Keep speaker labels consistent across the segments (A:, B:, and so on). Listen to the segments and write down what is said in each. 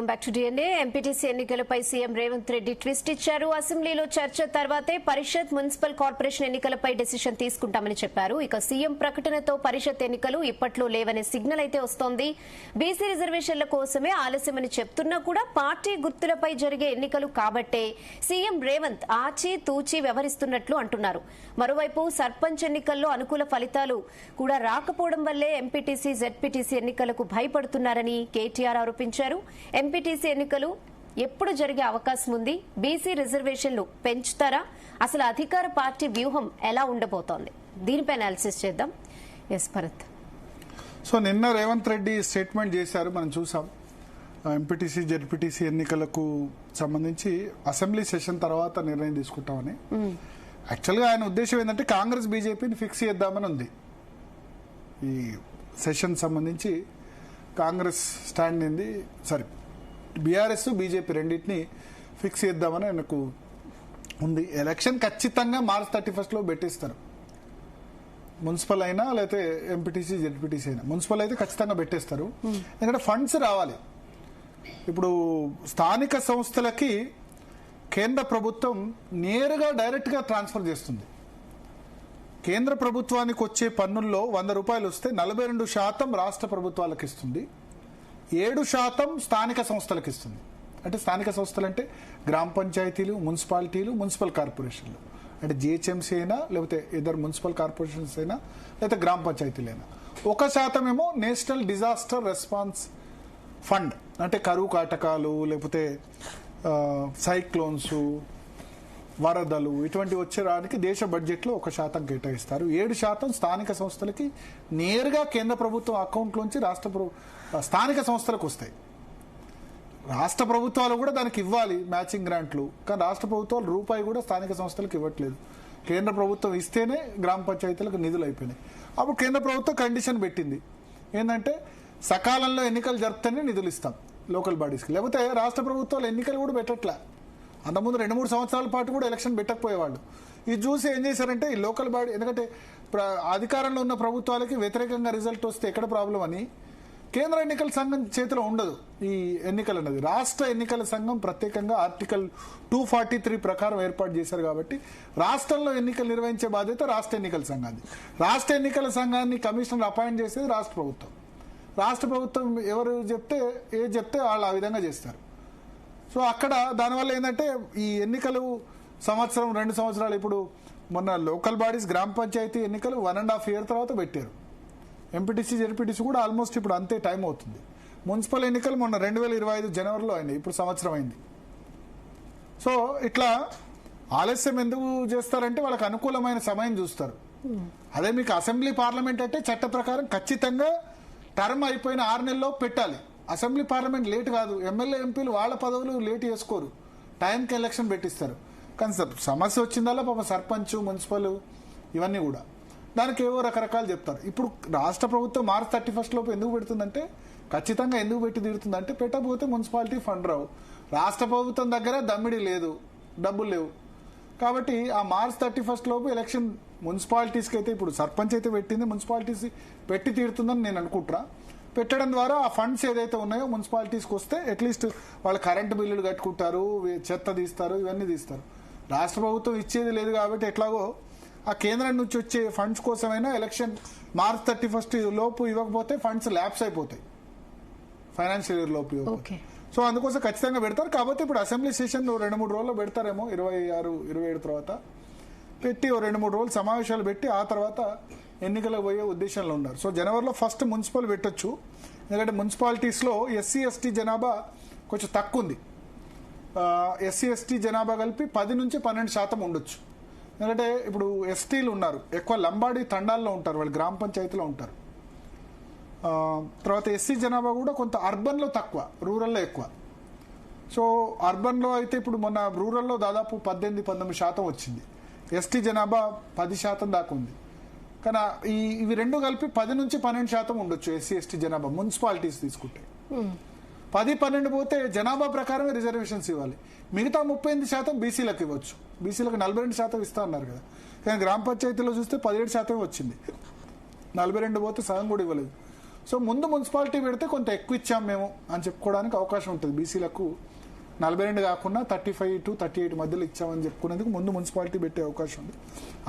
A: Welcome back to DNA. MPTC ఎన్నికలపై CM Revanth Reddy twist ఇచ్చారు. అసెంబ్లీలో చర్చ తర్వాతే పరిషత్, మున్సిపల్ కార్పొరేషన్ ఎన్నికలపై డెసిషన్ తీసుకుంటామని చెప్పారు. ఇక సీఎం ప్రకటనతో పరిషత్ ఎన్నికలు ఇప్పట్లో లేవనే సిగ్నల్ అయితే వస్తోంది. బీసీ రిజర్వేషన్ల కోసమే ఆలస్యమని చెప్తున్నా కూడా పార్టీ గుర్తులపై జరిగే ఎన్నికలు కాబట్టే సీఎం రేవంత్ ఆచి తూచి వ్యవహరిస్తున్నట్లు అంటున్నారు. మరోవైపు సర్పంచ్ ఎన్నికల్లో అనుకూల ఫలితాలు కూడా రాకపోవడం వల్లే ఎంపీటీసీ, జెడ్పీటీసీ ఎన్నికలకు భయపడుతున్నారని కేటీఆర్ ఆరోపించారు. ఎంపీటీసీ ఎన్నికలు ఎప్పుడు జరిగే అవకాశం ఉంది? బీసీ రిజర్వేషన్లు పెంచుతారా? అసలు అధికార పార్టీ వ్యూహం ఎలా ఉండబోతోంది? దీనిపై అనాలిసిస్ చేద్దాం. ఎస్ భరత్.
B: సో నిన్న రేవంత్ రెడ్డి స్టేట్మెంట్ చేశారు, మనం చూసాం. ఎంపీటీసీ, జెడ్పీటీసీ ఎన్నికలకు సంబంధించి అసెంబ్లీ సెషన్ తర్వాత నిర్ణయం తీసుకుంటామని. యాక్చువల్గా ఆయన ఉద్దేశం ఏంటంటే కాంగ్రెస్, బీజేపీని ఫిక్స్ చేద్దామని ఉంది. ఈ సెషన్ సంబంధించి కాంగ్రెస్ స్టాండ్ ఏంది, సారీ బీఆర్ఎస్, బీజేపీ రెండింటిని ఫిక్స్ చేద్దామని ఆయనకు ఉంది. ఎలక్షన్ ఖచ్చితంగా మార్చ్ 31 పెట్టేస్తారు. మున్సిపల్ అయినా లేకపోతే ఎంపీటీసీ, జెడ్పీటీసీ అయినా. మున్సిపల్ అయితే ఖచ్చితంగా పెట్టేస్తారు, ఎందుకంటే ఫండ్స్ రావాలి. ఇప్పుడు స్థానిక సంస్థలకి కేంద్ర ప్రభుత్వం నేరుగా డైరెక్ట్గా ట్రాన్స్ఫర్ చేస్తుంది. కేంద్ర ప్రభుత్వానికి వచ్చే పన్నుల్లో 100 రూపాయలు వస్తే 42% రాష్ట్ర ప్రభుత్వాలకు ఇస్తుంది, 7% స్థానిక సంస్థలకు ఇస్తుంది. అంటే స్థానిక సంస్థలు అంటే గ్రామ పంచాయతీలు, మున్సిపాలిటీలు, మున్సిపల్ కార్పొరేషన్లు. అంటే జిహెచ్ఎంసీ అయినా లేకపోతే ఇద్దరు మున్సిపల్ కార్పొరేషన్స్ అయినా లేకపోతే గ్రామ పంచాయతీలు అయినా. 1% ఏమో నేషనల్ డిజాస్టర్ రెస్పాన్స్ ఫండ్, అంటే కరువు కాటకాలు లేకపోతే సైక్లోన్స్, వరదలు ఇటువంటి వచ్చేదానికి దేశ బడ్జెట్లో 1% కేటాయిస్తారు. 7% స్థానిక సంస్థలకి నేరుగా కేంద్ర ప్రభుత్వం అకౌంట్లోంచి స్థానిక సంస్థలకు వస్తాయి. రాష్ట్ర ప్రభుత్వాలు కూడా దానికి ఇవ్వాలి మ్యాచింగ్ గ్రాంట్లు, కానీ రాష్ట్ర ప్రభుత్వాలు రూపాయి కూడా స్థానిక సంస్థలకు ఇవ్వట్లేదు. కేంద్ర ప్రభుత్వం ఇస్తేనే గ్రామ పంచాయతీలకు నిధులు అయిపోయినాయి. అప్పుడు కేంద్ర ప్రభుత్వం కండిషన్ పెట్టింది ఏంటంటే సకాలంలో ఎన్నికలు జరుపుతేనే నిధులు ఇస్తాం లోకల్ బాడీస్కి, లేకపోతే రాష్ట్ర ప్రభుత్వాలు ఎన్నికలు కూడా పెట్టట్లే. అంతకుముందు 2-3 సంవత్సరాల పాటు కూడా ఎలక్షన్ పెట్టకపోయేవాళ్ళు. ఇది చూసి ఏం చేశారంటే ఈ లోకల్ బాడీ, ఎందుకంటే అధికారంలో ఉన్న ప్రభుత్వాలకి వ్యతిరేకంగా రిజల్ట్ వస్తే ఎక్కడ ప్రాబ్లం అని కేంద్ర ఎన్నికల సంఘం చేతిలో ఉండదు ఈ ఎన్నికలు అన్నది. రాష్ట్ర ఎన్నికల సంఘం ప్రత్యేకంగా ఆర్టికల్ 243 ప్రకారం ఏర్పాటు చేశారు కాబట్టి రాష్ట్రంలో ఎన్నికలు నిర్వహించే బాధ్యత రాష్ట్ర ఎన్నికల సంఘాన్ని. రాష్ట్ర ఎన్నికల సంఘాన్ని కమిషనర్ అపాయింట్ చేసేది రాష్ట్ర ప్రభుత్వం. రాష్ట్ర ప్రభుత్వం ఎవరు చెప్తే వాళ్ళు ఆ విధంగా చేస్తారు. సో అక్కడ దానివల్ల ఏంటంటే ఈ ఎన్నికలు 1-2 సంవత్సరాలు, ఇప్పుడు మొన్న లోకల్ బాడీస్ గ్రామ పంచాయతీ ఎన్నికలు 1.5 year తర్వాత పెట్టారు. ఎంపీటీసీ, జెడ్పీటీసీ కూడా ఆల్మోస్ట్ ఇప్పుడు అంతే టైం అవుతుంది. మున్సిపల్ ఎన్నికలు మొన్న 2025 జనవరిలో అయినాయి, ఇప్పుడు సంవత్సరం అయింది. సో ఇట్లా ఆలస్యం ఎందుకు చేస్తారంటే వాళ్ళకి అనుకూలమైన సమయం చూస్తారు. అదే మీకు అసెంబ్లీ, పార్లమెంట్ అంటే చట్ట ప్రకారం ఖచ్చితంగా టర్మ్ అయిపోయిన 6 నెలల్లో పెట్టాలి. అసెంబ్లీ, పార్లమెంట్ లేట్ కాదు. ఎమ్మెల్యే, ఎంపీలు వాళ్ళ పదవులు లేట్ చేసుకోరు, టైంకి ఎలక్షన్ పెట్టిస్తారు. కానీ సమస్య వచ్చిందల్లా పాప సర్పంచ్, మున్సిపల్ ఇవన్నీ కూడా దానికి ఏవో రకరకాలు చెప్తారు. ఇప్పుడు రాష్ట్ర ప్రభుత్వం మార్చ్ 31 లోపు ఎందుకు పెడుతుందంటే, ఖచ్చితంగా ఎందుకు పెట్టి తీరుతుందంటే పెట్టకపోతే మున్సిపాలిటీ ఫండ్ రావు. రాష్ట్ర ప్రభుత్వం దగ్గర దమ్మిడి లేదు, డబ్బులు లేవు. కాబట్టి ఆ మార్చ్ 31 లోపు ఎలక్షన్ మున్సిపాలిటీస్కి అయితే, ఇప్పుడు సర్పంచ్ అయితే పెట్టింది, మున్సిపాలిటీస్ పెట్టి తీరుతుందని నేను అనుకుంటున్నా. పెట్టడం ద్వారా ఆ ఫండ్స్ ఏదైతే ఉన్నాయో మున్సిపాలిటీస్కి వస్తే అట్లీస్ట్ వాళ్ళు కరెంటు బిల్లులు కట్టుకుంటారు, చెత్త తీస్తారు, ఇవన్నీ తీస్తారు. రాష్ట్ర ప్రభుత్వం ఇచ్చేది లేదు కాబట్టి ఎట్లాగో ఆ కేంద్రం నుంచి వచ్చే ఫండ్స్ కోసమైనా ఎలక్షన్ మార్చ్ 31 లోపు ఇవ్వకపోతే ఫండ్స్ ల్యాప్స్ అయిపోతాయి, ఫైనాన్షియల్ ఇయర్ లోపు ఇవ్వకపోతే. సో అందుకోసం ఖచ్చితంగా పెడతారు. కాబట్టి ఇప్పుడు అసెంబ్లీ సెషన్ 2-3 రోజుల్లో పెడతారేమో, 26-27 తర్వాత పెట్టి 2-3 రోజులు సమావేశాలు పెట్టి ఆ తర్వాత ఎన్నికలకు పోయే ఉద్దేశంలో ఉన్నారు. సో జనవరిలో ఫస్ట్ మున్సిపల్ పెట్టొచ్చు, ఎందుకంటే మున్సిపాలిటీస్లో ఎస్సీ, ఎస్టీ జనాభా కొంచెం తక్కువ ఉంది. ఎస్సీ, ఎస్టీ జనాభా కలిపి 10-12% ఉండొచ్చు. ఎందుకంటే ఇప్పుడు ఎస్టీలు ఉన్నారు ఎక్కువ, లంబాడి తండాల్లో ఉంటారు, వాళ్ళు గ్రామ పంచాయతీలో ఉంటారు. తర్వాత ఎస్సీ జనాభా కూడా కొంత అర్బన్లో తక్కువ, రూరల్లో ఎక్కువ. సో అర్బన్లో అయితే ఇప్పుడు మొన్న రూరల్లో దాదాపు 18-19% వచ్చింది. ఎస్టీ జనాభా 10% దాకా ఉంది. కానీ ఇవి రెండు కలిపి 10-12% ఉండొచ్చు ఎస్సీ, ఎస్టీ జనాభా మున్సిపాలిటీస్ తీసుకుంటే. 10-12 పోతే జనాభా ప్రకారమే రిజర్వేషన్స్ ఇవ్వాలి. మిగతా 38% బీసీలకు ఇవ్వచ్చు. బీసీలకు 42% ఇస్తా అన్నారు కదా, కానీ గ్రామ పంచాయతీలో చూస్తే 17% వచ్చింది. 42 పోతే సగం కూడా ఇవ్వలేదు. సో ముందు మున్సిపాలిటీ పెడితే కొంత ఎక్కువ ఇచ్చాం మేము అని చెప్పుకోవడానికి అవకాశం ఉంటుంది. బీసీలకు 42 కాకుండా 35 to 38 మధ్యలో ఇచ్చామని చెప్పుకునేందుకు ముందు మున్సిపాలిటీ పెట్టే అవకాశం ఉంది.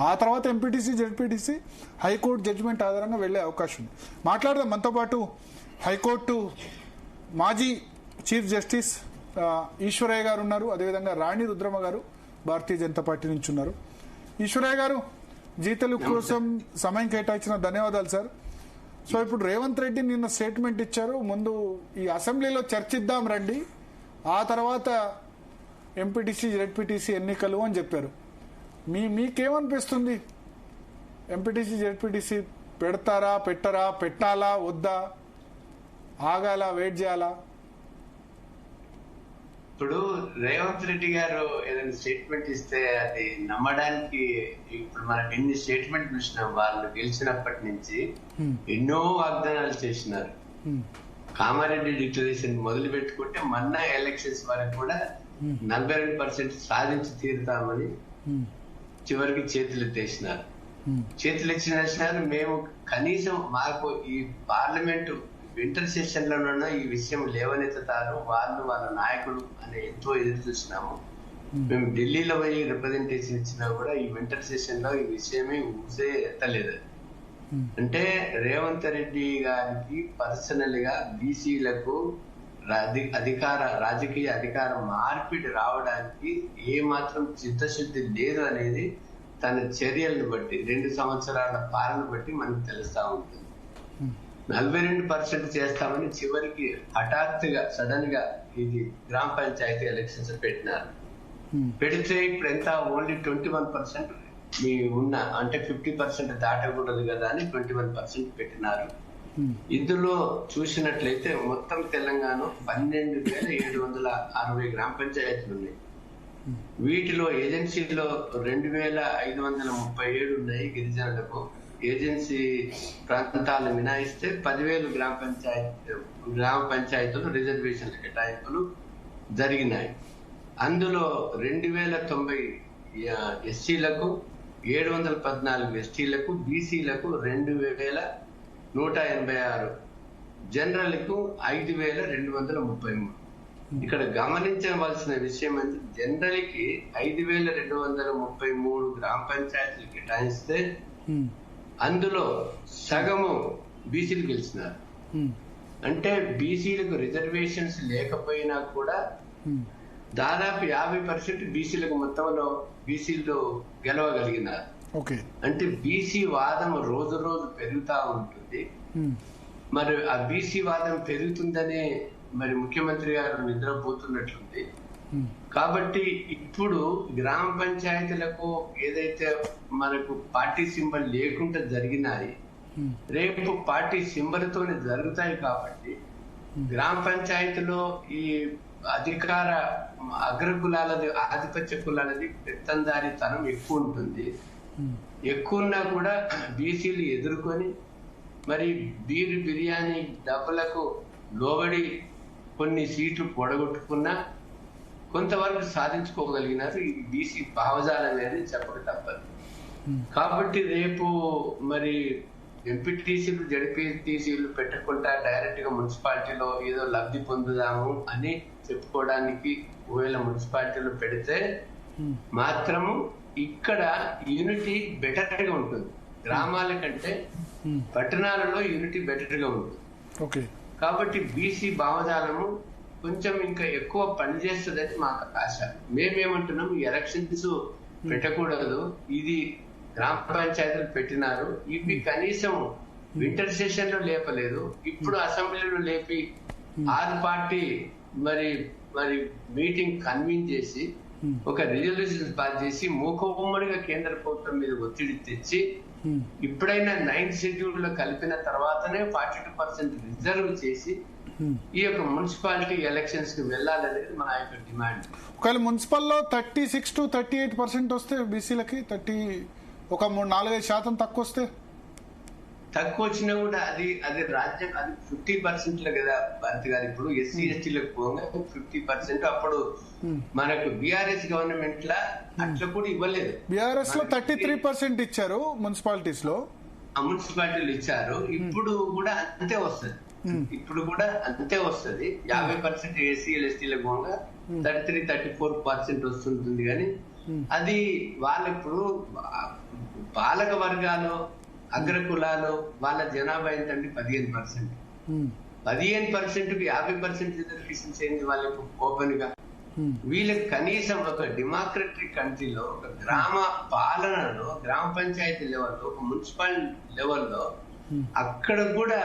B: ఆ తర్వాత ఎంపీటీసీ జెడ్పీటీసీ హైకోర్టు జడ్జిమెంట్ ఆధారంగా వెళ్లే అవకాశం ఉంది. మాట్లాడదాం. మనతో పాటు హైకోర్టు మాజీ చీఫ్ జస్టిస్ ఈశ్వరయ్య గారు ఉన్నారు. అదేవిధంగా రాణి రుద్రమ గారు భారతీయ జనతా పార్టీ నుంచి ఉన్నారు. ఈశ్వరయ్య గారు, జీ తెలుగు కోసం సమయం కేటాయించిన ధన్యవాదాలు సార్. సో ఇప్పుడు రేవంత్ రెడ్డి నిన్న స్టేట్మెంట్ ఇచ్చారు. ముందు ఈ అసెంబ్లీలో చర్చిద్దాం రండి, ఆ తర్వాత ఎంపీటీసీ జెడ్పీటీసీ ఎన్నికలు అని చెప్పారు. మీకేమనిపిస్తుంది? ఎంపీటీసీ జెడ్పీటీసీ పెడతారా, పెట్టరా, పెట్టాలా, వద్దా, ఆగాల, వెయిట్ చేయాలా?
C: ఇప్పుడు రేవంత్ రెడ్డి గారు ఏదైనా స్టేట్మెంట్ ఇస్తే అది నమ్మడానికి ఇప్పుడు మనం ఎన్ని స్టేట్మెంట్ చూసినాం. వాళ్ళు గెలిచినప్పటి నుంచి ఎన్నో వాగ్దానాలు చేసినారు. కామారెడ్డి డిక్లరేషన్ మొదలు పెట్టుకుంటే మొన్న ఎలక్షన్స్ వరకు కూడా 42% సాధించి తీరుతామని చివరికి చేతులు ఎత్తేసినారు. మేము కనీసం మాకు ఈ పార్లమెంటు వింటర్ సెషన్ లోనూ ఈ విషయం లేవనెత్తుతారు వాళ్ళ నాయకుడు అని ఎంతో ఎదురు చూసినాము. మేము ఢిల్లీలో పోయి రిప్రజెంటేషన్ ఇచ్చినా కూడా ఈ వింటర్ సెషన్ లో ఈ విషయమే ఊసే ఎత్తలేదు. అంటే రేవంత్ రెడ్డి గారికి పర్సనల్ గా బీసీలకు రాజకీయ అధికారం మార్పిడి రావడానికి ఏ మాత్రం చిత్తశుద్ధి లేదు అనేది తన చర్యలను బట్టి 2 సంవత్సరాల పాలన బట్టి మనకు తెలుస్తా ఉంటుంది. 42% చేస్తామని చివరికి హఠాత్తుగా సడన్ గా ఇది గ్రామ పంచాయతీ ఎలక్షన్స్ పెట్టినారు. పెడితే ఇప్పుడు ఎంత ఓన్లీ 21% మీ ఉన్న అంటే 50% దాటకూడదు కదా అని 21% పెట్టినారు. ఇందులో చూసినట్లయితే మొత్తం తెలంగాణ 12,760 గ్రామ పంచాయతీలు ఉన్నాయి. వీటిలో ఏజెన్సీలో 2,537 ఉన్నాయి గిరిజనులకు. ఏజెన్సీ ప్రాంతాలను మినాయిస్తే 10,000 గ్రామ పంచాయతీలు రిజర్వేషన్ల కేటాయింపులు జరిగినాయి. అందులో 2,090 ఎస్సీలకు, 714 ఎస్టీలకు, బీసీలకు 2,186, జనరల్కు 5,233. ఇక్కడ గమనించవలసిన విషయం అంటే జనరల్కి 5,233 గ్రామ పంచాయతీలు కేటాయిస్తే అందులో సగము బీసీలు గెలిచినారు. అంటే బీసీలకు రిజర్వేషన్స్ లేకపోయినా కూడా దాదాపు 50% బీసీలకు మొత్తంలో బీసీలు గెలవగలిగినారు. అంటే బీసీ వాదం రోజు రోజు పెరుగుతా ఉంటుంది. మరి ఆ బీసీ వాదం పెరుగుతుందనే మరి ముఖ్యమంత్రి గారు నిద్రపోతున్నట్లుంది. కాబట్టి ఇప్పుడు గ్రామ పంచాయతీలకు ఏదైతే మనకు పార్టీ సింబల్ లేకుండా జరిగినాయి, రేపు పార్టీ సింబల్ తోనే జరుగుతాయి. కాబట్టి గ్రామ పంచాయతీలో ఈ అధికార అగ్రకులాలది, ఆధిపత్య కులాలది పెత్తందారితనం ఎక్కువ ఉంటుంది. ఎక్కువ ఉన్నా కూడా బీసీలు ఎదుర్కొని మరి బిర్యానీ డబ్బులకు లోబడి కొన్ని సీట్లు పొడగొట్టుకున్నా కొంతవరకు సాధించుకోగలిగినారు. ఈ బీసీ భావజాలం అనేది చెప్పక తప్పదు. కాబట్టి రేపు మరి ఎంపీటీసీలు జడ్పీటీసీలు పెట్టకుండా డైరెక్ట్ గా మున్సిపాలిటీలో ఏదో లబ్ధి పొందుదాము అని చెప్పుకోవడానికి ఒకవేళ మున్సిపాలిటీలో పెడితే మాత్రము ఇక్కడ యూనిటీ బెటర్ గా ఉంటుంది. గ్రామాల కంటే పట్టణాలలో యూనిటీ బెటర్ గా ఉంటుంది. కాబట్టి బీసీ భావజాలము కొంచెం ఇంకా ఎక్కువ పనిచేస్తుందని మాకు ఆశ. మేమేమంటున్నాం, ఈ ఎలక్షన్స్ పెట్టకూడదు, ఇది గ్రామ పంచాయతీలు పెట్టినారు, ఇవి కనీసం వింటర్ సెషన్ లో లేపలేదు, ఇప్పుడు అసెంబ్లీలో లేపి 6 పార్టీ మరి మీటింగ్ కన్వీన్ చేసి ఒక రిజల్యూషన్ పాస్ చేసి మూకమ్మడిగా కేంద్ర ప్రభుత్వం మీద ఒత్తిడి తెచ్చి ఇప్పుడైనా 9th షెడ్యూల్ లో కలిపిన తర్వాతనే 42% రిజర్వ్ చేసి ఈ యొక్క మున్సిపాలిటీ ఎలక్షన్స్ కి వెళ్ళాలనేది మా యొక్క డిమాండ్.
B: ఒకవేళ మున్సిపల్లో 36 to 38% వస్తే బీసీలకి 4-5% తక్కువ వస్తే,
C: తక్కువ వచ్చినా కూడా అది రాజ్యం అది 50% కదా భారతి గారు. ఇప్పుడు ఎస్సీ ఎస్టీలకు పోగా 50%. అప్పుడు మనకు బీఆర్ఎస్ గవర్నమెంట్ లా అట్లా కూడా ఇవ్వలేదు.
B: బీఆర్ఎస్ లో 33% ఇచ్చారు మున్సిపాలిటీస్ లో.
C: ఆ మున్సిపాలిటీలు ఇచ్చారు. ఇప్పుడు కూడా అంతే వస్తుంది. 50% ఎస్సీలు ఎస్టీలకు పోగా 33-34% వస్తుంటుంది. కానీ అది వాళ్ళిప్పుడు పాలక వర్గాలు, అగ్రకులాలు వాళ్ళ జనాభా ఏంటంటే 15%. 15%కి 50% రిజర్వేషన్స్ ఏంది వాళ్ళకు ఓపెన్ గా. వీళ్ళకి కనీసం ఒక డెమోక్రటిక్ కంట్రీలో, ఒక గ్రామ పాలనలో, గ్రామ పంచాయతీ లెవెల్లో, ఒక మున్సిపల్ లెవెల్లో అక్కడ కూడా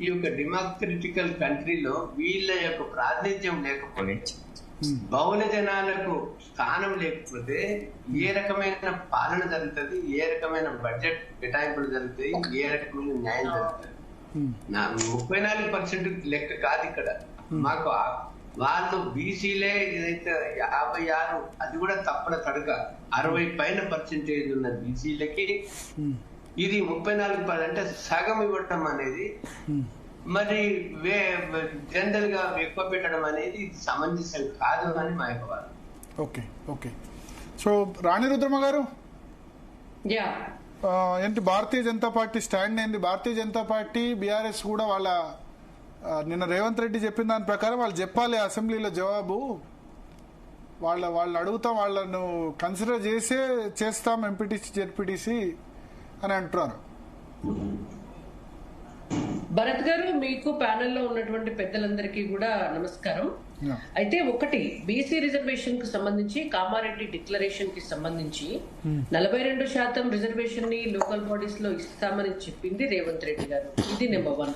C: ఈ యొక్క డెమోక్రటికల్ కంట్రీలో వీళ్ళ యొక్క ప్రాతినిధ్యం లేకపోతే, బహుళ జనాలకు స్థానం లేకపోతే ఏ రకమైన పాలన జరుగుతుంది, ఏ రకమైన బడ్జెట్ కేటాయింపులు జరుగుతాయి, ఏ రకమైన న్యాయం జరుగుతుంది. 34% లెక్క కాదు ఇక్కడ. మాకు వాళ్ళు బీసీలే ఏదైతే 56, అది కూడా తప్పన తడక 60% ఉన్న బీసీలకి ఇది 34 అంటే సగం ఇవ్వటం అనేది మరి జనరల్ గా ఎక్కువ పెట్టడం అనేది సమంజసం కాదు అని మా యొక్క వాదన.
B: ఓకే. సో రాణి రుద్రమ గారు, ఏంటి భారతీయ జనతా పార్టీ స్టాండ్ ఏంది? భారతీయ జనతా పార్టీ, బీఆర్ఎస్ కూడా వాళ్ళ నిన్న రేవంత్ రెడ్డి చెప్పిన దాని ప్రకారం వాళ్ళు చెప్పాలి అసెంబ్లీలో జవాబు. వాళ్ళు అడుగుతాం, వాళ్ళను కన్సిడర్ చేస్తాం ఎంపీటీసీ జెడ్పీటీసీ అని అంటున్నారు.
D: భరత్ గారు, మీకు ప్యానెల్లో ఉన్నటువంటి పెద్దలందరికీ కూడా నమస్కారం. అయితే ఒకటి, బీసీ రిజర్వేషన్ కు సంబంధించి కామారెడ్డి డిక్లరేషన్ కి సంబంధించి 42% రిజర్వేషన్ ని లోకల్ బాడీస్ లో ఇస్తామని చెప్పింది రేవంత్ రెడ్డి గారు. ఇది నెంబర్ 1.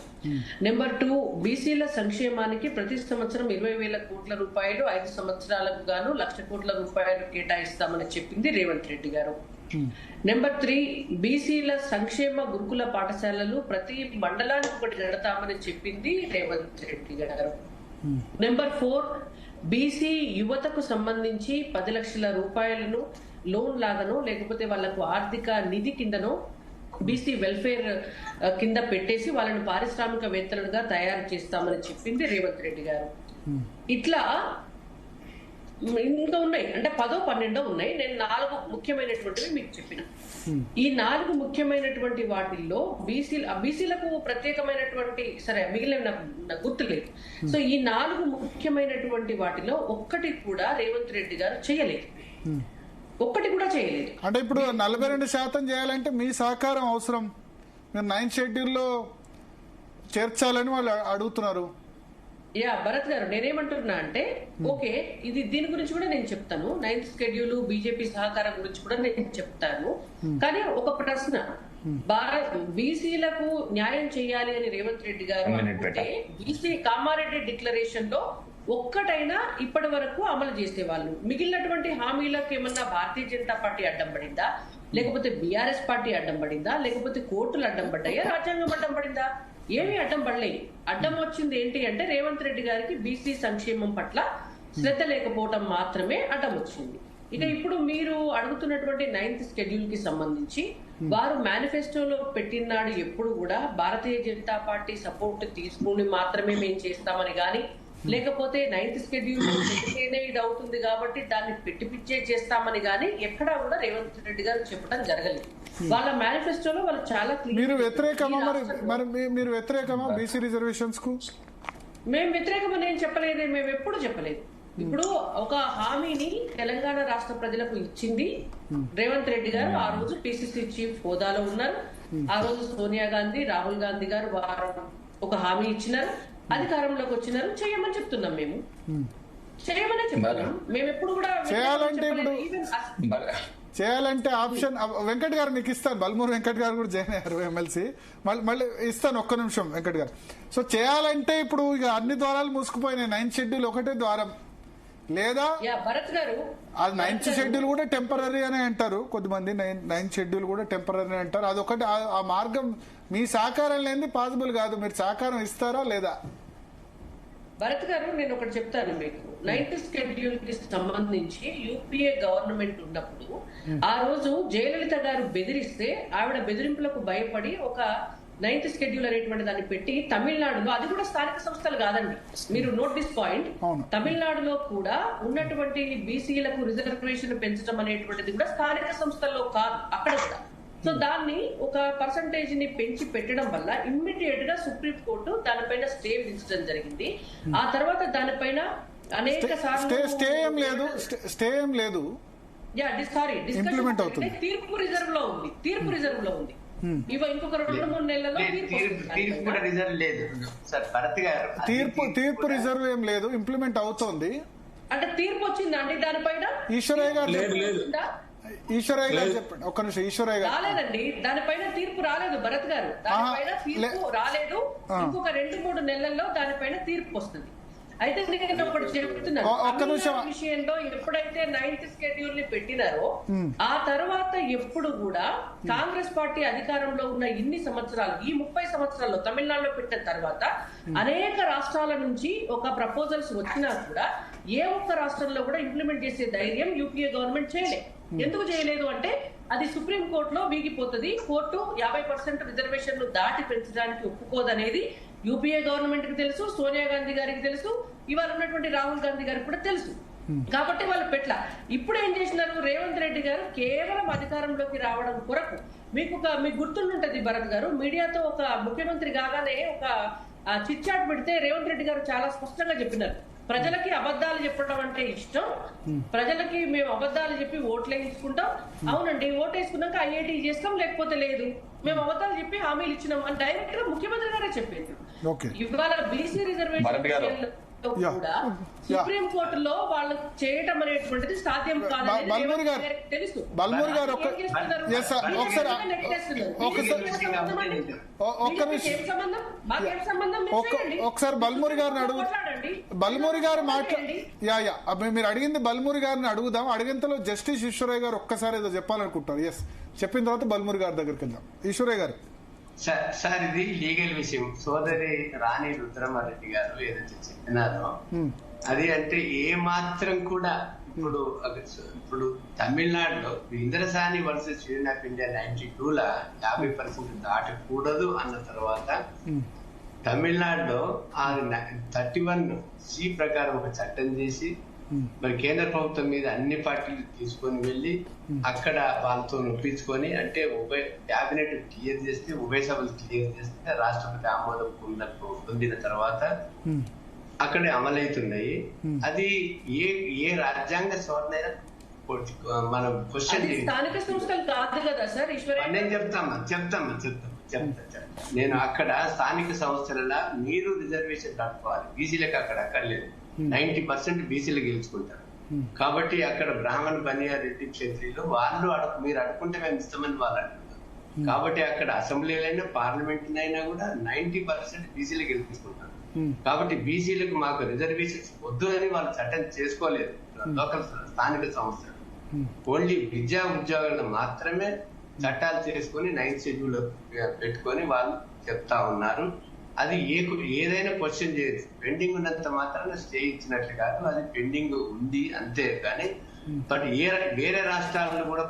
D: నెంబర్ 2, బీసీల సంక్షేమానికి ప్రతి సంవత్సరం 20,000 కోట్ల రూపాయలు 5 సంవత్సరాలకు గాను 1,00,000 కోట్ల రూపాయలు కేటాయిస్తామని చెప్పింది రేవంత్ రెడ్డి గారు. నెంబర్ 3, బీసీల సంక్షేమ గురుకుల పాఠశాలలు ప్రతి మండలానికి ఒకటి నడతామని చెప్పింది రేవంత్ రెడ్డి గారు. నెంబర్ 4, బీసీ యువతకు సంబంధించి 10 లక్షల రూపాయలను లోన్ లాగానో లేకపోతే వాళ్లకు ఆర్థిక నిధి కిందనో బీసీ వెల్ఫేర్ కింద పెట్టేసి వాళ్ళని పారిశ్రామికవేత్తలుగా తయారు చేస్తామని చెప్పింది రేవంత్ రెడ్డి గారు. ఇట్లా ఇంకా ఉన్నాయి, అంటే 10, 12 ఉన్నాయి. నేను 4 ముఖ్యమైనటువంటివి మీకు చెప్పిన. ఈ 4 ముఖ్యమైనటువంటి వాటిల్లో బీసీలకు ప్రత్యేకమైనటువంటి, సరే మిగిలిన నాకు గుర్తులేదు. సో ఈ 4 ముఖ్యమైనటువంటి వాటిలో ఒక్కటి కూడా రేవంత్ రెడ్డి గారు చేయలేదు. ఒక్కటి కూడా చేయలేదు.
B: అంటే ఇప్పుడు 42% చేయాలంటే మీ సహకారం అవసరం. మీరు 9th షెడ్యూల్లో చేర్చాలని వాళ్ళు అడుగుతున్నారు.
D: భరత్ గారు, నేనేమంటున్నా అంటే, ఓకే, ఇది దీని గురించి కూడా నేను చెప్తాను. 9th షెడ్యూల్, బీజేపీ సహకారం గురించి కూడా నేను చెప్తాను. కానీ ఒక ప్రశ్న, బీసీలకు న్యాయం చేయాలి అని రేవంత్ రెడ్డి గారు అనుకుంటే బీసీ కామారెడ్డి డిక్లరేషన్ లో ఒక్కటైనా ఇప్పటి వరకు అమలు చేసేవాళ్ళు. మిగిలినటువంటి హామీలకు ఏమన్నా భారతీయ జనతా పార్టీ అడ్డం పడిందా, లేకపోతే బీఆర్ఎస్ పార్టీ అడ్డం పడిందా, లేకపోతే కోర్టులు అడ్డం పడ్డాయా, రాజ్యాంగం అడ్డం పడిందా? ఏమీ అడ్డం పడలేదు. అడ్డం వచ్చింది ఏంటి అంటే రేవంత్ రెడ్డి గారికి బీసీ సంక్షేమం పట్ల శ్రద్ధ లేకపోవటం మాత్రమే అడ్డం వచ్చింది. ఇక ఇప్పుడు మీరు అడుగుతున్నటువంటి 9th షెడ్యూల్ కి సంబంధించి వారు మేనిఫెస్టోలో పెట్టినాడు ఎప్పుడు కూడా భారతీయ జనతా పార్టీ సపోర్ట్ తీసుకుని మాత్రమే మేము చేస్తామని గాని, లేకపోతే 9th షెడ్యూల్ పెట్టితేనే ఇది అవుతుంది కాబట్టి దాన్ని పెట్టిపిచ్చే చేస్తామని గాని ఎక్కడా కూడా రేవంత్ రెడ్డి గారు చెప్పడం జరగలేదు. వాళ్ళ మేనిఫెస్టోలో వాళ్ళు చాలా
B: మీరు వ్యతిరేకమా బీసీ రిజర్వేషన్స్ కు?
D: మేము వ్యతిరేకమని నేను చెప్పలేదు, మేము ఎప్పుడు చెప్పలేదు. ఇప్పుడు ఒక హామీని తెలంగాణ రాష్ట్ర ప్రజలకు ఇచ్చింది రేవంత్ రెడ్డి గారు. ఆ రోజు పిసిసి చీఫ్ హోదాలో ఉన్నారు. ఆ రోజు సోనియా గాంధీ, రాహుల్ గాంధీ గారు వారు ఒక హామీ ఇచ్చినారు, అధికారంలోకి వచ్చినారు. చేయమని చెప్తున్నాం, మేము చేయమనే చెప్తున్నాం. మేము ఎప్పుడు కూడా
B: చేయాలంటే ఆప్షన్. వెంకట్ గారు మీకు ఇస్తాను, బల్మూరు వెంకట్ గారు కూడా జాయిన్ అయ్యారు ఎమ్మెల్సీ. మళ్ళీ ఇస్తాను, ఒక్క నిమిషం వెంకట్ గారు. సో చేయాలంటే ఇప్పుడు ఇక అన్ని ద్వారాలు మూసుకుపోయినాయి. 9th షెడ్యూల్ ఒకటే ద్వారం, లేదా
D: భరత్ గారు
B: అది 9th షెడ్యూల్ కూడా టెంపరీ అనే అంటారు కొద్దిమంది. 9th షెడ్యూల్ కూడా టెంపరీ అంటారు. అదొకటి, ఆ మార్గం మీ సహకారం లేనిది పాసిబుల్ కాదు. మీరు సహకారం ఇస్తారా లేదా?
D: భరత్ గారు, నేను ఒకటి చెప్తాను మీకు. 9th షెడ్యూల్ కి సంబంధించి యూపీఏ గవర్నమెంట్ ఉన్నప్పుడు ఆ రోజు జయలలిత గారు బెదిరిస్తే ఆవిడ బెదిరింపులకు భయపడి ఒక 9th షెడ్యూల్ అనేటువంటి దాన్ని పెట్టి తమిళనాడులో, అది కూడా స్థానిక సంస్థలు కాదండి, మీరు నోట్ దిస్ పాయింట్, తమిళనాడులో కూడా ఉన్నటువంటి బీసీలకు రిజర్వేషన్ పెంచడం అనేటువంటిది కూడా స్థానిక సంస్థల్లో కాదు, అక్కడ కూడా సో దాన్ని ఒక పర్సంటేజ్ ని పెంచి పెట్టడం వల్ల ఇమ్మీడియట్ గా సుప్రీం కోర్టు దానిపైన స్టే విధించడం జరిగింది. ఆ తర్వాత దానిపైన అనేక సార్లు
B: స్టే ఏం లేదు
D: ఇంప్లిమెంట్ అవుతుంది. తీర్పు రిజర్వ్ లో ఉంది. ఇంకొక 2-3 నెలల్లో
B: తీర్పు రిజర్వ్ ఏం లేదు, ఇంప్లిమెంట్ అవుతోంది.
D: అంటే తీర్పు వచ్చిందా అండి దానిపైన?
B: ఈశ్వరయ్య గారు చెప్పండి, ఒక్క నిమిషం. ఈశ్వరయ్య గారు
D: రాలేదండి, దానిపైన తీర్పు రాలేదు. భరత్ గారు, దానిపైన తీర్పు రాలేదు. ఇంకొక 2-3 నెలల్లో దానిపైన తీర్పు వస్తుంది. అయితే నేను ఒకటి చెప్తున్నాను, విషయంలో ఎప్పుడైతే 9th షెడ్యూల్ ని పెట్టినారో ఆ తర్వాత ఎప్పుడు కూడా కాంగ్రెస్ పార్టీ అధికారంలో ఉన్న ఇన్ని సంవత్సరాలు, ఈ 30 సంవత్సరాల్లో తమిళనాడులో పెట్టిన తర్వాత అనేక రాష్ట్రాల నుంచి ఒక ప్రపోజల్స్ వచ్చినా కూడా ఏ ఒక్క రాష్ట్రంలో కూడా ఇంప్లిమెంట్ చేసే ధైర్యం యూపీఏ గవర్నమెంట్ చేయలేదు. ఎందుకు చేయలేదు అంటే అది సుప్రీం కోర్టులో వీగిపోతుంది. కోర్టు 50% రిజర్వేషన్ ను దాటి పెంచడానికి ఒప్పుకోదనేది యూపీఏ గవర్నమెంట్ కి తెలుసు, సోనియా గాంధీ గారికి తెలుసు, ఇవాళ ఉన్నటువంటి రాహుల్ గాంధీ గారికి కూడా తెలుసు. కాబట్టి వాళ్ళు పెట్ల. ఇప్పుడు ఏం చేసినారు, రేవంత్ రెడ్డి గారు కేవలం అధికారంలోకి రావడం కొరకు మీకు గుర్తుంటుంది భరత్ గారు, మీడియాతో ఒక ముఖ్యమంత్రి కాగానే ఒక చిట్చాట్ పెడితే రేవంత్ రెడ్డి గారు చాలా స్పష్టంగా చెప్పినారు, ప్రజలకి అబద్ధాలు చెప్పడం అంటే ఇష్టం, ప్రజలకి మేము అబద్ధాలు చెప్పి ఓట్లు వేయించుకుంటాం. అవునండి, ఓటు వేసుకున్నాక ఐఐటీ చేస్తాం, లేకపోతే లేదు, మేము అబద్ధాలు చెప్పి హామీలు ఇచ్చినాం అని డైరెక్ట్ గా ముఖ్యమంత్రి గారే చెప్పారు. ఇవాళ బీసీ రిజర్వేషన్ కూడా సుప్రీం కోర్టులో వాళ్ళు చేయటం అనేటువంటిది సాధ్యం కాదని తెలుసు.
B: ఒకసారి బల్మూరి గారిని మీరు అడిగింది బల్మూరి గారిని అడుగుదాం. అడిగేంతలో జస్టిస్ ఈశ్వరయ్య గారు ఒక్కసారి ఏదో చెప్పాలనుకుంటారు. ఎస్, చెప్పిన తర్వాత బల్మూరి గారి దగ్గరికి వెళ్దాం. ఈశ్వరయ్య గారు.
C: సార్, ఇది లీగల్ విషయం. సోదరి రాణి రుద్రమారెడ్డి గారు ఏదైతే చెప్పినారో అది అంటే ఏ మాత్రం కూడా ఇప్పుడు తమిళనాడులో Indra Sawhney versus union of India 92లో 50% దాటకూడదు అన్న తర్వాత తమిళనాడులో 31C ప్రకారం ఒక చట్టం చేసి మరి కేంద్ర ప్రభుత్వం మీద అన్ని పార్టీలు తీసుకొని వెళ్లి అక్కడ వాళ్ళతో నొప్పించుకొని, అంటే క్యాబినెట్ క్లియర్ చేస్తే, ఉభయ సభలు క్లియర్ చేస్తే రాష్ట్రపతి ఆమోదం పొందిన తర్వాత అక్కడే అమలవుతున్నాయి. అది ఏ రాజ్యాంగ సవరణ మనం క్వశ్చన్ నేను చెప్తామా నేను అక్కడ స్థానిక సంస్థలలో మీరు రిజర్వేషన్ కట్టుకోవాలి. బీసీలకు అక్కడ అక్కర్లేదు, 90% బీసీలు గెలుచుకుంటారు. కాబట్టి అక్కడ బ్రాహ్మణ బనియా రెడ్డి క్షత్రియులు వాళ్ళు మీరు అడుకుంటే మేము ఇస్తామని వాళ్ళు అంటున్నారు. కాబట్టి అక్కడ అసెంబ్లీలైనా పార్లమెంట్ అయినా కూడా 90% బీసీలు గెలుచుకుంటారు. కాబట్టి బీసీలకు మాకు రిజర్వేషన్స్ వద్దునని వాళ్ళు చట్టం చేసుకోలేదు. లోకల్ స్థానిక సంస్థలు ఓన్లీ విద్యా ఉద్యోగాలను మాత్రమే చట్టాలు చేసుకొని 9th షెడ్యూల్ పెట్టుకొని వాళ్ళు చెప్తా ఉన్నారు. అది ఏదైనా క్వశ్చన్ చేయొచ్చు. పెండింగ్ ఉన్నంత మాత్రాన స్టే ఇచ్చినట్లు కాదు, అది పెండింగ్ ఉంది అంతే. కానీ బట్ వేరే రాష్ట్రాలను కూడా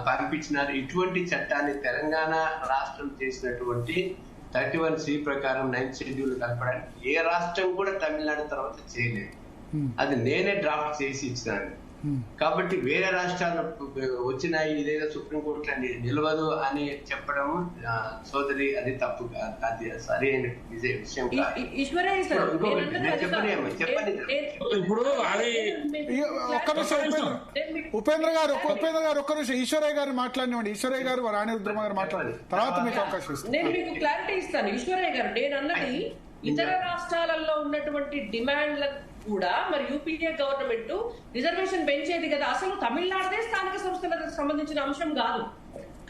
C: పంపించినారు. ఇటువంటి చట్టాన్ని తెలంగాణ రాష్ట్రం చేసినటువంటి 31C ప్రకారం 9th షెడ్యూల్ కలపడానికి ఏ రాష్ట్రం కూడా తమిళనాడు తర్వాత చేయలేదు. అది నేనే డ్రాఫ్ట్ చేసి ఇచ్చినాను. కాబట్టి వేరే రాష్ట్రాలు వచ్చినాయి, ఇదేదో సుప్రీంకోర్టులో నిలవదు అని చెప్పడం సోదరి అది తప్పు కాదు, అది సరైన విషయం కాదు.
B: ఉపేంద్ర గారు ఒక్క నిమిషం ఈశ్వరయ్య గారు మాట్లాడినండి. ఈశ్వరయ్య గారు రాణి రుద్రమ గారు మాట్లాడారు, తర్వాత మీకు అవకాశం ఇస్తాను.
D: నేను మీకు క్లారిటీ ఇస్తాను. ఈశ్వరయ్య గారు, నేను అన్నది ఇతర రాష్ట్రాలలో ఉన్నటువంటి డిమాండ్ల కూడా మరి యూపీఏ గవర్నమెంట్ రిజర్వేషన్ పెంచేది కదా. అసలు తమిళనాడుదే స్థానిక సంస్థలకు సంబంధించిన అంశం కాదు.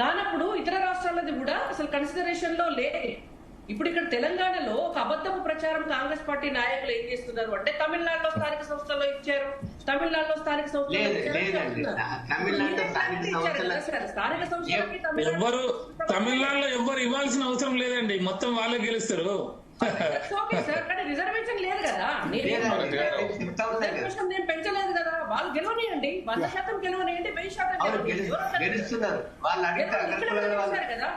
D: కానప్పుడు ఇతర రాష్ట్రాలది కూడా అసలు కన్సిడరేషన్ లో లేదు. ఇప్పుడు ఇక్కడ తెలంగాణలో ఒక అబద్ధపు ప్రచారం కాంగ్రెస్ పార్టీ నాయకులు ఏం చేస్తున్నారు అంటే తమిళనాడులో స్థానిక సంస్థల్లో ఇచ్చారు, తమిళనాడులో స్థానిక సంస్థలు
E: తమిళనాడులో ఎవరు ఇవ్వాల్సిన అవసరం లేదండి, మొత్తం వాళ్ళే గెలుస్తారు.
D: రిజర్వేషన్ లేదు కదా, నేను పెంచలేదు కదా, వాళ్ళు గెలవనియండి, 100% గెలవనియండి, 1000%
C: గెలుస్తున్నారు
D: కదా.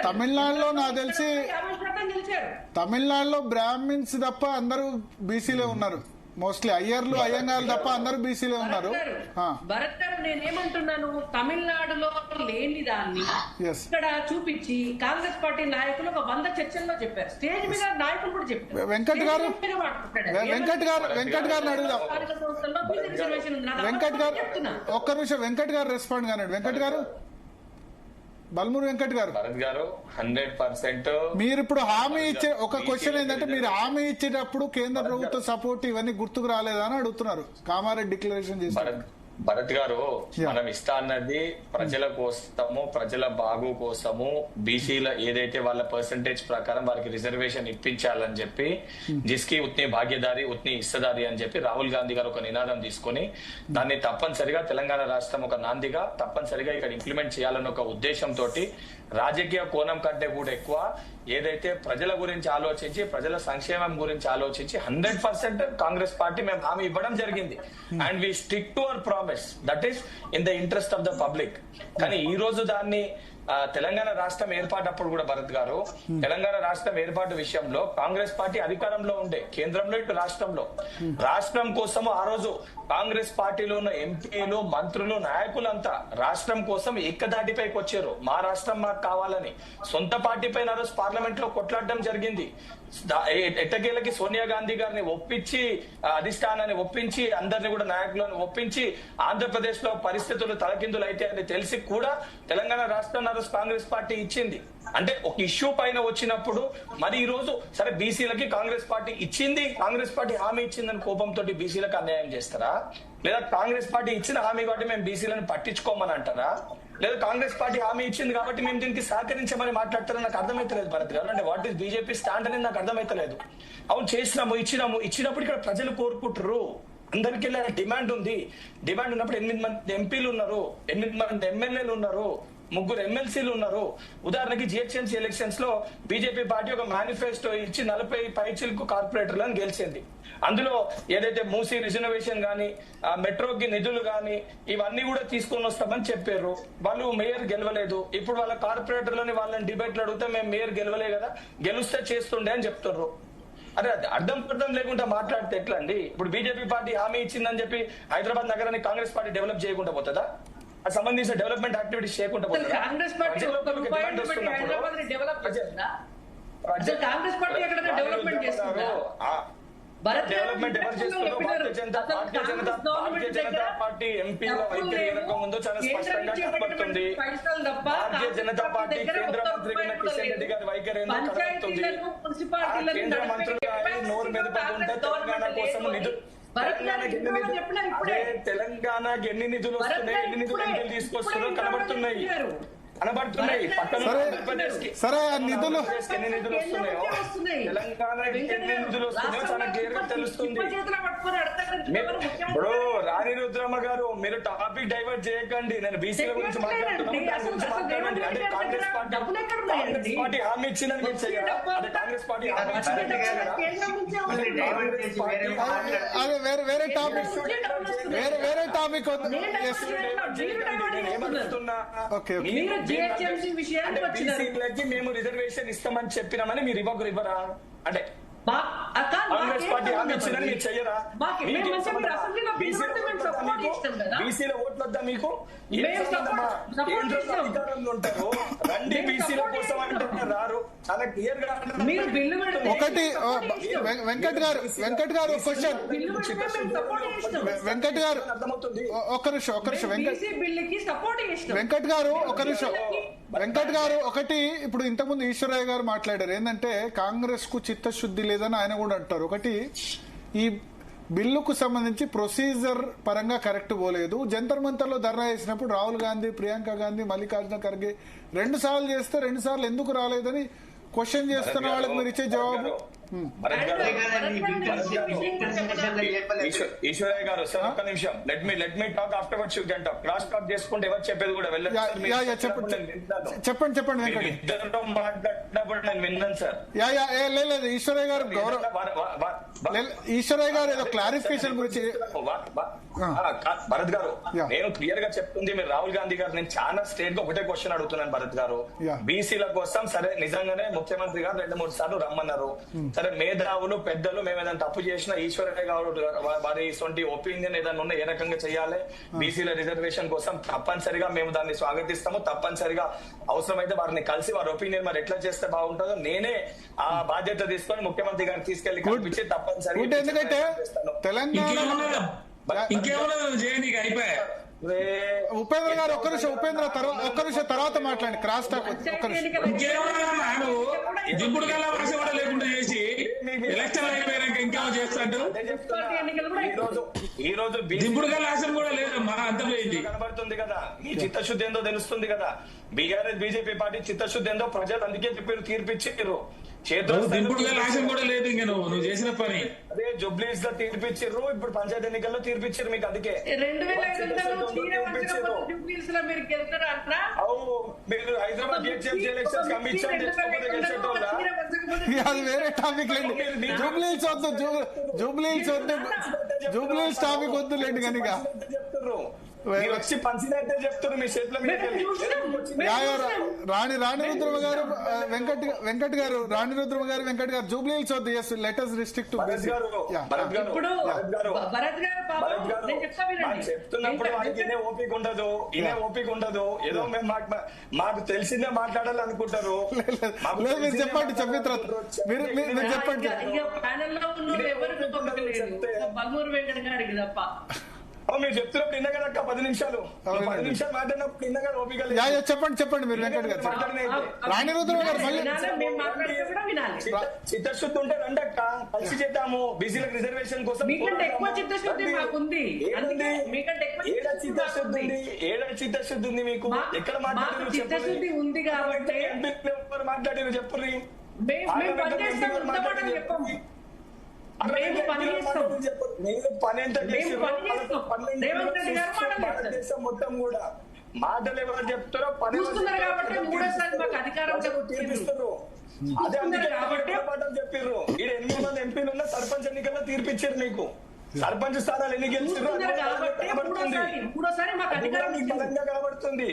B: తమిళనాడులో నాకు తెలిసి తమిళనాడులో బ్రాహ్మిన్స్ తప్ప అందరూ బీసీలే ఉన్నారు. మోస్ట్లీ అయ్యర్లు అయ్యంగారు తప్ప అందరూ బీసీలే ఉన్నారు.
D: భరత్ గారు నేనేమంటున్నాను, తమిళనాడులో లేని దాన్ని ఇక్కడ చూపించి కాంగ్రెస్ పార్టీ నాయకులు ఒక 100 చర్చల్లో చెప్పారు, స్టేజ్ మీద నాయకులు కూడా చెప్పారు.
B: వెంకట్ గారిని అడుగుదాం. వెంకట్ గారు ఒక్క నిమిషం, వెంకట్ గారు రెస్పాండ్ కానండి. వెంకట్ గారు, బల్మూరు వెంకట్ గారు,
F: భరత్ గారు 100%
B: మీరు ఇప్పుడు హామీ ఇచ్చే ఒక క్వశ్చన్ ఏంటంటే, మీరు హామీ ఇచ్చేటప్పుడు కేంద్ర ప్రభుత్వ సపోర్ట్ ఇవన్నీ గుర్తుకు రాలేదా అని అడుగుతున్నారు. కామారెడ్డి డిక్లరేషన్ చేశారు.
F: భరత్ గారు, మనం ఇస్తా అన్నది ప్రజల కోసము, ప్రజల బాగు కోసము, బీసీల ఏదైతే వాళ్ళ పర్సంటేజ్ ప్రకారం వారికి రిజర్వేషన్ ఇప్పించాలని చెప్పి, జిస్కి ఉత్ని భాగ్యదారి ఉత్ని హిస్సదారి అని చెప్పి రాహుల్ గాంధీ గారు ఒక నినాదం తీసుకొని దాన్ని తప్పనిసరిగా తెలంగాణ రాష్ట్రం ఒక నాందిగా తప్పనిసరిగా ఇక్కడ ఇంప్లిమెంట్ చేయాలన్న ఒక ఉద్దేశంతో రాజకీయ కోణం కంటే కూడా ఎక్కువ ఏదైతే ప్రజల గురించి ఆలోచించి, ప్రజల సంక్షేమం గురించి ఆలోచించి 100% కాంగ్రెస్ పార్టీ మేము హామీ ఇవ్వడం జరిగింది. And we stick to our promise, that is in the interest of the public. కానీ ఈ రోజు దాన్ని తెలంగాణ రాష్ట్రం ఏర్పాటప్పుడు కూడా భరత్ గారు, తెలంగాణ రాష్ట్రం ఏర్పాటు విషయంలో కాంగ్రెస్ పార్టీ అధికారంలో ఉండే, కేంద్రంలో ఇటు రాష్ట్రంలో. రాష్ట్రం కోసము ఆ రోజు కాంగ్రెస్ పార్టీలో ఉన్న ఎంపీలు, మంత్రులు, నాయకులంతా రాష్ట్రం కోసం ఏకదాటిపైకి వచ్చారు. మా రాష్ట్రం మాకు కావాలని సొంత పార్టీ పైన ఆ రోజు పార్లమెంట్ లో కొట్లాడడం జరిగింది. ఎట్టకేలకి సోనియా గాంధీ గారిని ఒప్పించి, అధిష్టానాన్ని ఒప్పించి, అందరిని కూడా నాయకులను ఒప్పించి, ఆంధ్రప్రదేశ్ లో పరిస్థితులు తలకిందులు అయితే అని తెలిసి కూడా తెలంగాణ రాష్ట్రాన్ని కాంగ్రెస్ పార్టీ ఇచ్చింది. అంటే ఒక ఇష్యూ పైన వచ్చినప్పుడు మరి ఈ రోజు సరే బీసీలకి కాంగ్రెస్ పార్టీ ఇచ్చింది, కాంగ్రెస్ పార్టీ హామీ ఇచ్చిందని కోపంతో బీసీలకు అన్యాయం చేస్తారా? లేదా కాంగ్రెస్ పార్టీ ఇచ్చిన హామీ కాబట్టి మేము బీసీలను పట్టించుకోమని అంటారా? లేదా కాంగ్రెస్ పార్టీ హామీ ఇచ్చింది కాబట్టి మేము దీనికి సహకరించమని మాట్లాడతారని నాకు అర్థమైతలేదు భరత్ గారు. అంటే వాట్ ఈస్ బీజేపీ స్టాండ్ అనేది నాకు అర్థమైతలేదు. అవును, చేసినాము, ఇచ్చినప్పుడు ఇక్కడ ప్రజలు కోరుకుంటారు, అందరికి డిమాండ్ ఉంది. డిమాండ్ ఉన్నప్పుడు 8 మంది ఎంపీలు ఉన్నారు, 8 మంది ఎమ్మెల్యేలు ఉన్నారు, 3 ఎమ్మెల్సీలు ఉన్నారు. ఉదాహరణకి జిహెచ్ఎంసీ ఎలక్షన్స్ లో బీజేపీ పార్టీ ఒక మేనిఫెస్టో ఇచ్చి 40 పైచిలకు కార్పొరేటర్లను గెలిచింది. అందులో ఏదైతే మూసీ రిజర్వేషన్ గానీ, మెట్రోకి నిధులు గానీ ఇవన్నీ కూడా తీసుకొని వస్తామని చెప్పారు. వాళ్ళు మేయర్ గెలవలేదు. ఇప్పుడు వాళ్ళ కార్పొరేటర్లని వాళ్ళని డిబేట్లు అడిగితే మేము మేయర్ గెలవలే కదా, గెలుస్తే చేస్తుండే అని చెప్తున్నారు. అరే అర్థం లేకుండా మాట్లాడితే ఎట్లా అండి? ఇప్పుడు బీజేపీ పార్టీ హామీ ఇచ్చిందని చెప్పి హైదరాబాద్ నగరాన్ని కాంగ్రెస్ పార్టీ డెవలప్ చేయకుండా పోతుందా? సంబంధించిన డెవలప్మెంట్ యాక్టివిటీస్ చేయకుండా
D: కాంగ్రెస్ పార్టీ డెవలప్మెంట్ చేస్తుందా?
F: డెవలప్మెంట్ ఎవరు చేస్తున్నారు? భారతీయ జనతా పార్టీ ఎంపీల వైఖరి వెనక ముందు చాలా స్పష్టంగా కనబడుతుంది. భారతీయ జనతా పార్టీ కేంద్ర మంత్రిగా ఉన్న కిషన్ రెడ్డి గారి వైఖరి కనబడుతుంది. కేంద్ర మంత్రులు నోరు మీద పడుతుంటే తెలంగాణ కోసం నిధులు, తెలంగాణకి ఎన్ని నిధులు వస్తున్నాయి, ఎన్ని నిధులు ఎంపీలు తీసుకొస్తున్నారో కనబడుతున్నాయి. పక్కన
B: సరే నిధులు
F: ఎన్ని నిధులు వస్తున్నాయో, తెలంగాణకి ఎన్ని నిధులు వస్తున్నాయో చాలా క్లియర్ గా తెలుస్తుంది. ఇప్పుడు రాణి రుద్రమ్మ గారు, మీరు టాపిక్ డైవర్ట్ చేయకండి. నేను బీసీల గురించి మాట్లాడుతున్నాను. అంటే కాంగ్రెస్ పార్టీ హామీ ఇచ్చిందని మీరు చెయ్యారా? అంటే కాంగ్రెస్ పార్టీ హామీ ఇచ్చిందని
B: అదే వేరే టాపిక్
F: ఏమడుతున్నా, మేము రిజర్వేషన్ ఇస్తామని చెప్పినామని మీరు ఇవ్వరా? అంటే కాంగ్రెస్ పార్టీ హామీ ఇచ్చిందని మీరు చెయ్యరా? బీసీల ఓట్లు వద్దా మీకు? అధికారంలో ఉంటారు, రండి బీసీల కోసం అంటే రారు. చాలా క్లియర్ గా
B: ఒకటి వెంకట్ గారు క్వశ్చన్, వెంకట్ గారు ఒక్క నిమిషం వెంకట్ గారు ఒక నిమిషం. వెంకట్ గారు ఒకటి, ఇప్పుడు ఇంతకుముందు ఈశ్వరయ్య గారు మాట్లాడారు ఏంటంటే కాంగ్రెస్ కు చిత్తశుద్ధి లేదని ఆయన కూడా అంటారు. ఒకటి, ఈ బిల్లుకు సంబంధించి ప్రొసీజర్ పరంగా కరెక్ట్ పోలేదు. జంతర్ మంతర్ లో ధర్నా చేసినప్పుడు రాహుల్ గాంధీ, ప్రియాంక గాంధీ, మల్లికార్జున ఖర్గే 2 సార్లు చేస్తే 2 సార్లు ఎందుకు రాలేదని క్వశ్చన్ చేస్తున్న వాళ్ళకి మీరు ఇచ్చే జవాబు?
F: ఈశ్వరయ్య గారు సార్ ఒక్క నిమిషం, let me talk afterwards you can talk. Cross talk చేసుకుంటే ఎవరు చెప్పేది కూడా
B: చెప్పండి వెంకట్.
F: ఇద్దరితో మాట్లాడినప్పుడు నేను విన్నాను సార్.
B: లేదు ఈశ్వరయ్య గారు ఈశ్వరయ్య గారు ఏదో క్లారిఫికేషన్ గురించి
F: భరత్ గారు
B: Yeah.
F: నేను క్లియర్ గా చెప్తుంది మీరు రాహుల్ గాంధీ గారు నేను చాలా స్ట్రేట్ గా ఒకటే క్వశ్చన్ అడుగుతున్నాను భరత్ గారు.
B: Yeah.
F: బీసీల కోసం సరే నిజంగానే ముఖ్యమంత్రి గారు 2-3 సార్లు రమ్మన్నారు. సరే మేధావులు పెద్దలు మేము ఏదైనా తప్పు చేసినా ఈశ్వరయ్య గారు వారి ఇటువంటి ఒపీనియన్ ఏదైనా ఉన్న ఏ రకంగా చేయాలి బీసీల రిజర్వేషన్ కోసం తప్పనిసరిగా మేము దాన్ని స్వాగతిస్తాము. తప్పనిసరిగా అవసరమైతే వారిని కలిసి వారి ఒపీనియన్ మరి ఎట్లా చేస్తే బాగుంటుందో నేనే ఆ బాధ్యత తీసుకొని ముఖ్యమంత్రి గారికి తీసుకెళ్లి కనిపించి తప్పనిసరిగా
B: ఎందుకంటే తెలంగాణ
E: ఇంకేమన్నా చేయనీకి అయిపోయా.
B: ఉపేంద్ర గారు ఒక్క నిమిషం తర్వాత మాట్లాడండి. క్రాస్ టాక్ ఒక్క నిమిషం.
E: ఇంకేమన్నా నువ్వు దింపుడు గల్లా భాష కూడా లేకుండా చేసి ఎలక్షన్ అయిపోయాక ఇంకేమో చేస్తాడు.
F: ఈ రోజు
E: దింపుడు గల్లా ఆశం కూడా లేదమ్మా, అంత పోయింది.
F: కనబడుతుంది కదా మీ చిత్తశుద్ధి ఏందో తెలుస్తుంది కదా. బీఆర్ఎస్ బీజేపీ పార్టీ చిత్తశుద్ధి ఏందో ప్రజలు అందుకే చెప్పారు, తీర్పిచ్చారు.
E: దింపుడు గల్లా ఆశం కూడా లేదు ఇంకా నువ్వు చేసిన పని.
F: అదే జుబ్లీస్ లో తీర్పిచ్చారు, ఇప్పుడు పంచాయతీ ఎన్నికల్లో తీర్పిచ్చారు మీకు. అందుకే
D: 2005 మీరు గెలుస్తారా అట్లా?
F: మీరు హైదరాబాద్ జిహెచ్ఎంసీ ఎలక్షన్స్ కమిషన్ తెచ్చుకోకపోతే గెలిచేటోళ్ళ
B: అది వేరే టాపిక్ లేండి. జూబ్లీస్ టాపిక్ వద్దులేండి కనుక
F: చెప్తారు మీరు వచ్చి పంచినట్టే చెప్తారు మీ చేతిలో
B: రాణి రుద్రమ గారు వెంకట్ గారు జూబ్లీ హిల్స్ వద్దు. Yes let us restrict to
F: Bharat గారు చెప్తున్నప్పుడు వాడికి ఇనే ఓపిక ఉండదు ఏదో మేము మాకు తెలిసిందే మాట్లాడాలనుకుంటారు.
B: మీరు చెప్పండి మీరు చెప్పండి.
F: మీరు చెప్తున్నప్పుడు ఇన్న కదా 10 నిమిషాలు మాట్లాడినప్పుడు ఇన్న కదా ఓపిక లేదు.
B: చెప్పండి మీరు వెంకట్ గారు. రాణి రుద్రమ గారు మళ్ళీ
F: చిత్తశుద్ధి ఉంటే రండక్క కలిసి చేద్దాము బీసీలకు రిజర్వేషన్ కోసం. ఏడ చిత్తశుద్ధి ఉంది మీకు? ఎక్కడ మాట్లాడారు మాట్లాడారు చెప్పుర్రి. భారతదేశం మొత్తం కూడా మాటలు ఎవరు చెప్తారో పని తీర్పిస్తారు. అదే మాటలు చెప్పారు. ఈడ 8 మంది ఎంపీలు ఉన్న సర్పంచ్ ఎన్నికల్లో తీర్పిచ్చారు మీకు. సర్పంచ్ స్థానాలు ఎన్ని గెలిచారు బలంగా కనబడుతుంది.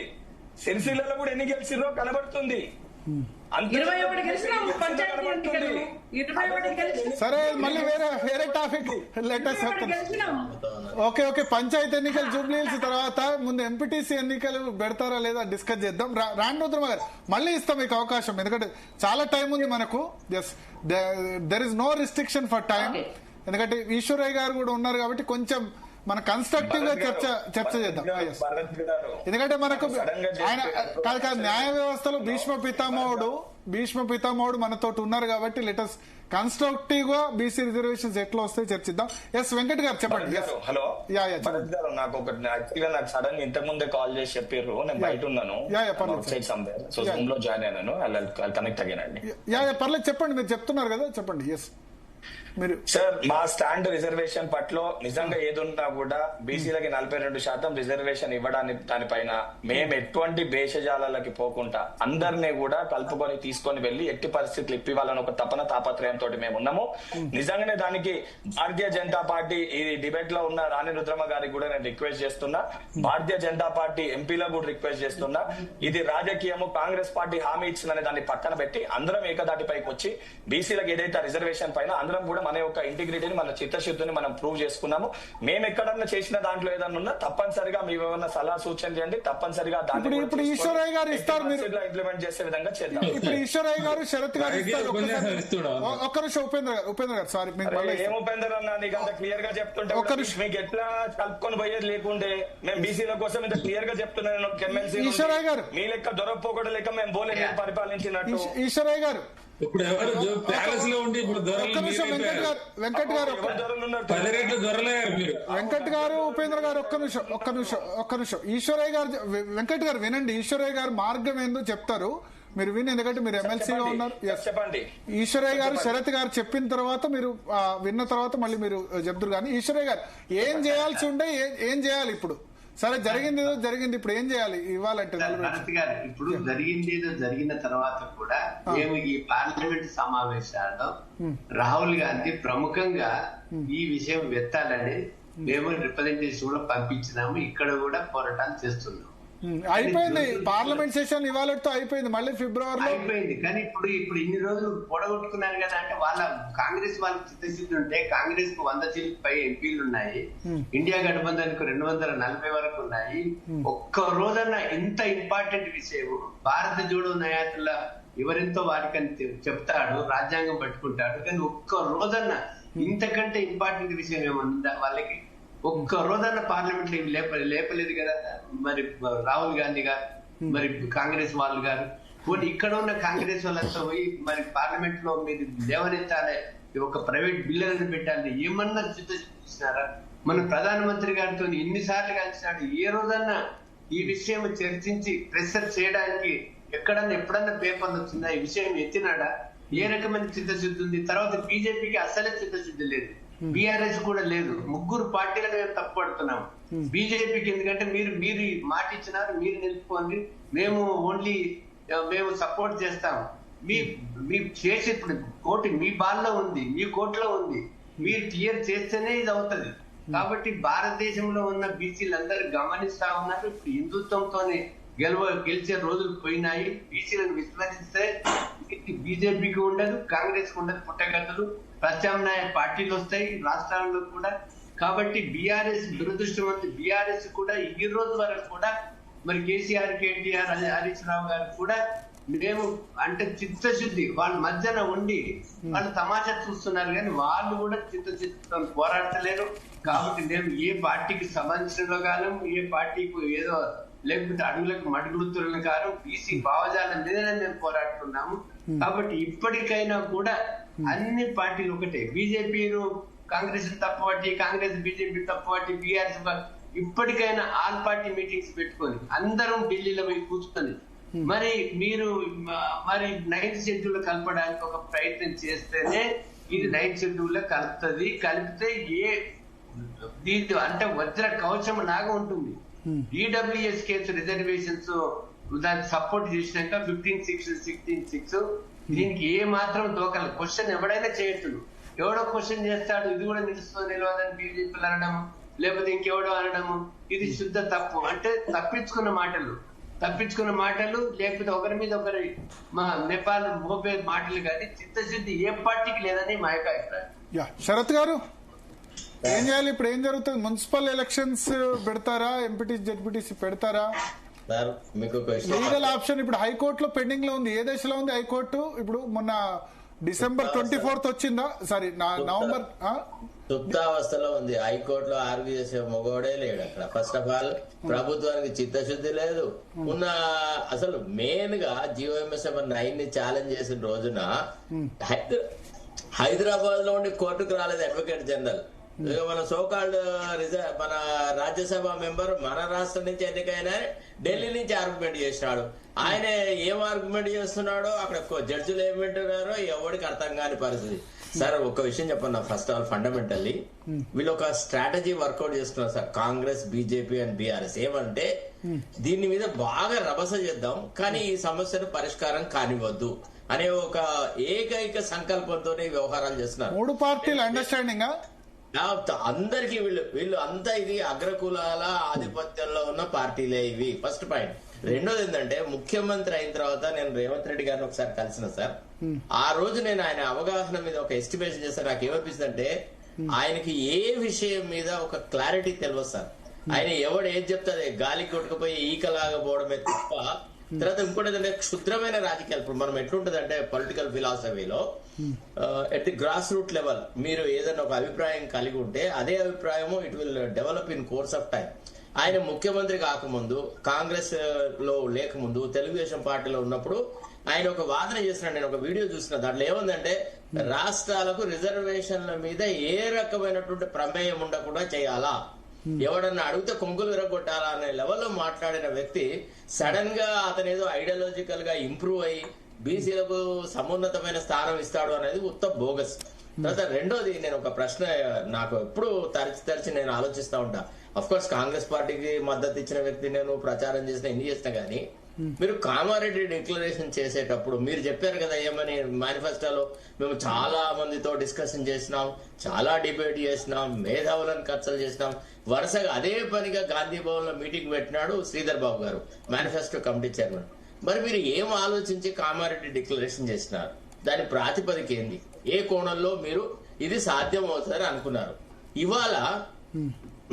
F: సిరిసిల్లలో కూడా ఎన్ని గెలిచిరో కనబడుతుంది.
B: సరే మళ్ళీ వేరే టాపిక్. ఓకే పంచాయతీ ఎన్నికలు జూబ్లీ హిల్స్ తర్వాత ముందు ఎంపీటీసీ ఎన్నికలు పెడతారా లేదా డిస్కస్ చేద్దాం. రాణి రుద్రమ గారు మళ్ళీ ఇస్తాం మీకు అవకాశం, ఎందుకంటే చాలా టైం ఉంది మనకు. There is no restriction for time, ఎందుకంటే ఈశ్వరయ్య గారు కూడా ఉన్నారు కాబట్టి కొంచెం మన కన్స్ట్రక్టివ్ గా చర్చ చేద్దాం. ఎందుకంటే మనకు ఆయన కాదు న్యాయ వ్యవస్థలో భీష్మ పితామహుడు మనతో ఉన్నారు కాబట్టి లెటస్ కన్స్ట్రక్టివ్ గా బీసీ రిజర్వేషన్స్ ఎట్లా వస్తాయి చర్చిద్దాం. ఎస్ వెంకట్ గారు చెప్పండి.
F: హలో నాకు నాకు సడన్ ఇంతకు ముందే కాల్ చేసి చెప్పారు, నేను బయట ఉన్నాను, సో జూమ్ లో జాయిన్ అయినాను, కనెక్ట్ అయ్యానండి.
B: పర్లేదు చెప్పండి, మీరు చెప్తున్నారు కదా చెప్పండి. ఎస్
F: సార్ మా స్టాండ్ రిజర్వేషన్ పట్ల నిజంగా ఏదున్నా కూడా బీసీలకి 42% రిజర్వేషన్ ఇవ్వడానికి దానిపైన మేము ఎటువంటి భేషజాలకి పోకుండా అందరినీ కూడా కలుపుకొని తీసుకొని వెళ్లి ఎట్టి పరిస్థితులు ఇప్పివ్వాలని ఒక తాపత్రయంతో మేము ఉన్నాము. నిజంగానే దానికి భారతీయ జనతా పార్టీ ఈ డిబేట్ లో ఉన్న రాణి రుద్రమ గారికి కూడా నేను రిక్వెస్ట్ చేస్తున్నా, భారతీయ జనతా పార్టీ ఎంపీలకు కూడా రిక్వెస్ట్ చేస్తున్నా, ఇది రాజకీయము, కాంగ్రెస్ పార్టీ హామీ ఇచ్చిందనే దాన్ని పక్కన పెట్టి అందరం ఏకదాటిపైకి వచ్చి బీసీలకు ఏదైతే రిజర్వేషన్ పైన అందరం కూడా మన యొక్క ఇంటిగ్రిటీని మన చిత్తశుద్ధిని మనం ప్రూవ్ చేసుకున్నాము. మేము ఎక్కడన్నా చేసిన దాంట్లో ఏదన్నా ఉన్నా తప్పనిసరిగా మీ ఏమన్నా సలహా సూచన చేయండి, తప్పనిసరిగా
B: ఇప్పుడు ఈశ్వరయ్య గారు ఇస్తారు,
F: ఇంప్లిమెంట్ చేసే విధంగా చేద్దాం.
B: ఇప్పుడు ఈశ్వరయ్య గారు శరత్ గారు ఇస్తారు. ఒక్క నిమిషం ఉపేంద్ర గారు సారీ
F: ఏం ఉపేందర్ అన్నా నీకు అంత క్లియర్ గా చెప్తుంటే మీకు ఎట్లా కలుపుకొని పోయేది లేకుండే మేము బీసీల కోసం ఇంత క్లియర్ గా చెప్తున్నాను.
B: ఈశ్వరయ్య గారు
F: మీ లెక్క దొరకపోకూడదు లెక్క మేము బోలే పరిపాలించినట్టు.
B: ఈశ్వరయ్య గారు
E: ఇప్పుడు ఎవరు ప్యాలెస్ లో ఉండి ఇప్పుడు
B: వెంకట్ గారు
E: 10 రెట్లు దొరలేరు మీరు.
B: వెంకట్ గారు ఉపేంద్ర గారు ఒక్క నిమిషం ఈశ్వరయ్య గారు వెంకట్ గారు వినండి. ఈశ్వరయ్య గారు మార్గం ఏందో చెప్తారు, మీరు విని, ఎందుకంటే మీరు ఎమ్మెల్సీగా ఉన్నారు.
F: చెప్పండి.
B: ఈశ్వరయ్య గారు శరత్ గారు చెప్పిన తర్వాత మీరు విన్న తర్వాత మళ్ళీ మీరు చెప్తారు. కానీ ఈశ్వరయ్య గారు ఏం చేయాల్సి ఉంటే ఏం చేయాలి ఇప్పుడు సరే జరిగింది ఏదో జరిగింది, ఇప్పుడు ఏం చేయాలి ఇవ్వాలంటే?
C: భరత్ గారు, ఇప్పుడు జరిగింది ఏదో జరిగిన తర్వాత కూడా మేము ఈ పార్లమెంట్ సమావేశాల్లో రాహుల్ గాంధీ ప్రముఖంగా ఈ విషయం ఎత్తాలని మేము రిప్రజెంటేషన్ కూడా పంపించినాము. ఇక్కడ కూడా పోరాటాలు చేస్తున్నాం.
B: అయిపోయింది పార్లమెంట్ సెషన్ ఇవాళతో అయిపోయింది, మళ్ళీ ఫిబ్రవరిలో
C: అయిపోయింది. కానీ ఇప్పుడు ఇన్ని రోజులు పొడగొట్టుకున్నారు కదా అంటే వాళ్ళ కాంగ్రెస్ వాళ్ళకి చిత్తశుద్ధి ఉంటే కాంగ్రెస్ కు 100 సీట్ల పై ఎంపీలు ఉన్నాయి, ఇండియా గఠబంధన్ కు 240 వరకు ఉన్నాయి. ఒక్క రోజన్నా ఇంత ఇంపార్టెంట్ విషయం భారత జోడో న్యాయతుల ఎవరెంతో వారికని చెప్తాడు, రాజ్యాంగం పట్టుకుంటాడు. కానీ ఒక్క రోజన్నా ఇంతకంటే ఇంపార్టెంట్ విషయం ఏమన్నా వాళ్ళకి? ఒక్క రోజన్న పార్లమెంట్ లో లేపలేదు కదా మరి రాహుల్ గాంధీ గారు, మరి కాంగ్రెస్ వాళ్ళు గారు. పోనీ ఇక్కడ ఉన్న కాంగ్రెస్ వాళ్ళంతా పోయి మరి పార్లమెంట్ లో మీరు లేవనెత్తాలి, ఒక ప్రైవేట్ బిల్లులను పెట్టాలి, ఏమన్నా చిత్తశుద్ధిస్తున్నారా? మన ప్రధానమంత్రి గారితో ఎన్నిసార్లు కలిసినాడు, ఏ రోజన్నా ఈ విషయం చర్చించి ప్రెషర్ చేయడానికి ఎప్పుడన్నా పేపర్లు వచ్చిందా? ఈ విషయం ఎత్తినాడా? ఏ రకమైన చిత్తశుద్ధి ఉంది? తర్వాత బీజేపీకి అసలే చిత్తశుద్ధి లేదు, బీఆర్ఎస్ కూడా లేదు. 3 పార్టీలను మేము తప్పుపడుతున్నాం బీజేపీకి. ఎందుకంటే మీరు మాట ఇచ్చినారు, మీరు నిలుపుకోండి, మేము సపోర్ట్ చేస్తాం. మీ చేసి ఇప్పుడు కోర్టు మీ బాల్లో ఉంది, మీ కోర్టులో ఉంది, మీరు క్లియర్ చేస్తేనే ఇది అవుతుంది. కాబట్టి భారతదేశంలో ఉన్న బీసీలందరూ గమనిస్తా ఉన్నారు. ఇప్పుడు హిందుత్వంతోనే గెలిచే రోజులు పోయినాయి. బీసీలను విస్మరిస్తే బీజేపీకి ఉండదు, కాంగ్రెస్ కు ఉండదు, పుట్టగతులు ప్రత్యామ్నాయ పార్టీలు వస్తాయి రాష్ట్రాల్లో కూడా. కాబట్టి బీఆర్ఎస్ దురదృష్టవంతు, బీఆర్ఎస్ కూడా ఈ రోజు వరకు కూడా మరి కేసీఆర్, కేటీఆర్, హరీష్ రావు గారు కూడా మేము అంటే చిత్తశుద్ధి వాళ్ళ మధ్యన ఉండి వాళ్ళు తమాషా చూస్తున్నారు, కానీ వాళ్ళు కూడా చిత్తశుద్ధితో పోరాడతలేరు. కాబట్టి మేము ఏ పార్టీకి సంబంధించిన కాదు, ఏ పార్టీకి ఏదో లేకపోతే అడుగులకు మడుగులుతున్న కాదు, బీసీ భావజాలం మీదనే మేము పోరాడుతున్నాము. కాబట్టి ఇప్పటికైనా కూడా అన్ని పార్టీలు ఒకటే, బీజేపీను కాంగ్రెస్ తప్పుపట్టి, కాంగ్రెస్ బీజేపీ తప్పుపట్టి, బీఆర్ఎస్ ఇప్పటికైనా ఆల్ పార్టీ మీటింగ్స్ పెట్టుకొని అందరం ఢిల్లీలో పోయి కూర్చొని మరి మీరు 9th షెడ్యూల్ కలపడానికి ఒక ప్రయత్నం చేస్తేనే ఇది 9th షెడ్యూల్ కలుపుతుంది. కలిపితే దీంతో అంటే వజ్ర కవచం లాగా ఉంటుంది. ఈడబ్ల్యూఎస్ కేసు రిజర్వేషన్స్ దాన్ని సపోర్ట్ చేసినాక 15-6, 16-6 దీనికి ఏ మాత్రం దోకలు. క్వశ్చన్ ఎవడైనా చేయొచ్చు, ఎవడో క్వశ్చన్ చేస్తాడు, ఇది కూడా నిలవదని బీజేపీలు అనడం, లేకపోతే ఇంకెవడో అనడము, ఇది శుద్ధ తప్పు. అంటే తప్పించుకున్న మాటలు, లేకపోతే ఒకరి మీద ఒకరి నేపాల్ మోపే మాటలు, కానీ చిత్తశుద్ధి ఏ పార్టీకి లేదని మా యొక్క అభిప్రాయం.
B: శరత్ గారు ఏం చేయాలి ఇప్పుడు? ఏం జరుగుతుంది? మున్సిపల్ ఎలక్షన్స్ పెడతారా, ఎంపీటీసీ జెడ్పీటీసీ పెడతారా? లీగల్ ఆప్షన్ ఇప్పుడు హైకోర్టులో పెండింగ్ లో ఉంది. ఏ దశలో ఉంది హైకోర్టు? ఇప్పుడు మొన్న December 24th వచ్చిందా? సారీ నవంబర్
G: సుప్తావస్థలో ఉంది. హైకోర్టులో ఆర్గ్యూ చేసే మొగోడే లేడు అక్కడ. ఫస్ట్ ఆఫ్ ఆల్ ప్రభుత్వానికి చిత్తశుద్ధి లేదు. అసలు మెయిన్ గా GOMS 9 ని ఛాలెంజ్ చేసిన రోజున హైదరాబాద్ లో ఉండి కోర్టుకు రాలేదు అడ్వకేట్ జనరల్. మన సోకాల్డ్ మన రాజ్యసభ మెంబర్ మన రాష్ట్రం నుంచి ఎన్నికైనా ఢిల్లీ నుంచి ఆర్గ్యుమెంట్ చేసినాడు. ఆయన ఏం ఆర్గ్యుమెంట్ చేస్తున్నాడో అక్కడ జడ్జిలు ఏం వింటున్నారో ఎవరికి అర్థం కాని పరిస్థితి. సార్ ఒక విషయం చెప్పండి, ఫస్ట్ ఆల్ ఫండమెంటల్లీ వీళ్ళు ఒక స్ట్రాటజీ వర్కౌట్ చేస్తున్నారు sir, Congress, BJP and BRS. ఏమంటే దీని మీద బాగా రభస చేద్దాం, కానీ ఈ సమస్యను పరిష్కారం కానివ్వద్దు అనే ఒక ఏకైక సంకల్పంతో వ్యవహారాలు చేస్తున్నారు.
B: 3 పార్టీల అండర్స్టాండింగ్
G: అందరికి వీళ్ళు అంతా ఇది అగ్రకులాల ఆధిపత్యంలో ఉన్న పార్టీలే ఇవి. First point. రెండోది ఏంటంటే ముఖ్యమంత్రి అయిన తర్వాత నేను రేవంత్ రెడ్డి గారిని ఒకసారి కలిసిన సార్. ఆ రోజు నేను ఆయన అవగాహన మీద ఒక ఎస్టిమేషన్ చేస్తాను. నాకు ఏమనిపిస్తుంది అంటే ఆయనకి ఏ విషయం మీద ఒక క్లారిటీ తెలియదు సార్. ఆయన ఎవడు ఏం చెప్తాదే గాలికి కొట్టుకుపోయి ఈకలాగా పోవడమే తప్ప. తర్వాత ఇంకోటి ఏంటంటే క్షుద్రమైన రాజకీయాలు. ఇప్పుడు మనం ఎట్లుంటది అంటే పొలిటికల్ ఫిలాసఫీలో at the grass root level మీరు ఏదైనా ఒక అభిప్రాయం కలిగి ఉంటే అదే అభిప్రాయము it will develop in course of time. ఆయన ముఖ్యమంత్రి కాకముందు, కాంగ్రెస్ లో లేకముందు, తెలుగుదేశం పార్టీలో ఉన్నప్పుడు ఆయన ఒక వాదన చేస్తున్నాడు. నేను ఒక వీడియో చూసిన, దాంట్లో ఏముందంటే రాష్ట్రాలకు రిజర్వేషన్ల మీద ఏ రకమైనటువంటి ప్రమేయం ఉండకుండా చేయాలా, ఎవడన్నా అడిగితే కొంగులు విరగొట్టాలా అనే లెవెల్లో మాట్లాడిన వ్యక్తి సడన్ గా అతను ఏదో ఐడియాలజికల్ గా ఇంప్రూవ్ అయ్యి బీసీలకు సమున్నతమైన స్థానం ఇస్తాడు అనేది ఉత్త బోగస్. తర్వాత రెండోది నేను ఒక ప్రశ్న నాకు ఎప్పుడు తరచి నేను ఆలోచిస్తా ఉంటా. అఫ్ కోర్స్ కాంగ్రెస్ పార్టీకి మద్దతు ఇచ్చిన వ్యక్తి నేను, ప్రచారం చేసిన ఎన్ని చేసినా గానీ మీరు కామారెడ్డి డిక్లరేషన్ చేసేటప్పుడు మీరు చెప్పారు కదా ఏమని మేనిఫెస్టోలో, మేము చాలా మందితో డిస్కషన్ చేసినాం, చాలా డిబేట్ చేసినాం, మేధావులను కన్సల్ట్ చేసినాం. వరుసగా అదే పనిగా గాంధీ భవన్ లో మీటింగ్ పెట్టినాడు శ్రీధర్ బాబు గారు, మేనిఫెస్టో కమిటీ చైర్మన్. మరి మీరు ఏం ఆలోచించి కామారెడ్డి డిక్లరేషన్ చేసినారు? దాని ప్రాతిపదిక ఏంది? ఏ కోణంలో మీరు ఇది సాధ్యం అవుతుందని అనుకున్నారు? ఇవాళ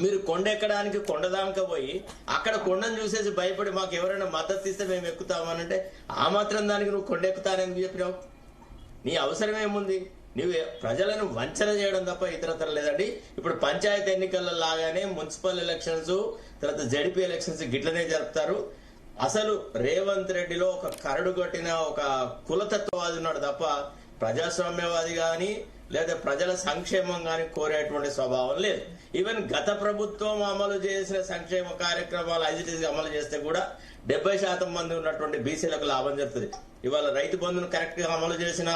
G: మీరు కొండ ఎక్కడానికి కొండదాకా పోయి అక్కడ కొండను చూసేసి భయపడి మాకు ఎవరైనా మద్దతు ఇస్తే మేము ఎక్కుతామనంటే ఆ మాత్రం దానికి నువ్వు కొండ ఎక్కుతానని చెప్పినావు. నీ అవసరం ఏముంది? నువ్వు ప్రజలను వంచన చేయడం తప్ప ఇతరతర లేదండి. ఇప్పుడు పంచాయతీ ఎన్నికల లాగానే మున్సిపల్ ఎలక్షన్స్, తర్వాత జడిపి ఎలక్షన్స్ గిట్లనే జరుపుతారు. అసలు రేవంత్ రెడ్డిలో ఒక కరడు కొట్టిన ఒక కులతత్వవాది ఉన్నాడు తప్ప ప్రజాస్వామ్యవాది గాని లేదా ప్రజల సంక్షేమం గాని కోరేటువంటి స్వభావం లేదు. ఈవెన్ గత ప్రభుత్వం అమలు చేసిన సంక్షేమ కార్యక్రమాలు ఐజిటీసీ అమలు చేస్తే కూడా 70% మంది ఉన్నటువంటి బీసీలకు లాభం జరుగుతుంది. ఇవాళ రైతు బంధును కరెక్ట్ గా అమలు చేసిన,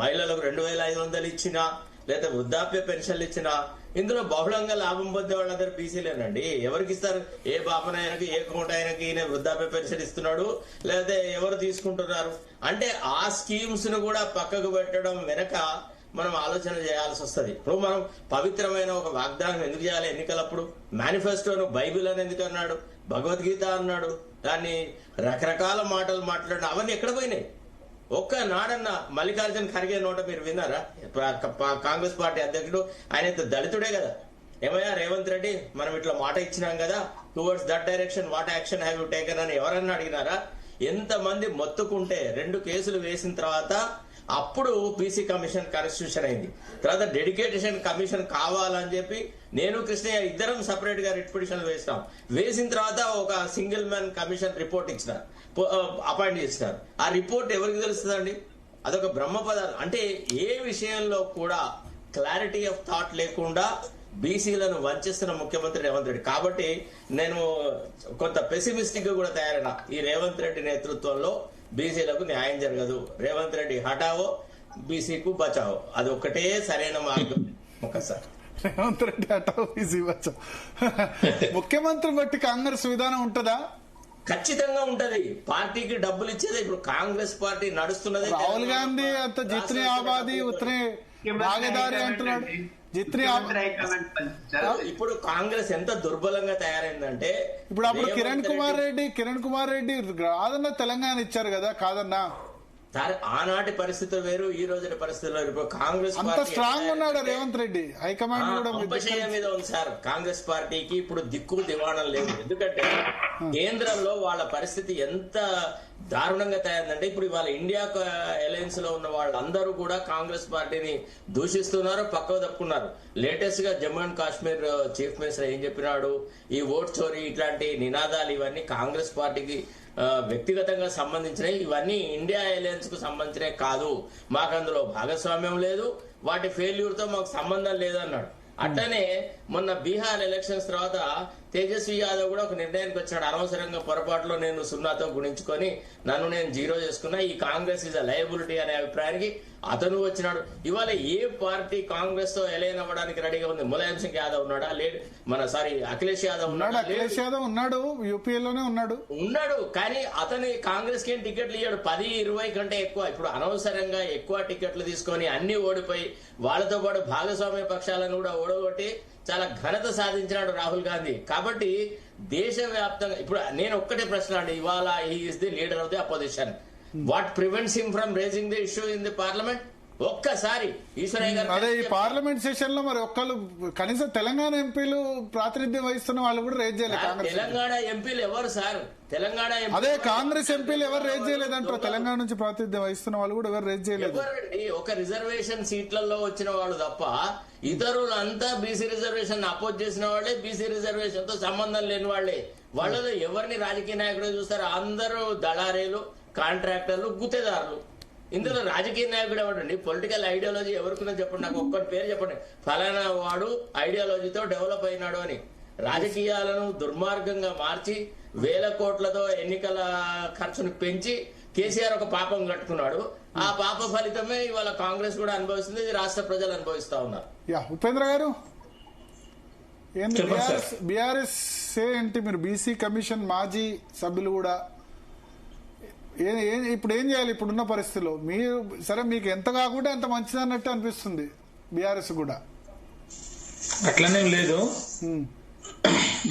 G: మహిళలకు 2500 ఇచ్చినా, లేదా వృద్ధాప్య పెన్షన్లు ఇచ్చినా, ఇందులో బహుళంగా లాభం పొందే వాళ్ళందరూ బీసీలేనండి. ఎవరికి ఇస్తారు? ఏ బాపనాయనకి, ఏ కోటాయనకి ఈయన వృద్ధాప్య పెన్షన్ ఇస్తున్నాడు, లేదా ఎవరు తీసుకుంటున్నారు అంటే ఆ స్కీమ్స్ ను కూడా పక్కకు పెట్టడం వెనక మనం ఆలోచన చేయాల్సి వస్తుంది. ఇప్పుడు మనం పవిత్రమైన ఒక వాగ్దానం ఎందుకు చేయాలి ఎన్నికలప్పుడు? మేనిఫెస్టోను బైబిల్ అని ఎందుకు అన్నాడు, భగవద్గీత అన్నాడు, దాన్ని రకరకాల మాటలు మాట్లాడిన అవన్నీ ఎక్కడ పోయినాయి? ఒక్క నాడన్న మల్లికార్జున ఖర్గే నోట మీరు విన్నారా? కాంగ్రెస్ పార్టీ అధ్యక్షుడు, ఆయన దళితుడే కదా. ఏమయ్యా రేవంత్ రెడ్డి, మనం ఇట్లా మాట ఇచ్చినాం కదా, towards that direction what action have you taken అని ఎవరన్నా అడిగినారా? ఎంతమంది మొత్తుకుంటే 2 కేసులు వేసిన తర్వాత అప్పుడు బీసీ కమిషన్ కాన్స్టిట్యూషన్ అయింది. తర్వాత డెడికేటేషన్ కమిషన్ కావాలని చెప్పి నేను కృష్ణయ్య ఇద్దరం సపరేట్ గా రిట్ పిటిషన్ వేసిన తర్వాత ఒక సింగిల్ మ్యాన్ కమిషన్ రిపోర్ట్ ఇచ్చినారు, అపాయింట్ చేసినారు. ఆ రిపోర్ట్ ఎవరికి తెలుస్తుందండి? అదొక బ్రహ్మ పదార్థం. అంటే ఏ విషయంలో కూడా క్లారిటీ ఆఫ్ థాట్ లేకుండా బీసీలను వంచిస్తున్న ముఖ్యమంత్రి రేవంత్ రెడ్డి. కాబట్టి నేను కొంత పెసిమిస్టిక్ గా కూడా తయారైన ఈ రేవంత్ రెడ్డి నేతృత్వంలో బీసీలకు న్యాయం జరగదు. రేవంత్ రెడ్డి హటావో, బీసీకు బచావో, అది ఒకటే సరైన మార్గం. ఒకసారి
B: రేవంత్ రెడ్డి హటావో, బీసీ బచావో. ముఖ్యమంత్రి బట్టి కాంగ్రెస్ విధానం ఉంటుందా?
G: ఖచ్చితంగా ఉంటది. పార్టీకి డబ్బులు ఇచ్చేది ఇప్పుడు కాంగ్రెస్ పార్టీ నడుస్తున్నది.
B: రాహుల్ గాంధీ అంత జిత్ని ఆబాది ఉత్తరే భాగీదారి అంటున్నాడు.
G: ఇప్పుడు కాంగ్రెస్ ఎంత దుర్బలంగా తయారైందంటే
B: ఇప్పుడు అప్పుడు కిరణ్ కుమార్ రెడ్డి రాదన్న తెలంగాణ ఇచ్చారు కదా, కాదన్నా?
G: ఆనాటి పరిస్థితులు వేరు, ఈ రోజు పరిస్థితులు వేరు. కాంగ్రెస్
B: అంత స్ట్రాంగ్ ఉన్నాడు రేవంత్ రెడ్డి, హైకమాండ్ కూడా
G: మీద ఉంది సార్. కాంగ్రెస్ పార్టీకి ఇప్పుడు దిక్కు దివాణం లేదు. ఎందుకంటే కేంద్రంలో వాళ్ళ పరిస్థితి ఎంత దారుణంగా తయారైందంటే ఇప్పుడు ఇవాళ ఇండియా అలయన్స్ లో ఉన్న వాళ్ళందరూ కూడా కాంగ్రెస్ పార్టీని దూషిస్తున్నారు, పక్కకు తప్పుకున్నారు. లేటెస్ట్ గా Jammu and Kashmir chief minister ఏం చెప్పినాడు, ఈ ఓట్ చోరీ ఇట్లాంటి నినాదాలు ఇవన్నీ కాంగ్రెస్ పార్టీకి వ్యక్తిగతంగా సంబంధించినవి, ఇవన్నీ ఇండియా అలయన్స్ కు సంబంధించినవి కాదు, మాకు అందులో భాగస్వామ్యం లేదు, వాటి ఫెయిల్యూర్ తో మాకు సంబంధం లేదన్నాడు. అట్లనే మొన్న బీహార్ ఎలక్షన్స్ తర్వాత తేజస్వి యాదవ్ కూడా ఒక నిర్ణయానికి వచ్చాడు. అనవసరంగా పొరపాటులో నేను 0తో గుణించుకొని నన్ను నేను 0 చేసుకున్నా, ఈ కాంగ్రెస్ ఇస్ అ లయబిలిటీ అనే అభిప్రాయానికి అతను వచ్చినాడు. ఇవాళ ఏ పార్టీ కాంగ్రెస్ తో ఎలైన్ అవ్వడానికి రెడీగా ఉంది? ములాయం సింగ్ యాదవ్ ఉన్నాడా? లేడు. అఖిలేష్ యాదవ్ ఉన్నాడు.
B: అఖిలేష్ యాదవ్ ఉన్నాడు, యూపీఏలోనే ఉన్నాడు.
G: కానీ అతని కాంగ్రెస్ కి ఏం టికెట్లు ఇయ్యాడు? 10-20 కంటే ఎక్కువ. ఇప్పుడు అనవసరంగా ఎక్కువ టికెట్లు తీసుకొని అన్ని ఓడిపోయి వాళ్ళతో పాటు భాగస్వామ్య పక్షాలను కూడా ఓడగొట్టి చాలా ఘనత సాధించినాడు రాహుల్ గాంధీ. కాబట్టి దేశవ్యాప్తంగా ఇప్పుడు నేను ఒక్కటే ప్రశ్న అండి, ఇవాళ he is the leader of the opposition, what prevents him from raising the issue in the parliament? ఒక్కసారి ఈశ్వరయ్య గారు
B: అదే ఈ పార్లమెంట్ సెషన్ లో మరి ఒక్కళ్ళు కనీసం తెలంగాణ ఎంపీలు ప్రాతినిధ్యం వహిస్తున్న వాళ్ళు కూడా రేజ్ చేయలేదు.
G: తెలంగాణ ఎంపీలు ఎవరు సార్? తెలంగాణ
B: అదే కాంగ్రెస్ ఎంపీలు ఎవరు రేజ్ చేయలేదంటారు. తెలంగాణ నుంచి ప్రాతినిధ్యం వహిస్తున్న వాళ్ళు కూడా ఎవరు రేజ్ చేయలేదు.
G: ఒక రిజర్వేషన్ సీట్లలో వచ్చిన వాళ్ళు తప్ప ఇతరులంతా బీసీ రిజర్వేషన్ అపోజ్ చేసిన వాళ్ళే, బీసీ రిజర్వేషన్ తో సంబంధం లేని వాళ్ళే. వాళ్ళలో ఎవరిని రాజకీయ నాయకుడు చూస్తారు? అందరూ దళారీలు, కాంట్రాక్టర్లు, గుత్తేదారులు. ఇందులో రాజకీయ నాయకుడు ఎవడండి? పొలిటికల్ ఐడియాలజీ ఎవరికైనా చెప్పండి, నాకు ఒక్కటి పేరు చెప్పండి, ఫలానా వాడు ఐడియాలజీతో డెవలప్ అయినాడు అని. రాజకీయాలను దుర్మార్గంగా మార్చి 1000 కోట్లతో ఎన్నికల ఖర్చును పెంచి కేసీఆర్ ఒక పాపం కట్టుకున్నాడు. ఆ పాప ఫలితమే ఇవాళ కాంగ్రెస్ కూడా అనుభవిస్తుంది, రాష్ట్ర ప్రజలు అనుభవిస్తా ఉన్నారు.
B: ఉపేంద్ర గారు ఏంటి బీఆర్ఎస్ ఏంటి, మీరు బీసీ కమిషన్ మాజీ సభ్యులు కూడా ఇప్పుడు ఏం చేయాలి ఇప్పుడున్న పరిస్థితిలో? మీరు సరే మీకు ఎంత కాకుండా అంత మంచిది అన్నట్టు అనిపిస్తుంది బీఆర్ఎస్ కూడా.
E: అట్లనేం లేదు,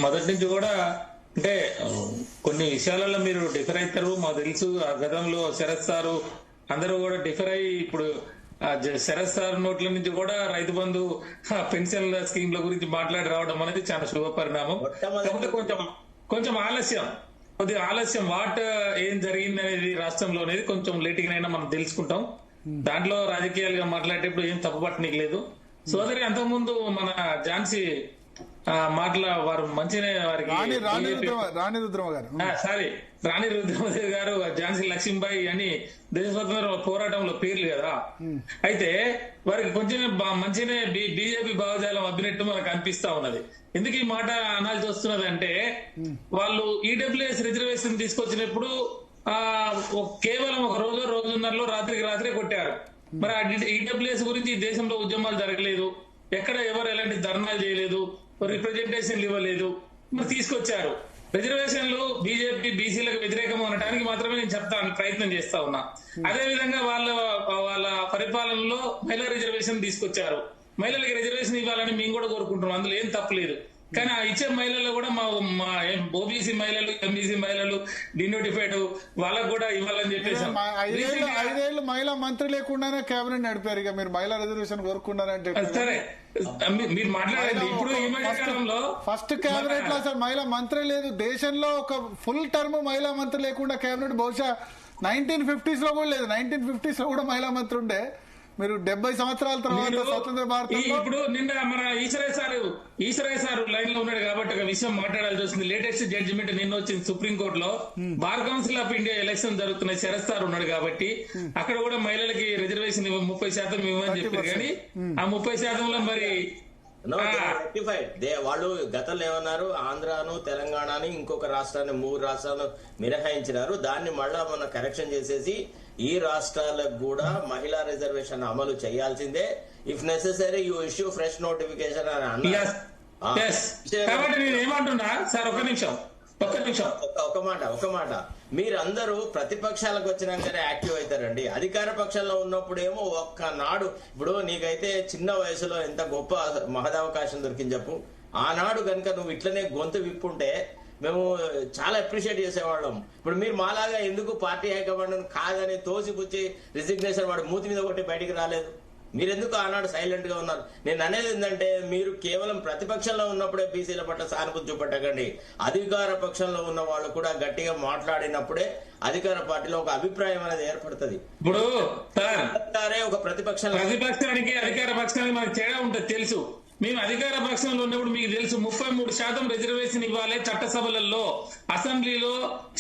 E: మొదటి నుంచి కూడా అంటే కొన్ని విషయాలలో మీరు డిఫర్ అవుతారు మాకు తెలుసు. గతంలో శరత్ సారు అందరూ కూడా డిఫర్ అయ్యి ఇప్పుడు శరత్ సార్ నోట్ల నుంచి కూడా రైతు బంధు పెన్షన్ల స్కీమ్ల గురించి మాట్లాడి రావడం అనేది చాలా శుభ పరిణామం. కాకపోతే కొంచెం కొద్దిగా ఆలస్యం వాట్ ఏం జరిగింది అనేది రాష్ట్రంలో అనేది కొంచెం లేట్గానైనా మనం తెలుసుకుంటాం. దాంట్లో రాజకీయాలుగా మాట్లాడేటప్పుడు ఏం తప్పుపట్టనీకి లేదు. సోదరి అంతకుముందు మన ఝాన్సీ వారు మంచిగానే వారికి
B: రాణి
E: రుద్రమదేవి గారు ఝాన్సీ లక్ష్మీబాయి అని దేశ స్వతంత్ర పోరాటంలో పేర్లు కదా. అయితే వారికి కొంచెం మంచిగానే బీజేపీ భావజాలం అబ్బినట్టు మనకు అనిపిస్తా ఉన్నది. ఎందుకు ఈ మాట అనాల్సి వస్తున్నది అంటే వాళ్ళు ఈడబ్ల్యూఎస్ రిజర్వేషన్ తీసుకొచ్చినప్పుడు కేవలం ఒక రోజున్నరలో రాత్రే కొట్టారు. మరి ఆ ఈడబ్ల్యూఎస్ గురించి ఈ దేశంలో ఉద్యమాలు జరగలేదు, ఎక్కడ ఎవరు ఎలాంటి ధర్నాలు చేయలేదు, రిప్రజెంటేషన్లు ఇవ్వలేదు. మరి తీసుకొచ్చారు రిజర్వేషన్లు. బీజేపీ బీసీలకు వ్యతిరేకం అనడానికి మాత్రమే నేను చెప్తాను, ప్రయత్నం చేస్తా ఉన్నా. అదే విధంగా వాళ్ళ పరిపాలనలో మహిళా రిజర్వేషన్ తీసుకొచ్చారు. మహిళలకు రిజర్వేషన్ ఇవ్వాలని మేము కూడా కోరుకుంటున్నాం, అందులో ఏం తప్పలేదు. కానీ ఆ ఇచ్చే మహిళల్లో కూడా మా ఓబీసీ మహిళలు, ఎంబీసీ మహిళలు, డినోటిఫైడ్ వాళ్ళకు కూడా ఇవ్వాలని చెప్పేసి
B: 5 ఏళ్ళు మహిళా మంత్రి లేకుండానే కేబినెట్ నడిపారు. ఇక మీరు మహిళా రిజర్వేషన్ కోరుకున్నారంటే
E: సరే, మీరు మాట్లాడండి. ఇప్పుడు ఈ మధ్యకాలంలో
B: ఫస్ట్ కేబినెట్ లో అసలు మహిళా మంత్రి లేదు దేశంలో. ఒక ఫుల్ టర్మ్ మహిళా మంత్రి లేకుండా కేబినెట్ బహుశా 1950s లో కూడా లేదు. 1950s లో కూడా మహిళా మంత్రి ఉండే. మీరు 70 సంవత్సరాల తర్వాత స్వతంత్ర భారతంలో
E: ఇప్పుడు నిన్న మన ఈశ్వరయ్య సార్ లైన్ లో ఉన్నాడు కాబట్టి ఒక విషయం మాట్లాడాల్సి వస్తుంది. లేటెస్ట్ జడ్జిమెంట్ నిన్న వచ్చింది సుప్రీంకోర్టులో. Bar council of India election జరుగుతున్నాయి, శరత్ సార్ ఉన్నాడు కాబట్టి అక్కడ కూడా మహిళలకి రిజర్వేషన్ 30% ఇవ్వమని చెప్పారు. కానీ ఆ 30%లో మరి
G: వాళ్ళు గతంలో ఏమన్నారు, ఆంధ్రాను తెలంగాణని ఇంకొక రాష్ట్రాన్ని 3 రాష్ట్రాలను మినహాయించినారు. దాన్ని మళ్ళా మనం కరెక్షన్ చేసేసి ఈ రాష్ట్రాలకు కూడా మహిళా రిజర్వేషన్ అమలు చేయాల్సిందే. If necessary you issue fresh notification అని అన్నారు.
E: కాబట్టి నేను ఏమంటున్నా సార్, ఒక నిమిషం
G: ఒక మాట మీరందరూ ప్రతిపక్షాలకు వచ్చినాకనే యాక్టివ్ అవుతారండి. అధికార పక్షంలో ఉన్నప్పుడేమో ఒక్కనాడు, ఇప్పుడు నీకైతే చిన్న వయసులో ఎంత గొప్ప మహదవకాశం దొరికింది చెప్పు. ఆనాడు కనుక నువ్వు ఇట్లనే గొంతు విప్పుంటే మేము చాలా అప్రిషియేట్ చేసేవాళ్ళం. ఇప్పుడు మీరు మాలాగా ఎందుకు పార్టీ హైకమాండ్ కాదని తోసిపుచ్చి రిజిగ్నేషన్ వాడు మూతి మీద కొట్టి బయటికి రాలేదు? మీరెందుకు ఆనాడు సైలెంట్ గా ఉన్నారు? నేను అనేది ఏంటంటే మీరు కేవలం ప్రతిపక్షంలో ఉన్నప్పుడే బీసీల పట్ల సానుభూతి చూపెట్టకండి. అధికార పక్షంలో ఉన్న వాళ్ళు కూడా గట్టిగా మాట్లాడినప్పుడే అధికార పార్టీలో ఒక అభిప్రాయం అనేది ఏర్పడుతుంది.
E: ఇప్పుడు
G: ఒక
E: ప్రతిపక్షానికి అధికార పక్షానికి మనకు తేడా ఉంటుంది తెలుసు. మేము అధికార పక్షంలో ఉన్నప్పుడు మీకు తెలుసు 33% రిజర్వేషన్ ఇవ్వాలి చట్టసభలలో, అసెంబ్లీలో,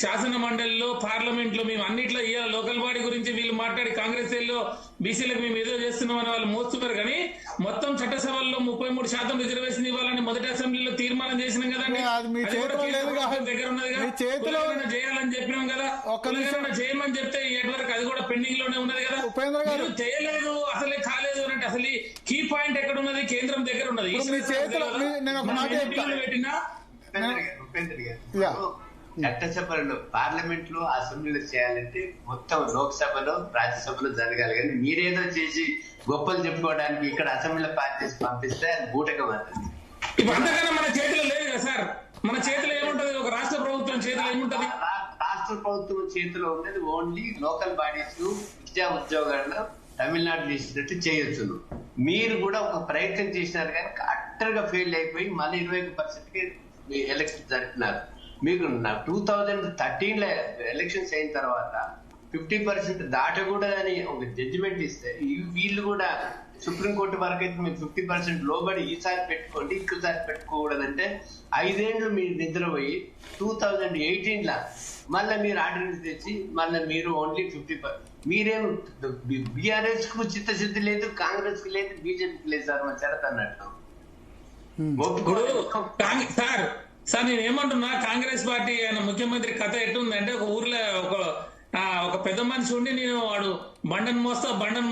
E: శాసన మండలిలో, పార్లమెంట్ లో. మేము అన్నిట్లో ఇవ్వాలి. లోకల్ బాడీ గురించి వీళ్ళు మాట్లాడి కాంగ్రెస్ లో బీసీలకు మేము ఏదో చేస్తున్నామని వాళ్ళు మోస్తున్నారు. కానీ మొత్తం చట్టసభల్లో 33% రిజర్వేషన్ ఇవ్వాలని మొదటి అసెంబ్లీలో తీర్మానం చేసినాం కదండి. దగ్గర ఉన్నది కదా, చేయాలని చెప్పినాం కదా. చేయమని చెప్తే ఎటువరకు అది కూడా పెండింగ్ లోనే ఉన్నది కదా. చేయలేదు, అసలే కాలేదు అంటే అసలు కీ పాయింట్ ఎక్కడ ఉన్నది? కేంద్రం దగ్గర ఉన్నది.
C: చట్టసభలో, పార్లమెంట్ లో, అసెంబ్లీలో చేయాలంటే మొత్తం లోక్సభలో, రాజ్యసభలో జరగాలి. కానీ మీరేదో చేసి గొప్పలు చెప్పుకోవడానికి ఇక్కడ అసెంబ్లీలో పాస్ చేసి పంపిస్తే అది బూటకం అవుతుంది.
E: ఇప్పుడు అంతకన్నా మన చేతిలో లేదు కదా సార్. మన చేతిలో ఏముంటది? ఒక రాష్ట్ర ప్రభుత్వం చేతిలో ఏముంటది?
C: రాష్ట్ర ప్రభుత్వం చేతిలో ఉన్నది ఓన్లీ లోకల్ బాడీస్, విద్యా ఉద్యోగాల్లో తమిళనాడు చేసినట్టు చేయొచ్చును. మీరు కూడా ఒక ప్రయత్నం చేసినారు కానీ అట్టర్ గా ఫెయిల్ అయిపోయి మళ్ళీ 21%కి ఎలక్షన్ జరిపినారు. మీకు 2013లో ఎలక్షన్స్ అయిన తర్వాత 50% దాటకూడదని ఒక జడ్జిమెంట్ ఇస్తే వీళ్ళు కూడా సుప్రీంకోర్టు వరకు అయితే మీరు 50% లోబడి ఈసారి పెట్టుకోండి, ఇంకోసారి పెట్టుకోకూడదంటే 5 ఏళ్ళు మీరు నిద్రపోయి 2018లో మళ్ళీ మీరు ఆర్డినెన్స్ తెచ్చి మళ్ళీ మీరు ఓన్లీ 50%. మీరేం బీఆర్ఎస్ కు చిత్తశుద్ధి లేదు, కాంగ్రెస్ కి లేదు, బీజేపీకి లేదు సార్. మన చరత అన్నట్టు
E: సార్ నేను ఏమంటున్నా, కాంగ్రెస్ పార్టీ ఆయన ముఖ్యమంత్రి కథ ఎట్టుందంటే ఒక ఊర్లో ఒక ఒక పెద్ద మనిషి ఉండి నేను వాడు బండను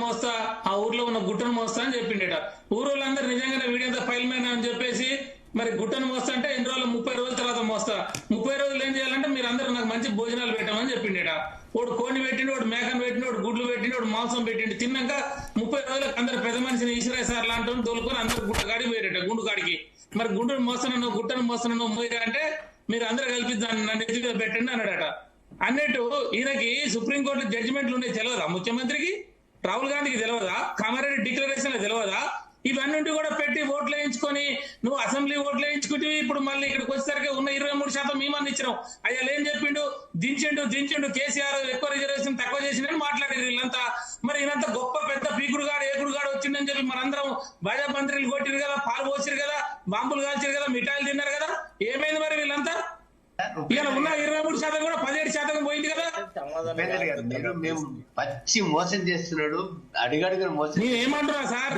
E: మోస్తా ఆ ఊర్లో ఉన్న గుట్టను మోస్తా అని చెప్పిండట. ఊరోళ్ళందరూ నిజంగానే వీడియంతా ఫైల్ మ్యాన్ అని చెప్పేసి మరి గుట్టను మోస్తా అంటే ఎన్ని రోజులు 30 రోజుల తర్వాత మోస్తా. 30 రోజులు ఏం చేయాలంటే మీరు అందరూ నాకు మంచి భోజనాలు పెట్టామని చెప్పిండట. వాడు కోడిని పెట్టిండు, వాడు మేకను పెట్టిండు, వాడు గుడ్లు పెట్టిండు, వాడు మాంసం పెట్టిండు. తిన్నాక 30 రోజులకు అందరు పెద్ద మనిషిని ఈశ్వరయ్య సార్ లాంటి తోలుకొని అందరు గుట్ట కాడికి పోయారట, గుండు కాడికి. మరి గుండును మోస్తున్నాను గుట్టను మోస్తున్నాను మోయిరా అంటే మీరు అందరూ కలిపి దాన్ని నన్ను ఎదుగుగా పెట్టండి అన్నాడట. అన్నట్టు ఈయనకి సుప్రీంకోర్టు జడ్జిమెంట్లు ఉండే తెలియదా? ముఖ్యమంత్రికి, రాహుల్ గాంధీకి తెలియదా? కామారెడ్డి డిక్లరేషన్ తెలియదా? ఇవన్నీ కూడా పెట్టి ఓట్లు వేయించుకొని నువ్వు అసెంబ్లీ ఓట్లు వేయించుకుంటే ఇప్పుడు మళ్ళీ ఇక్కడికి వచ్చేసరికి ఉన్న 23% మేమని ఇచ్చినాం. అయ్యా ఏం చెప్పిండు? దించిండు కేసీఆర్ ఎక్కువ రిజర్వేషన్ తక్కువ చేసిండని మాట్లాడారు వీళ్ళంతా. మరి ఈయనంతా గొప్ప పెద్ద పీకుడుగాడు ఏకుడుగాడు వచ్చిండని చెప్పి మనందరం భాజపా మంత్రులు కొట్టిరు కదా, పాలు పోసిరు కదా, బాంబులు కాల్చారు కదా, మిఠాయిలు తిన్నారు కదా. ఏమైంది మరి వీళ్ళంతా? ఇలా ఉన్న 23% కూడా 17% పోయింది కదా.
C: మేము పచ్చి మోసం చేస్తున్నాడు, అడిగడుగు మోసం.
E: నేను ఏమంటున్నా సార్,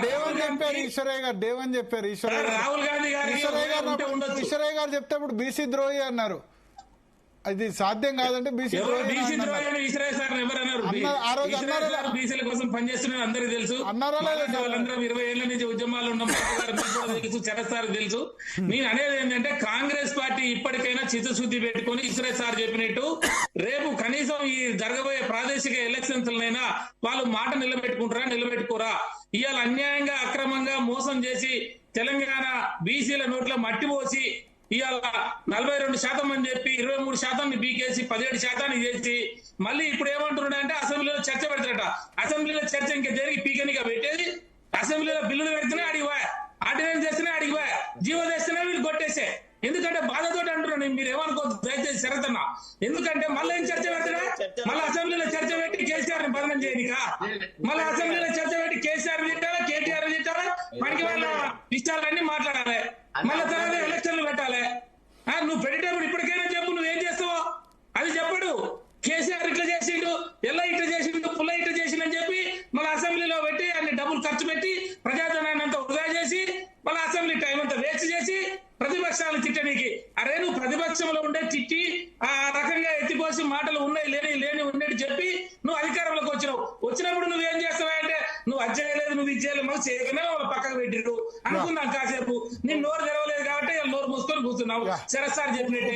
B: దేవని చెప్పారు ఈశ్వరయ్య గారు, దేవని చెప్పారు
E: రాహుల్ గాంధీ గారు
B: ఈశ్వరయ్య గారు చెప్తే ఇప్పుడు బీసీ ద్రోహి అన్నారు. అది సాధ్యం కాదంటే బీసీ ద్రోహి
E: ఈశ్వరయ్య సార్ ఎవరన్నారు? బీసీల కోసం పనిచేస్తున్నారు అందరికి తెలుసు. వాళ్ళందరం 20 ఏళ్ల నుంచి ఉద్యమాలు ఉన్నాం, తెలుసు, చరసార్ తెలుసు. నేను అనేది ఏంటంటే కాంగ్రెస్ పార్టీ ఇప్పటికైనా చిత్తశుద్ధి పెట్టుకుని ఈశ్వరయ్య సార్ చెప్పినట్టు రేపు కనీసం ఈ జరగబోయే ప్రాదేశిక ఎలక్షన్స్ లైనా వాళ్ళు మాట నిలబెట్టుకోరా? ఇవాళ అన్యాయంగా అక్రమంగా మోసం చేసి తెలంగాణ బీసీల నోట్లో మట్టి పోసి ఇవాళ 42% అని చెప్పి 23% బీకేసి 17% చేసి మళ్ళీ ఇప్పుడు ఏమంటున్నాడు అంటే అసెంబ్లీలో చర్చ పెడతారట. అసెంబ్లీలో చర్చ ఇంకా జరిగి పీకనిగా పెట్టేది, అసెంబ్లీలో బిల్లులు పెడితేనే అడిగిపోయా, ఆర్డినెన్స్ చేస్తేనే అడిగిపోయా, జీవో చేస్తేనే వీళ్ళు కొట్టేసే. ఎందుకంటే బాధతో అంటున్నాను, మీరు ఏమనుకోవద్దు దయచేసి శరతన్న. ఎందుకంటే మళ్ళీ ఏం చర్చ పెడతారా? మళ్ళీ అసెంబ్లీలో చర్చ పెట్టి కేసీఆర్ ని బదనం చేయనిక, మళ్ళీ అసెంబ్లీలో చర్చ పెట్టి కేసీఆర్ తిట్టాలా, కేటీఆర్ తిట్టాలా, మనకి వాళ్ళ ఇష్టాలన్నీ మాట్లాడాలి. మళ్ళీ తర్వాత ఎలక్షన్లు పెట్టాలి. నువ్వు పెట్టేటప్పుడు ఇప్పటికైనా చెప్పు, నువ్వేం చేస్తావో అది చెప్పడు. కేసీఆర్ ఇట్లా చేసిండు, ఎల్లా ఇట్లా చేసిండు, పుల్ల ఇట్లా చేసిండని చెప్పి మళ్ళీ అసెంబ్లీలో పెట్టి అన్ని డబ్బులు ఖర్చు పెట్టి ప్రజాధనాన్ని అంతా వృధా చేసి మళ్ళీ అసెంబ్లీ టైం అంతా వేస్ట్ చేసి ప్రతిపక్షాలు తిట్టనీకి. అరే నువ్వు ప్రతిపక్షంలో ఉండే తిట్టి ఆ రకంగా ఎత్తిపోసి మాటలు ఉన్నాయి లేని ఉండేది చెప్పి నువ్వు అధికారంలోకి వచ్చినప్పుడు నువ్వేం చేస్తావా అంటే నువ్వు అది చేయలేదు, నువ్వు ఇది చేయలేదు, మళ్ళీ చేయకనే వాళ్ళు పక్కకు పెట్టిరు అనుకున్నాం. కాసేపు నేను నోరు తెరవలేదు కాబట్టి నోరు మూసుకొని కూర్చున్నావు. శరత్ చెప్పినట్టే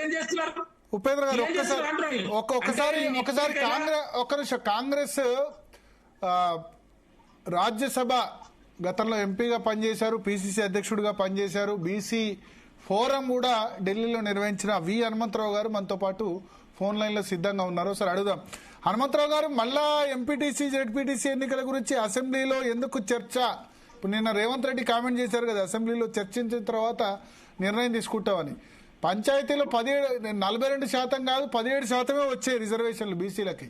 E: ఏం చేస్తున్నారు?
B: ఉపేంద్ర గారు ఒకసారి కాంగ్రెస్ రాజ్యసభ గతంలో ఎంపీగా పనిచేశారు, పిసిసి అధ్యక్షుడిగా పనిచేశారు, బీసీ ఫోరం కూడా ఢిల్లీలో నిర్వహించిన వి హనుమంతరావు గారు మనతో పాటు ఫోన్ లైన్ లో సిద్ధంగా ఉన్నారు. సరే అడుగుదాం. హనుమంతరావు గారు, మళ్ళా ఎంపీటీసీ జెడ్పీటీసీ ఎన్నికల గురించి అసెంబ్లీలో ఎందుకు చర్చ? ఇప్పుడు నిన్న రేవంత్ రెడ్డి కామెంట్ చేశారు కదా, అసెంబ్లీలో చర్చించిన తర్వాత నిర్ణయం తీసుకుంటామని. పంచాయతీలో 42% కాదు 17% వచ్చాయి రిజర్వేషన్లు బీసీలకి.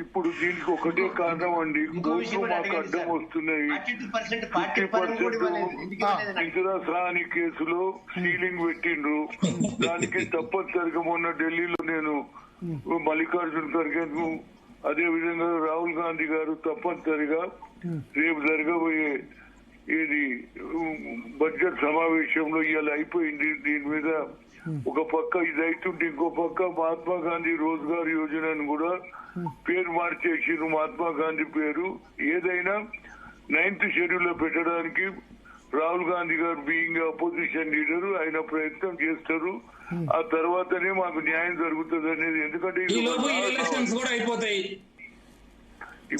H: ఇప్పుడు దీనికి ఒకటే కారణం అండి, కోర్టు మాకు అడ్డం వస్తున్నాయి. 50% నిజరాసాని కేసులో సీలింగ్ పెట్టిండ్రు. దానికి తప్పనిసరిగా మొన్న ఢిల్లీలో నేను మల్లికార్జున ఖర్గే అదే విధంగా రాహుల్ గాంధీ గారు తప్పనిసరిగా రేపు జరగబోయే బడ్జెట్ సమావేశంలో ఇవాళ అయిపోయింది. దీని మీద ఒక పక్క ఇది అవుతుంటే ఇంకో పక్క మహాత్మా గాంధీ రోజ్గార్ యోజనను కూడా పేరు మార్చేసిరు. మహాత్మా గాంధీ పేరు ఏదైనా 9th షెడ్యూల్ లో పెట్టడానికి రాహుల్ గాంధీ గారు బీయింగ్ అపోజిషన్ లీడర్ ఆయన ప్రయత్నం చేస్తారు. ఆ తర్వాతనే మాకు న్యాయం జరుగుతుంది అనేది. ఎందుకంటే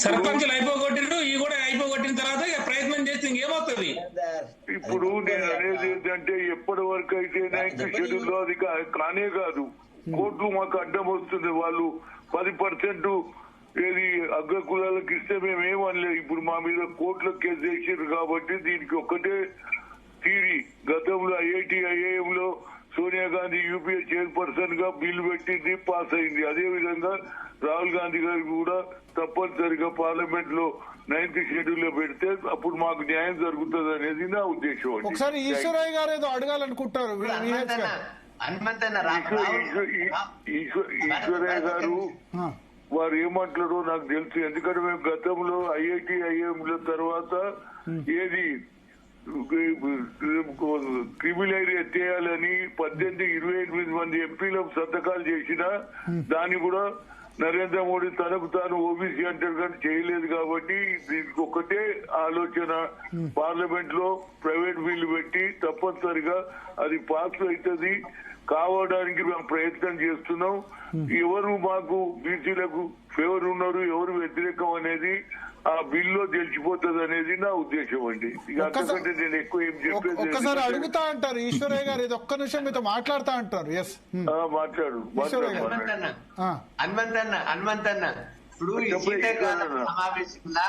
E: సర్పంచులు అయిపోగొట్టిరు, ఈ కూడా అయిపోగొట్టిన తర్వాత ప్రయత్నం చేస్తే ఇంకేమవుతుంది?
H: ఇప్పుడు నేను అనేది ఏంటంటే ఎప్పటి వరకు అయితే 9th షెడ్యూల్ లో అది కానే కాదు, కోర్టు మాకు అడ్డం వస్తుంది. వాళ్ళు 10% ఏది అగ్ర కులాలకు ఇస్తే మేము ఏమనలేదు. ఇప్పుడు మా మీద కోర్టులో కేసు వేసారు కాబట్టి దీనికి ఒక్కటే థీరీ. గతంలో IIM లో సోనియా గాంధీ యూపీఏ చైర్పర్సన్ గా బిల్లు పెట్టింది, పాస్ అయింది. అదే విధంగా రాహుల్ గాంధీ గారికి కూడా తప్పనిసరిగా పార్లమెంట్ లో 9th షెడ్యూల్ లో పెడితే అప్పుడు మాకు న్యాయం జరుగుతుంది అనేది నా ఉద్దేశం.
B: ఒకసారి ఈశ్వరయ్య గారు ఏదో అడగాలనుకుంటారు.
H: ఈశ్వరయ్య గారు వారు ఏమంటారో నాకు తెలుసు. ఎందుకంటే మేము గతంలో IIM లో తర్వాత ఏది క్రిమినల్ ఎత్తేయాలని 28 మంది ఎంపీల సంతకాలు చేసినా దాన్ని కూడా నరేంద్ర మోడీ తనకు తాను ఓబీసీ అంటారు కానీ చేయలేదు. కాబట్టి దీనికి ఒక్కటే ఆలోచన, పార్లమెంట్ లో ప్రైవేట్ బిల్లు పెట్టి తప్పనిసరిగా అది పాస్ అవుతుంది కావడానికి మేము ప్రయత్నం చేస్తున్నాం. ఎవరు మాకు బీసీలకు ఫేవర్ ఉన్నారు, ఎవరు వ్యతిరేకం అనేది ఆ బిల్లో తెలిసిపోతుంది అనేది నా ఉద్దేశం అండి. అంతకంటే నేను ఎక్కువ ఏం చెప్పేది.
B: ఒక్కసారి అడుగుతా అంటారు ఈశ్వరయ్య గారు, ఇది ఒక్క నిమిషం మీతో మాట్లాడుతా అంటారు. ఎస్
H: మాట్లాడు
C: హనుమంతన్న. ఇప్పుడు ఈ శీతాకాల సమావేశంలో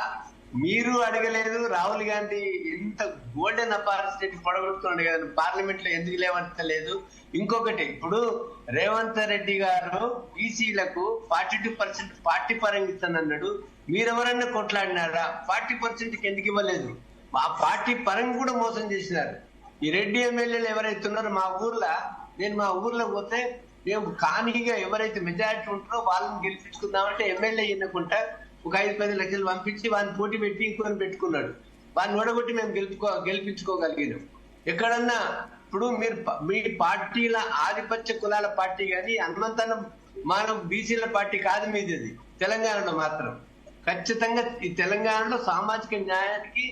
C: మీరు అడగలేదు, రాహుల్ గాంధీ ఎంత గోల్డెన్ ఆపర్చునిటీ పొడగొడుతున్నాడు కదా, పార్లమెంట్ లో ఎందుకు లేవంటలేదు. ఇంకొకటి, ఇప్పుడు రేవంత్ రెడ్డి గారు బీసీలకు 42% పార్టీ పరంగా ఇస్తానన్నాడు. మీరెవరన్నా కొట్లాడినారా? 40% ఎందుకు ఇవ్వలేదు? మా పార్టీ పరంగా కూడా మోసం చేసినారు. ఈ రెడ్డి ఎమ్మెల్యేలు ఎవరైతే ఉన్నారో నేను మా ఊర్లో పోతే మేము కానీగా ఎవరైతే మెజారిటీ ఉంటారో వాళ్ళని గెలిపించుకుందామంటే ఎమ్మెల్యే ఎన్నుకుంటా ఒక 5-10 లక్షలు పంపించి వాడిని పోటీ పెట్టి ఇంకొని పెట్టుకున్నాడు. వాడిని ఓడగొట్టి మేము గెలిపించుకోగలిగినాం. ఎక్కడన్నా ఇప్పుడు మీ పార్టీల ఆధిపత్య కులాల పార్టీ కానీ హనుమంతన్న మానవ బీసీల పార్టీ కాదు మీది. తెలంగాణలో మాత్రం ఖచ్చితంగా ఈ తెలంగాణలో సామాజిక న్యాయానికి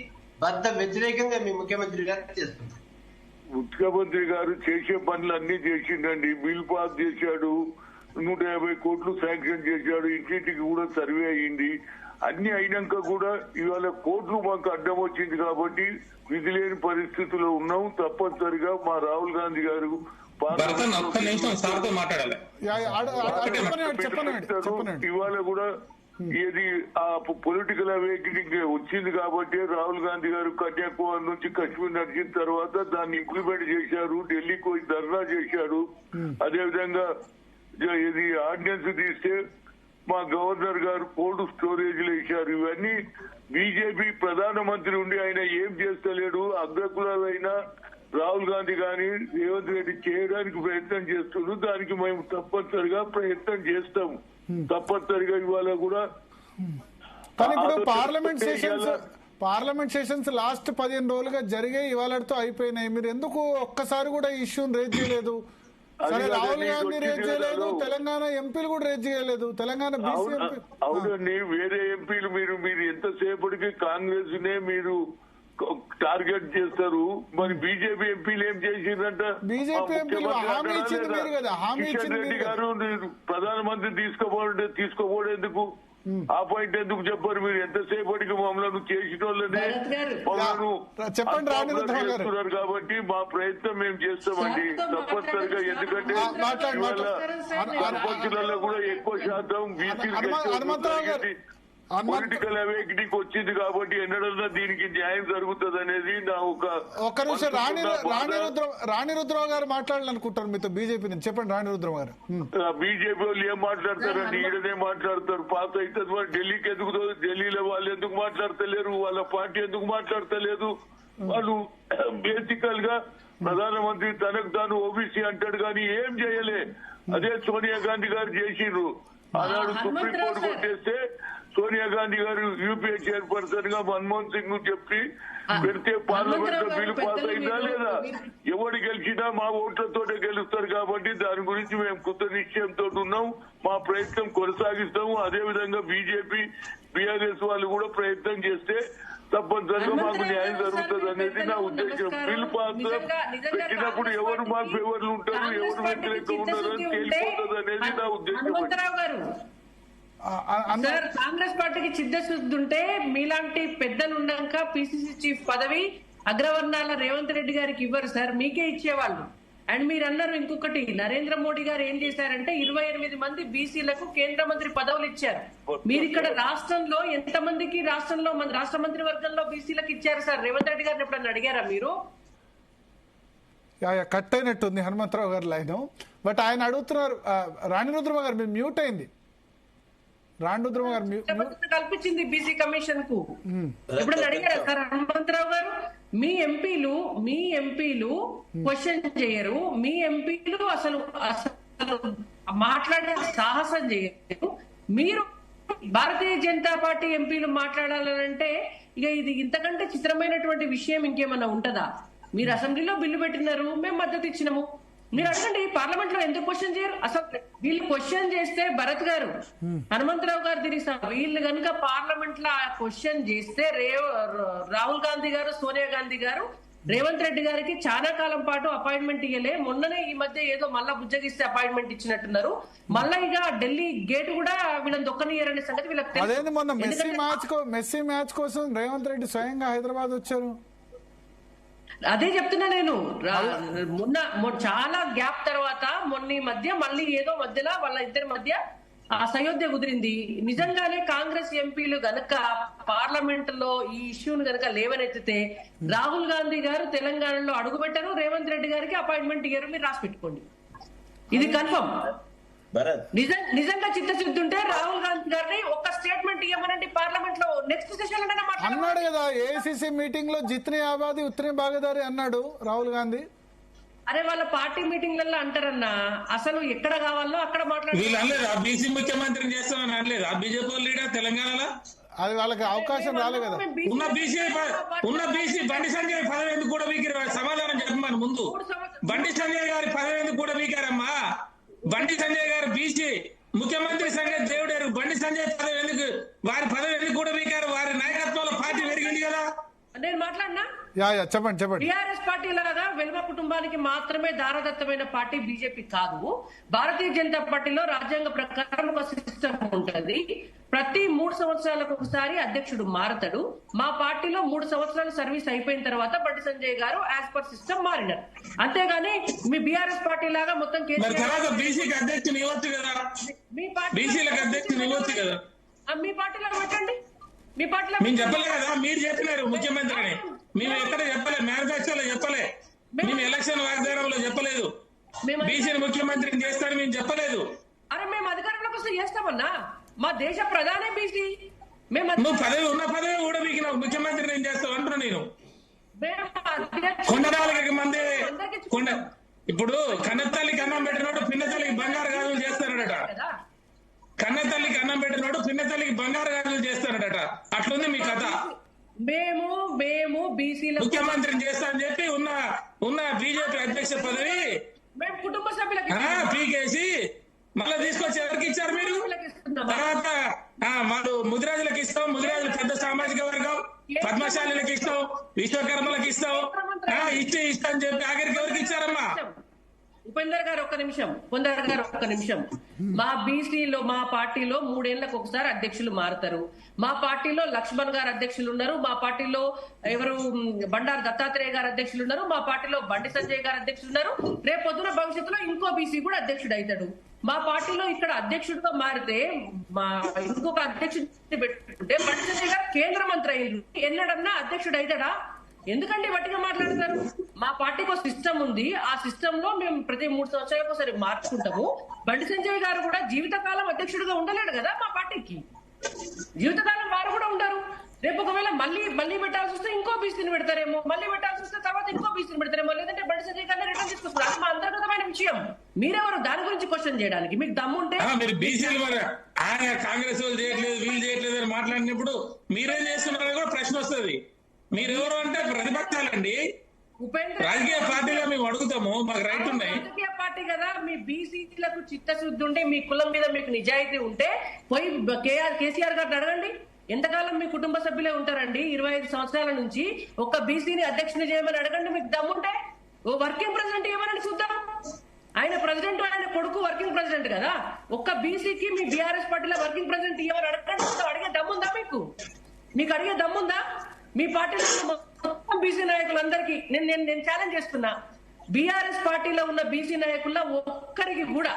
C: బద్ద వ్యతిరేకంగా మీ ముఖ్యమంత్రి గారు చేస్తున్నారు.
H: ముఖ్యమంత్రి గారు చేసే పనులు అన్ని చేసిండండి. బిల్ పాస్ చేశాడు, 150 కోట్లు శాంక్షన్ చేశాడు, ఇంటింటికి కూడా సర్వే అయ్యింది. అన్ని అయినాక కూడా ఇవాళ కోర్టు మాకు అడ్డం వచ్చింది కాబట్టి విధి లేని పరిస్థితిలో ఉన్నాం. తప్పనిసరిగా మా రాహుల్ గాంధీ గారు ఇవాళ కూడా ఇది ఆ పొలిటికల్ అవేకనింగ్ వచ్చింది కాబట్టి రాహుల్ గాంధీ గారు కన్యాకుమారి నుంచి కశ్మీర్ నడిచిన తర్వాత దాన్ని ఇంప్లిమెంట్ చేశారు. ఢిల్లీకి పోయి ధర్నా చేశారు. అదేవిధంగా ఇది ఆర్డినెన్స్ తీస్తే మా గవర్నర్ గారు కోల్డ్ స్టోరేజ్ లో ఇచ్చారు. ఇవన్నీ బీజేపీ ప్రధానమంత్రి ఉండి ఆయన ఏం చేస్తలేడు. అగ్రకులైనా రాహుల్ గాంధీ గాని రేవంత్ రెడ్డి చేయడానికి ప్రయత్నం చేస్తున్నారు. దానికి మేము తప్పనిసరిగా ప్రయత్నం చేస్తాము. తప్పనిసరిగా ఇవాళ కూడా
B: కానీ ఇప్పుడు పార్లమెంట్ సెషన్స్ లాస్ట్ 15 రోజులుగా జరిగాయి, ఇవాళతో అయిపోయినాయి. మీరు ఎందుకు ఒక్కసారి కూడా ఈ ఇష్యూని రేజ్ చేయలేదు? సరే, రాహుల్ గాంధీ రేజ్ చేయలేదు, తెలంగాణ ఎంపీలు కూడా రేజ్ చేయలేదు. తెలంగాణ బీసీ ఎంపీ
H: అవునండి, వేరే ఎంపీలు మీరు ఎంతసేపటికి కాంగ్రెస్ నే మీరు టార్గెట్ చేస్తారు. మరి బీజేపీ ఎంపీలు ఏం చేసిందంట?
B: బీజేపీ ఎంపీలు హామీ ఇచ్చింది మీరు కదా.
H: కిషన్ రెడ్డి గారు ప్రధానమంత్రి తీసుకోపోవడం ఎందుకు? ఆ పాయింట్ ఎందుకు చెప్పారు? మీరు ఎంతసేపటికి మమ్మల్ని చేసిన వాళ్ళనే చేస్తున్నారు కాబట్టి మా ప్రయత్నం మేము చేస్తామండి తప్పనిసరిగా. ఎందుకంటే సర్పంచులలో కూడా ఎక్కువ శాతం బీసీ పొలిటికల్ అవేకనింగ్ వచ్చింది కాబట్టి ఎన్నడన్నా దీనికి న్యాయం జరుగుతుంది అనేది నా
B: ఒక్క నిమిషం. రాణి రుద్రరావు గారు మాట్లాడాలనుకుంటారు మీతో బీజేపీ నుంచి. చెప్పండి రాణి రుద్రరావు గారు.
H: బీజేపీ వాళ్ళు ఏం మాట్లాడతారండి? ఈడనే మాట్లాడతారు. పాస్ అవుతుంది మరి ఢిల్లీకి ఎందుకు? ఢిల్లీలో వాళ్ళు ఎందుకు మాట్లాడతలేరు? వాళ్ళ పార్టీ ఎందుకు మాట్లాడతలేదు? వాళ్ళు బేసికల్ గా ప్రధానమంత్రి తనకు తాను ఓబీసీ అంటాడు కానీ ఏం చేయలే. అదే సోనియా గాంధీ గారు చేసిండ్రు. ఆనాడు సుప్రీంకోర్టు కొట్టేస్తే సోనియా గాంధీ గారు యూపీఏ చైర్పర్సన్ గా మన్మోహన్ సింగ్ చెప్పి పెడితే పార్లమెంట్ లో బిల్లు పాస్ అయిందా లేదా? ఎవరు గెలిచినా మా ఓట్లతోటే గెలుస్తారు కాబట్టి దాని గురించి మేము కృత నిశ్చయంతో ఉన్నాం. మా ప్రయత్నం కొనసాగిస్తాము. అదే విధంగా బీజేపీ బీఆర్ఎస్ వాళ్ళు కూడా ప్రయత్నం చేస్తే తప్పనిసరిగా మాకు న్యాయం జరుగుతుంది అనేది నా ఉద్దేశం. బిల్ పాస్ పెట్టినప్పుడు ఎవరు మా ఫేవర్లు ఉంటారు, ఎవరు వ్యతిరేకంగా ఉంటారు అని తేలిపోతుంది అనేది నా ఉద్దేశం.
D: సార్, కాంగ్రెస్ పార్టీకి చిత్తశుద్ధి ఉంటే మీలాంటి పెద్దలు ఉన్నాక పిసిసి చీఫ్ పదవి అగ్రవర్ణాల రేవంత్ రెడ్డి గారికి ఇవ్వరు సార్, మీకే ఇచ్చేవాళ్ళు. అండ్ మీరు అన్నారు ఇంకొకటి, నరేంద్ర మోడీ గారు ఏం చేశారంటే 28 మంది బీసీలకు కేంద్ర మంత్రి పదవులు ఇచ్చారు. మీరు ఇక్కడ రాష్ట్రంలో ఎంతమందికి రాష్ట్ర మంత్రి వర్గంలో బీసీలకు ఇచ్చారు సార్? రేవంత్ రెడ్డి గారిని ఎప్పుడన్నా అడిగారా మీరు?
B: కట్ అయినట్టుంది హనుమంతరావు గారు లైన్. బట్ ఆయన అడుగుతున్నారు. రాణి రుద్రమ గారు మీరు మ్యూట్ అయింది.
D: కల్పించింది బీసీ కమిషన్ కు. ఇప్పుడు అడిగారా సార్ హనుమంతరావు గారు? మీ ఎంపీలు క్వశ్చన్ చేయరు, మీ ఎంపీలు అసలు మాట్లాడే సాహసం చేయరు. మీరు భారతీయ జనతా పార్టీ ఎంపీలు మాట్లాడాలంటే ఇక ఇది ఇంతకంటే చిత్రమైనటువంటి విషయం ఇంకేమన్నా ఉంటదా? మీరు అసెంబ్లీలో బిల్లు పెట్టినారు, మేము మద్దతు ఇచ్చినాము. మీరు అడగండి పార్లమెంట్ లో ఎందుకు క్వశ్చన్ చేయరు? అసలు వీళ్ళు క్వశ్చన్ చేస్తే భరత్ గారు, హనుమంతరావు గారు తిరిగి వీళ్ళు కనుక పార్లమెంట్ లో క్వశ్చన్ చేస్తే రాహుల్ గాంధీ గారు, సోనియా గాంధీ గారు రేవంత్ రెడ్డి గారికి చాలా కాలం పాటు అపాయింట్మెంట్ ఇయ్యలే. మొన్ననే ఈ మధ్య ఏదో మళ్ళా బుజ్జగిస్తే అపాయింట్మెంట్ ఇచ్చినట్టున్నారు. మళ్ళా ఇక ఢిల్లీ గేట్ కూడా వీళ్ళని దొక్కనియ్యారనే సంగతి వీళ్ళకి
B: అదేంది మొన్న మెస్సీ మ్యాచ్ కోసం రేవంత్ రెడ్డి స్వయంగా హైదరాబాద్ వచ్చారు.
D: అదే చెప్తున్నా నేను. మొన్న చాలా గ్యాప్ తర్వాత మొన్న మధ్య మళ్ళీ ఏదో మధ్యలో వాళ్ళ ఇద్దరి మధ్య అసయోధ్య కుదిరింది. నిజంగానే కాంగ్రెస్ ఎంపీలు గనక పార్లమెంట్ లో ఈ ఇష్యూను గనక లేవనెత్తితే రాహుల్ గాంధీ గారు తెలంగాణలో అడుగుపెట్టారు, రేవంత్ రెడ్డి గారికి అపాయింట్మెంట్ ఇయ్యారు. మీరు రాసి పెట్టుకోండి, ఇది కన్ఫర్మ్. నిజంగా చిత్తశుద్ధి ఉంటే రాహుల్ గాంధీ గారిని ఒక్క స్టేట్మెంట్ ఇవ్వమనండి పార్లమెంట్ లో. నెక్స్ట్ సెషన్
B: అన్నాడు కదా ఏఐసిసి మీటింగ్ లో జిత్ని ఆబాది ఉత్తని భాగదారి అన్నాడు రాహుల్ గాంధీ.
D: అరే వాళ్ళ పార్టీ మీటింగ్లలో అంటారన్నా, అసలు ఎక్కడ కావాలో అక్కడ మాట్లాడారు.
E: బీసీ ముఖ్యమంత్రిని చేస్తామని అనలేదు ఆ బీజేపీ లీడర్ తెలంగాణలో.
B: అది వాళ్ళకి అవకాశం రాలేదు కదా.
E: ఉన్న బీసీ బండి సంజయ్ పదవి ఎందుకు కూడా వీకారు? సమాధానం చెప్పమని ముందు. బండి సంజయ్ గారి పదవి ఎందుకు కూడా వీకారమ్మా? బండి సంజయ్ గారు బీసీ ముఖ్యమంత్రి సంగతి దేవుడారు. బండి సంజయ్ పదవి ఎందుకు, వారి పదవి ఎందుకు కూడా వీకారు? వారి నాయకత్వంలో పార్టీ పెరిగింది కదా.
D: నేను మాట్లాడినా
B: చెప్పండి.
D: టీఆర్ఎస్ పార్టీ లాగా వెలుమ కుటుంబానికి మాత్రమే దారదత్తమైన పార్టీ బీజేపీ కాదు. భారతీయ జనతా పార్టీలో రాజ్యాంగ ప్రకారం ఒక సిస్టమ్ ఉంటది. ప్రతి 3 సంవత్సరాలకు ఒకసారి అధ్యక్షుడు మారతాడు. మా పార్టీలో 3 సంవత్సరాలు సర్వీస్ అయిపోయిన తర్వాత బండి సంజయ్ గారు యాజ్ పర్ సిస్టమ్ మారినారు. అంతేగాని మీ బీఆర్ఎస్ పార్టీ లాగా మొత్తం
E: బీసీకి అధ్యక్షుని ఇవ్వచ్చు కదా, బీసీలకు అధ్యక్షుని ఇవ్వచ్చు కదా.
D: మీ పార్టీలో పెట్టండి. మీ పార్టీలో
E: మేము చెప్పలే కదా, మీరు చెప్పినారు ముఖ్యమంత్రి అని. మేము ఎక్కడ చెప్పలే, మేనిఫెస్టోలో చెప్పలే, మేము ఎలక్షన్ వాగ్దానంలో చెప్పలేదు బీసీని ముఖ్యమంత్రిని చేస్తారని మేము చెప్పలేదు.
D: అరే మేము అధికారంలోకి వస్తే చేస్తామన్నా, మా దేశ ప్రధానే బీసీ.
E: నువ్వు పదవి ఉన్న పదవి కూడా మీకు ముఖ్యమంత్రి నేను చేస్తావు అంటున్నా నేను. కొండ 4 మంది ఇప్పుడు కన్నతల్లికి అన్నం పెట్టినోడు పిన్నతల్లికి బంగారు గాజులు చేస్తారట. కన్నతల్లికి అన్నం పెట్టినోడు పిన్నతల్లికి బంగారు గాజులు చేస్తారట. అట్లుంది మీ కథ.
D: మేము బీసీల
E: ముఖ్యమంత్రిని చేస్తానని చెప్పి ఉన్న బీజేపీ అధ్యక్ష పదవి
D: మేము కుటుంబ సభ్యులకి
E: పీకేసి మళ్ళీ తీసుకొచ్చి ఎవరికి ఇచ్చారు మీరు? తర్వాత వాళ్ళు ముదిరాజులకు ఇస్తాం, ముదిరాజులు పెద్ద సామాజిక వర్గం, పద్మశాలిలకు ఇస్తాం, విశ్వకర్మలకు ఇస్తాం, ఇష్టం అని చెప్పి ఆఖరికి ఎవరికి ఇచ్చారమ్మా?
D: ఉపేందర్ గారు ఒక్క నిమిషం. మా బీసీలో మా పార్టీలో 3 ఏళ్లకు ఒకసారి అధ్యక్షులు మారుతారు. మా పార్టీలో లక్ష్మణ్ గారు అధ్యక్షులు ఉన్నారు. మా పార్టీలో ఎవరు బండారు దత్తాత్రేయ గారు అధ్యక్షులు ఉన్నారు. మా పార్టీలో బండి సంజయ్ గారు అధ్యక్షులు ఉన్నారు. రేపు పొద్దున భవిష్యత్తులో ఇంకో బీసీ కూడా అధ్యక్షుడు అవుతాడు. మా పార్టీలో ఇక్కడ అధ్యక్షుడిగా మారితే మా ఇంకొక అధ్యక్షుడిని పెట్టుకుంటే బండి సంజయ్ గారు కేంద్ర మంత్రి అయ్యారు. ఎన్నడన్నా అధ్యక్షుడు అవుతాడా? ఎందుకండి వట్టిగా మాట్లాడతారు? మా పార్టీకి ఒక సిస్టమ్ ఉంది. ఆ సిస్టమ్ లో మేము ప్రతి 3 సంవత్సరాలకు ఒకసారి మార్చుకుంటాము. బండి సంజయ్ గారు కూడా జీవితకాలం అధ్యక్షుడిగా ఉండలేడు కదా మా పార్టీకి. జీవితకాలం వారు కూడా ఉండరు. రేపు ఒకవేళ మళ్ళీ పెట్టాల్సి వస్తే ఇంకో బీసీని పెడతారేమో, మళ్ళీ పెట్టాల్సి వస్తే తర్వాత ఇంకో బీసీని పెడతారేమో, లేదంటే బండి సంజయ్ గారిని రిటర్న్ తీసుకొస్తారు. అది మా అంతర్గతమైన విషయం. మీరెవరు దాని గురించి క్వశ్చన్ చేయడానికి? మీకు దమ్ముంటే
E: మీరు బీసీలు మరి ఆయన కాంగ్రెస్ వాళ్ళు చేయట్లేదు, వీళ్ళు చేయట్లేదు అని మాట్లాడినప్పుడు మీరేం చేస్తున్నారని కూడా ప్రశ్న వస్తుంది. మీరెవరు అంటే ప్రతిపక్షాలండి, రాజకీయ పార్టీగా మేము అడుగుతాము, మాకు రైట్ ఉన్నాయి.
D: రాజకీయ పార్టీ కదా, మీ బీసీలకు చిత్తశుద్ధి ఉంటే, మీ కులం మీద మీకు నిజాయితీ ఉంటే పోయి కేసీఆర్ గారిని అడగండి. ఎంతకాలం మీ కుటుంబ సభ్యులే ఉంటారండి? 25 సంవత్సరాల నుంచి ఒక్క బీసీని అధ్యక్షుని చేయమని అడగండి మీకు దమ్ముంటే. ఓ వర్కింగ్ ప్రెసిడెంట్ ఏమని చూద్దాం. ఆయన ప్రెసిడెంట్, ఆయన కొడుకు వర్కింగ్ ప్రెసిడెంట్ కదా. ఒక్క బీసీకి మీ బీఆర్ఎస్ పార్టీలో వర్కింగ్ ప్రెసిడెంట్ ఏమని అడగండి. అడిగే దమ్ముందా మీకు అడిగే దమ్ముందా? మీ పార్టీలో మొత్తం బీసీ నాయకులందరికీ నేను ఛాలెంజ్ చేస్తున్నా. బీఆర్ఎస్ పార్టీలో ఉన్న బీసీ నాయకుల్లో ఒక్కరికి కూడా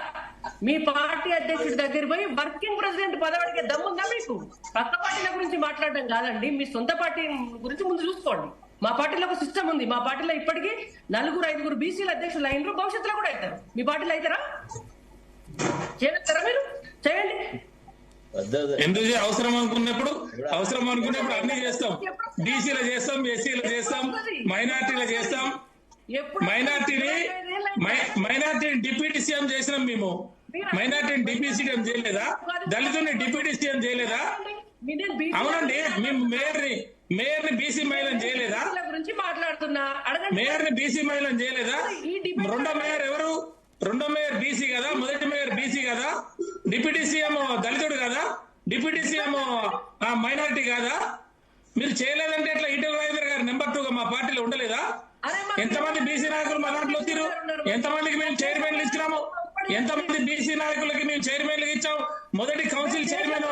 D: మీ పార్టీ అధ్యక్షుడి దగ్గర పోయి వర్కింగ్ ప్రెసిడెంట్ పదవి అడిగే దమ్ముందా మీకు? పక్క పార్టీల గురించి మాట్లాడడం కాదండి, మీ సొంత పార్టీ గురించి ముందు చూసుకోండి. మా పార్టీలో ఒక సిస్టమ్ ఉంది. మా పార్టీలో ఇప్పటికీ 4-5 బీసీల అధ్యక్షులు అయినరు, భవిష్యత్తులో కూడా అవుతారు. మీ పార్టీలో అవుతారా? చేస్తారా? మీరు చేయండి.
E: ఎందుకు అవసరం అనుకున్నప్పుడు అన్ని చేస్తాం. బీసీలో చేస్తాం, ఎస్సీలో చేస్తాం, మైనార్టీలో చేస్తాం. మైనార్టీని డిప్యూటీ సీఎం చేసినాం మేము. మైనార్టీని డిప్యూటీ సీఎం చేయలేదా? దళితుల్ని డిప్యూటీ సీఎం చేయలేదా? అవునండి, మేము మేయర్ ని బీసీ మహిళను చేయలేదా?
D: గురించి మాట్లాడుతున్నా, అడగండి.
E: మేయర్ ని బీసీ మహిళను చేయలేదా? రెండో మేయర్ ఎవరు? రెండో మేయర్ బీసీ కదా, మొదటి మేయర్ బీసీ కదా, డిప్యూటీ సీఎం దళితుడు కదా, డిప్యూటీ సీఎం మైనారిటీ కాదా? మీరు చేయలేదంటే ఎట్లా? ఈటెల రాజేందర్ గారు నెంబర్ 2 గా మా పార్టీలో ఉండలేదా? ఎంతమంది బీసీ నాయకులు మా దాంట్లో వచ్చారు? ఎంతమందికి మేము చైర్మన్లు ఇచ్చినాము? ఎంతమంది బీసీ నాయకులకి మేము చైర్మన్లు ఇచ్చాము? మొదటి కౌన్సిల్ చైర్మన్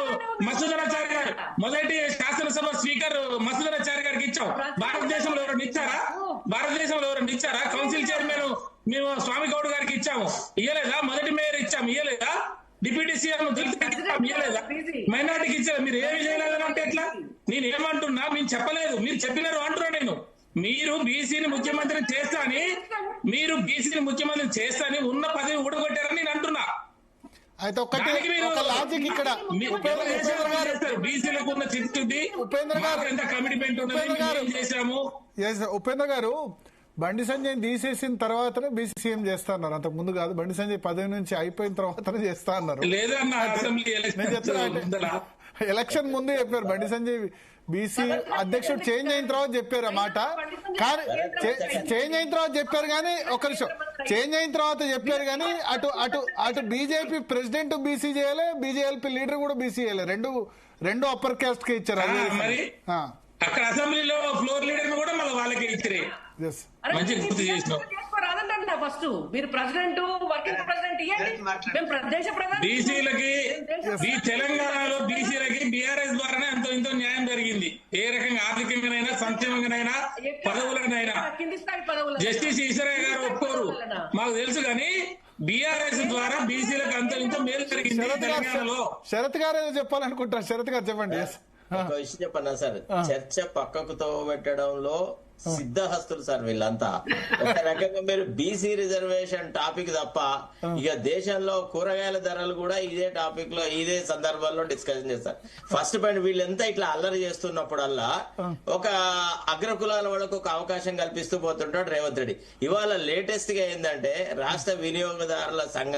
E: మసూదనాచారి గారు, మొదటి శాసనసభ స్పీకర్ మసూదనాచారి గారికి ఇచ్చాం. భారతదేశంలో ఎవరైనా ఇచ్చారా? భారతదేశంలో ఎవరైనా ఇచ్చారా? కౌన్సిల్ చైర్మన్ మేము స్వామి గౌడ్ గారికి ఇచ్చాము, ఇయ్యలేదా? మొదటి మేయర్ ఇచ్చాము, ఇయ్యలేదా? డిప్యూటీ సీఎం దళితుడికి ఇచ్చాము, ఇయ్యలేదా? మైనార్టీకి ఇచ్చారు. మీరు ఏమి చేయలేదని అంటే ఎట్లా? నేను ఏమంటున్నా, మేము చెప్పలేదు, మీరు చెప్పినారు అంటున్నా. నేను మీరు బీసీని ముఖ్యమంత్రిని చేస్తాని ఉన్న పదవి ఊడగొట్టారని నేను అంటున్నా.
B: అయితే ఒక లాజిక్ ఇక్కడ
E: బీసీలకు ఉన్న చిత్తశుద్ధి, ఎంత కమిట్మెంట్ చేశాము.
B: ఉపేంద్ర గారు, బండి సంజయ్ తీసేసిన తర్వాతనే బీసీ సీఎం చేస్తా అన్నారు, అంతకు ముందు కాదు. బండి సంజయ్ పదవి నుంచి అయిపోయిన తర్వాతనే చేస్తా అన్నారు.
E: లేదన్నా, అసెంబ్లీ
B: ఎలక్షన్ ముందు చెప్పారు. బండి సంజయ్ బీసీ అధ్యక్షుడు చేంజ్ అయిన తర్వాత చెప్పారు ఆ మాట. కానీ చేంజ్ అయిన తర్వాత చెప్పారు కానీ, ఒక్క నిమిషం, చేంజ్ అయిన తర్వాత చెప్పారు కానీ అటు బీజేపీ ప్రెసిడెంట్ బీసీ చేయలే, బీజేపీ లీడర్ కూడా బీసీ చేయలే, రెండు అప్పర్ కాస్ట్ కి ఇచ్చారు.
E: మరి అక్కడ అసెంబ్లీలో ఫ్లోర్ లీడర్ కూడా మళ్ళీ వాళ్ళకే ఇచ్చారు. మంచి గుర్తు చేసినాం.
D: ఫస్ట్ మీరు ప్రెసిడెంట్, వర్కింగ్ ప్రెసిడెంట్
E: బీసీలకి, తెలంగాణలో బీసీలకి బీఆర్ఎస్ ద్వారానే ఎంతో ఇంతో న్యాయం జరిగింది. ఏ రకంగా ఆర్థికంగానైనా, సంక్షేమంగానైనా, పదవులనైనా. జస్టిస్ ఈశ్వరయ్య గారు ఒప్పుకోరు, మాకు తెలుసు, కానీ బీఆర్ఎస్ ద్వారా బీసీలకు అంత ఇంతో మేలు జరిగింది తెలంగాణలో.
B: శరత్ గారు ఏదో చెప్పాలనుకుంటారు. శరత్ గారు చెప్పండి.
G: ఒక విషయం చెప్పన్నా సార్, చర్చ పక్కకు పెట్టడంలో సిద్ధహస్తులు సార్ వీళ్ళంతా. ఒక రకంగా మీరు బీసీ రిజర్వేషన్ టాపిక్ తప్ప ఇక దేశంలో కూరగాయల ధరలు కూడా ఇదే టాపిక్ లో, ఇదే సందర్భంలో డిస్కషన్ చేస్తారు. ఫస్ట్ పాయింట్, వీళ్ళంతా ఇట్లా అల్లరి చేస్తున్నప్పుడల్లా ఒక అగ్రకులాల వాళ్ళకు ఒక అవకాశం కల్పిస్తూ పోతుంటాడు రేవంత్ రెడ్డి. ఇవాళ లేటెస్ట్ గా ఏంటంటే, రాష్ట్ర వినియోగదారుల సంఘ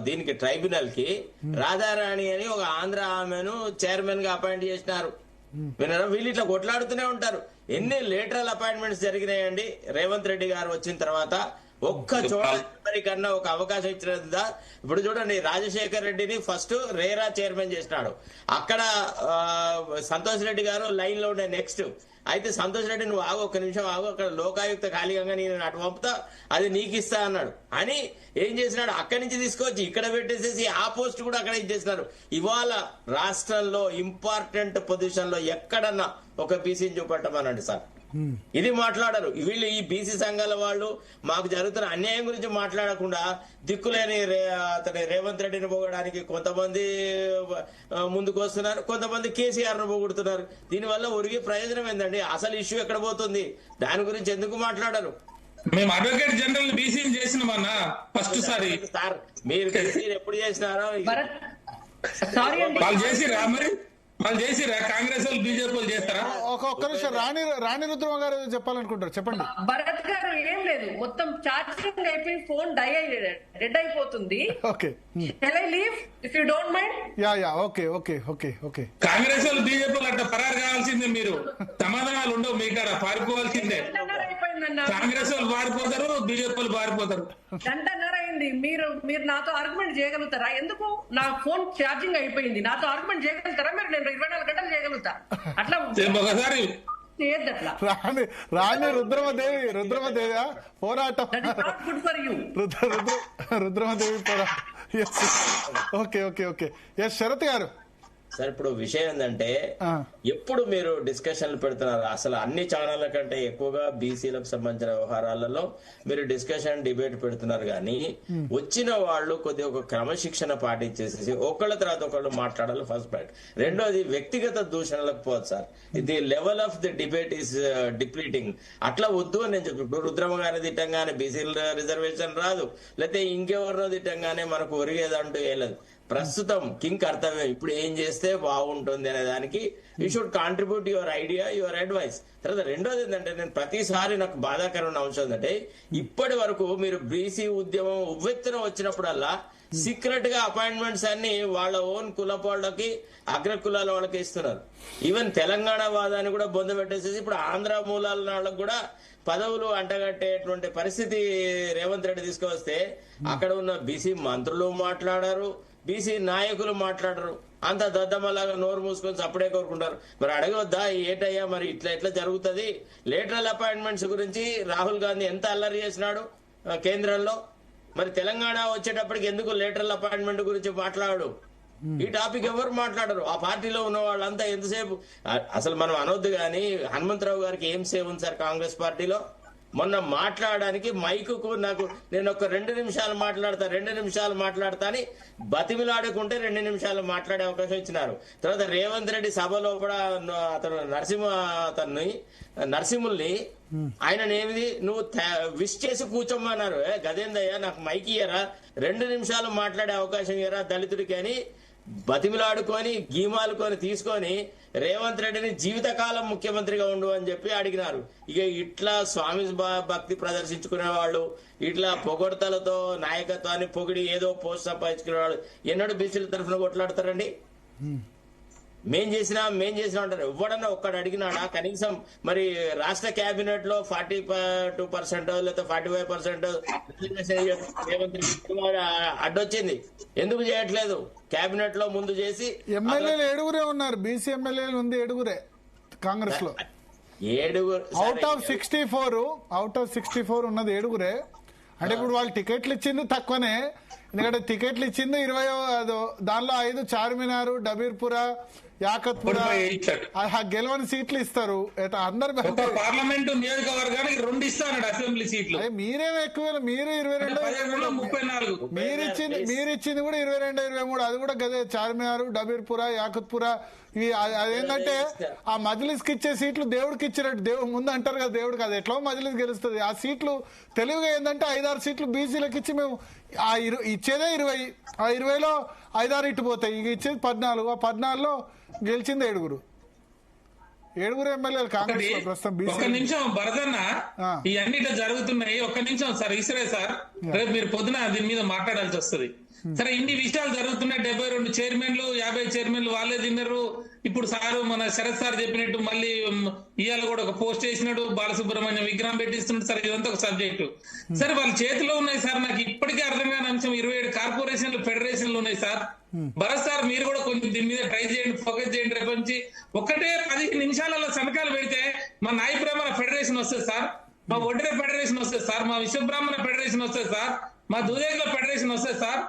G: దీనికి ట్రైబ్యునల్ కి రాధారాణి అని ఒక ఆంధ్ర ఆమెను చైర్మన్ గా అపాయింట్ చేసినారు. విన్నారా? వీళ్ళు ఇట్లా కొట్లాడుతూనే ఉంటారు. ఎన్ని లేటరల్ అపాయింట్మెంట్స్ జరిగినాయండి రేవంత్ రెడ్డి గారు వచ్చిన తర్వాత? ఒక్క చోట కన్నా ఒక అవకాశం ఇచ్చినదా? ఇప్పుడు చూడండి, రాజశేఖర్ రెడ్డిని ఫస్ట్ రేరా చైర్మన్ చేసినాడు. అక్కడ సంతోష్ రెడ్డి గారు లైన్ లో ఉండే నెక్స్ట్. అయితే సంతోష్ రెడ్డి, నువ్వు ఆగు, ఒక్క నిమిషం ఆగు, అక్కడ లోకాయుక్త ఖాళీగా నేను అటు పంపుతా, అది నీకు ఇస్తా అన్నాడు. అని ఏం చేసినాడు, అక్కడి నుంచి తీసుకొచ్చి ఇక్కడ పెట్టేసేసి ఆ పోస్ట్ కూడా అక్కడ ఇచ్చేసినారు. ఇవాళ రాష్ట్రంలో ఇంపార్టెంట్ పొజిషన్ లో ఎక్కడన్నా ఒక బీసీని చూపెట్టమనండి సార్. ఇది మాట్లాడరు వీళ్ళు. ఈ బీసీ సంఘాల వాళ్ళు మాకు జరుగుతున్న అన్యాయం గురించి మాట్లాడకుండా దిక్కులేని రేవంత్ రెడ్డిని పోగడానికి కొంతమంది ముందుకు వస్తున్నారు, కొంతమంది కేసీఆర్ ను పోగొడుతున్నారు. దీనివల్ల ఒరిగే ప్రయోజనం ఏందండి? అసలు ఇష్యూ ఎక్కడ పోతుంది? దాని గురించి ఎందుకు మాట్లాడరు?
E: మేము అడ్వకేట్ జనరల్ బీసీ చేసినామన్నా ఫస్ట్ సారి.
G: సార్ మీరు బీసీ ఎప్పుడు చేసినారో
E: వాళ్ళు చేసిరా? మరి వాళ్ళు చేసిరా? కాంగ్రెస్ వాళ్ళు, బీజేపీ వాళ్ళు చేస్తారా?
B: ఒక్క నిమిషం, రాణి రుద్రమ గారు చెప్పాలనుకుంటారు, చెప్పండి.
D: భరత్ గారు, ఏం లేదు, మొత్తం చార్జింగ్ అయిపోయి ఫోన్ డెడ్ అయిపోతుంది.
B: Okay,
D: if you don't mind.
B: Okay.
E: Congress వాళ్ళు, బీజేపీ వాళ్ళు అట్లా పరారు కావాల్సిందే. మీరు సమాధానాలు ఉండవు మీ కాడ, పారిపోవాల్సిందే. కాంగ్రెస్ వాళ్ళు పారిపోతారు, బీజేపీ వాళ్ళు పారిపోతారు.
D: గంటన్నర అయింది. మీరు నాతో ఆర్గ్యుమెంట్ చేయగలుగుతారా? ఎందుకు? నా ఫోన్ ఛార్జింగ్ అయిపోయింది. నాతో ఆర్గ్యుమెంట్ చేయగలుగుతారా? మీరు నేను 24 గంటలు చేయగలుగుతా. అట్లా
E: ఒకసారి
B: రాణి రుద్రమదేవి పోరాటం.
D: Good for you.
B: రుద్రమదేవి పోరాటం. ఓకే. ఎస్ శరత్ గారు.
G: సార్, ఇప్పుడు విషయం ఏంటంటే, ఎప్పుడు మీరు డిస్కషన్లు పెడుతున్నారు? అసలు అన్ని ఛానళ్ల కంటే ఎక్కువగా బీసీలకు సంబంధించిన వ్యవహారాలలో మీరు డిస్కషన్, డిబేట్ పెడుతున్నారు. కానీ వచ్చిన వాళ్ళు కొద్దిగా ఒక క్రమశిక్షణ పాటించేసి ఒకళ్ళ తర్వాత ఒకళ్ళు మాట్లాడాలి. First point. రెండోది, వ్యక్తిగత దూషణలకు పోదు sir. The level of the debate is depleting. అట్లా వద్దు అని నేను చెప్పి, ఇప్పుడు రుద్రమ గారిని తిట్టంగానే బీసీ రిజర్వేషన్ రాదు, లేకపోతే ఇంకెవరినో తిట్టంగానే మనకు ఒరిగేదంటూ ఏం లేదు. ప్రస్తుతం కింగ్ కర్తవ్యం ఇప్పుడు ఏం చేస్తే బాగుంటుంది అనే దానికి you should contribute your idea, your advice. తర్వాత రెండోది ఏంటంటే, నేను ప్రతిసారి నాకు బాధాకరమైన అంశం ఏంటంటే, ఇప్పటి వరకు మీరు బీసీ ఉద్యమం ఉవ్వెత్తున వచ్చినప్పుడల్లా సీక్రెట్ గా అపాయింట్మెంట్స్ అన్ని వాళ్ళ ఓన్ కులపోళ్ళకి, అగ్ర కులాల వాళ్ళకి ఇస్తున్నారు. ఈవెన్ తెలంగాణ వాదాన్ని కూడా బొంద పెట్టేసేసి ఇప్పుడు ఆంధ్ర మూలాల వాళ్ళకి కూడా పదవులు అంటగట్టేటువంటి పరిస్థితి రేవంత్ రెడ్డి తీసుకువస్తే అక్కడ ఉన్న బీసీ మంత్రులు మాట్లాడారు, బీసీ నాయకులు మాట్లాడరు. అంత దద్దమ్మలాగా నోరు మూసుకొని అప్పుడే కోరుకుంటారు. మరి అడగవద్దా ఏటయ్యా మరి ఎట్లా జరుగుతుంది? లేటరల్ అపాయింట్మెంట్స్ గురించి రాహుల్ గాంధీ ఎంత అల్లరి చేసినాడు కేంద్రంలో. మరి తెలంగాణ వచ్చేటప్పటికి ఎందుకు లేటరల్ అపాయింట్మెంట్ గురించి మాట్లాడు? ఈ టాపిక్ ఎవరు మాట్లాడరు. ఆ పార్టీలో ఉన్న వాళ్ళంతా ఎంతసేపు అసలు మనం అనొద్దు కానీ హనుమంతరావు గారికి ఏం సేవ్ ఉంది సార్ కాంగ్రెస్ పార్టీలో? మొన్న మాట్లాడడానికి మైకుకు నేను ఒక 2 నిమిషాలు మాట్లాడతా అని బతిమిలాడుకుంటే 2 నిమిషాలు మాట్లాడే అవకాశం ఇచ్చినారు. తర్వాత రేవంత్ రెడ్డి సభలో కూడా అతను నరసింహుల్ని ఆయననేమిది నువ్వు విష్ చేసి కూర్చోమన్నారు. గదేందయ్యా నాకు మైక్ ఇయ్యరా, 2 నిమిషాలు మాట్లాడే అవకాశం ఇయ్యరా దళితుడికి అని బతిమిలాడుకొని గీమాలుకొని తీసుకొని రేవంత్ రెడ్డిని జీవితకాలం ముఖ్యమంత్రిగా ఉండు అని చెప్పి అడిగినారు. ఇక ఇట్లా స్వామి భక్తి ప్రదర్శించుకునే వాళ్ళు, ఇట్లా పొగడ్తలతో నాయకత్వాన్ని పొగిడి ఏదో పోస్ట్ సంపాదించుకునే వాళ్ళు ఎన్నడూ బీసీల తరఫున కొట్లాడతారండి? మేం చేసినా అంటారు. ఎవడన్నా ఒక్కడు అడిగినాడా కనీసం? మరి రాష్ట్ర కేబినెట్ లో 42% లేదా 45% రేవంత్ రెడ్డి అడ్డొచ్చింది, ఎందుకు చేయట్లేదు? కేబినెట్ లో ముందు చేసి
B: ఎమ్మెల్యేలు 7 ఉన్నారు, బీసీ ఎమ్మెల్యేలు ఉంది 7 కాంగ్రెస్ లో.
G: 7
B: అవుట్ ఆఫ్ 64 ఉన్నది 7. అంటే ఇప్పుడు వాళ్ళు టికెట్లు ఇచ్చింది తక్కువనే, ఎందుకంటే టికెట్లు ఇచ్చింది 20, దానిలో 5 చార్మినార్, డబీర్పుర, యాకత్పుర గెలవని సీట్లు ఇస్తారు. అందరు
E: పార్లమెంట్ నియోజకవర్గానికి 2 ఇస్తాడు అసెంబ్లీ సీట్లు.
B: మీరేమో ఎక్కువ, మీరు 22, మీరిచ్చింది కూడా 22, 23. అది కూడా గదే చార్మినార్, డబీర్పుర, యాకత్పుర. ఇవి అదేంటంటే ఆ మజ్లిస్ కి ఇచ్చే సీట్లు దేవుడికి ఇచ్చినట్టు. దేవుడు ముందు అంటారు కదా, దేవుడికి అది ఎట్లా మజ్లిస్ గెలుస్తుంది. ఆ సీట్లు తెలివిగా ఏంటంటే 5-6 సీట్లు బీసీలకు ఇచ్చి మేము ఇచ్చేదే 20, ఆ 20లో 5-6 ఇటు పోతాయి. ఇక ఇచ్చేది 14, ఆ 14లో గెలిచింది 7 ఎమ్మెల్యేలు కాంగ్రెస్ లో ప్రస్తుతం.
E: ఒక్క నిమిషం భరతన్న, ఇవన్నీ ఇట్లా జరుగుతున్నాయి. ఒక్క నిమిషం సార్ ఈశ్వరే సార్, రేపు మీరు పొద్దున దీని మీద మాట్లాడాల్సి వస్తుంది. సరే ఇన్ని విషయాలు జరుగుతున్నాయి, 72 చైర్మన్లు 50 చైర్మన్లు వాళ్ళే తిన్నారు. ఇప్పుడు సారు మన శరత్ సార్ చెప్పినట్టు మళ్ళీ ఇవాళ కూడా ఒక పోస్ట్ వేసినాడు, బాలసుబ్రహ్మణ్యం విగ్రహం పెట్టిస్తున్నాడు. సార్ ఇదంతా ఒక సబ్జెక్టు. సరే వాళ్ళ చేతిలో ఉన్నాయి సార్. నాకు ఇప్పటికే అర్థం కాని అంశం 27 కార్పొరేషన్లు, ఫెడరేషన్లు ఉన్నాయి సార్. భరత్ సార్ మీరు కూడా కొంచెం దీని మీద ట్రై చేయండి, ఫోకస్ చేయండి. రేపు నుంచి ఒకటే 15 నిమిషాలలో సంతకాలు పెడితే మా నాయ బ్రాహ్మణ ఫెడరేషన్ వస్తుంది సార్, మా ఒడ్డెర ఫెడరేషన్ వస్తుంది సార్, మా విశ్వబ్రాహ్మణ ఫెడరేషన్ వస్తుంది సార్, మా దుదేగుల ఫెడరేషన్ వస్తుంది సార్,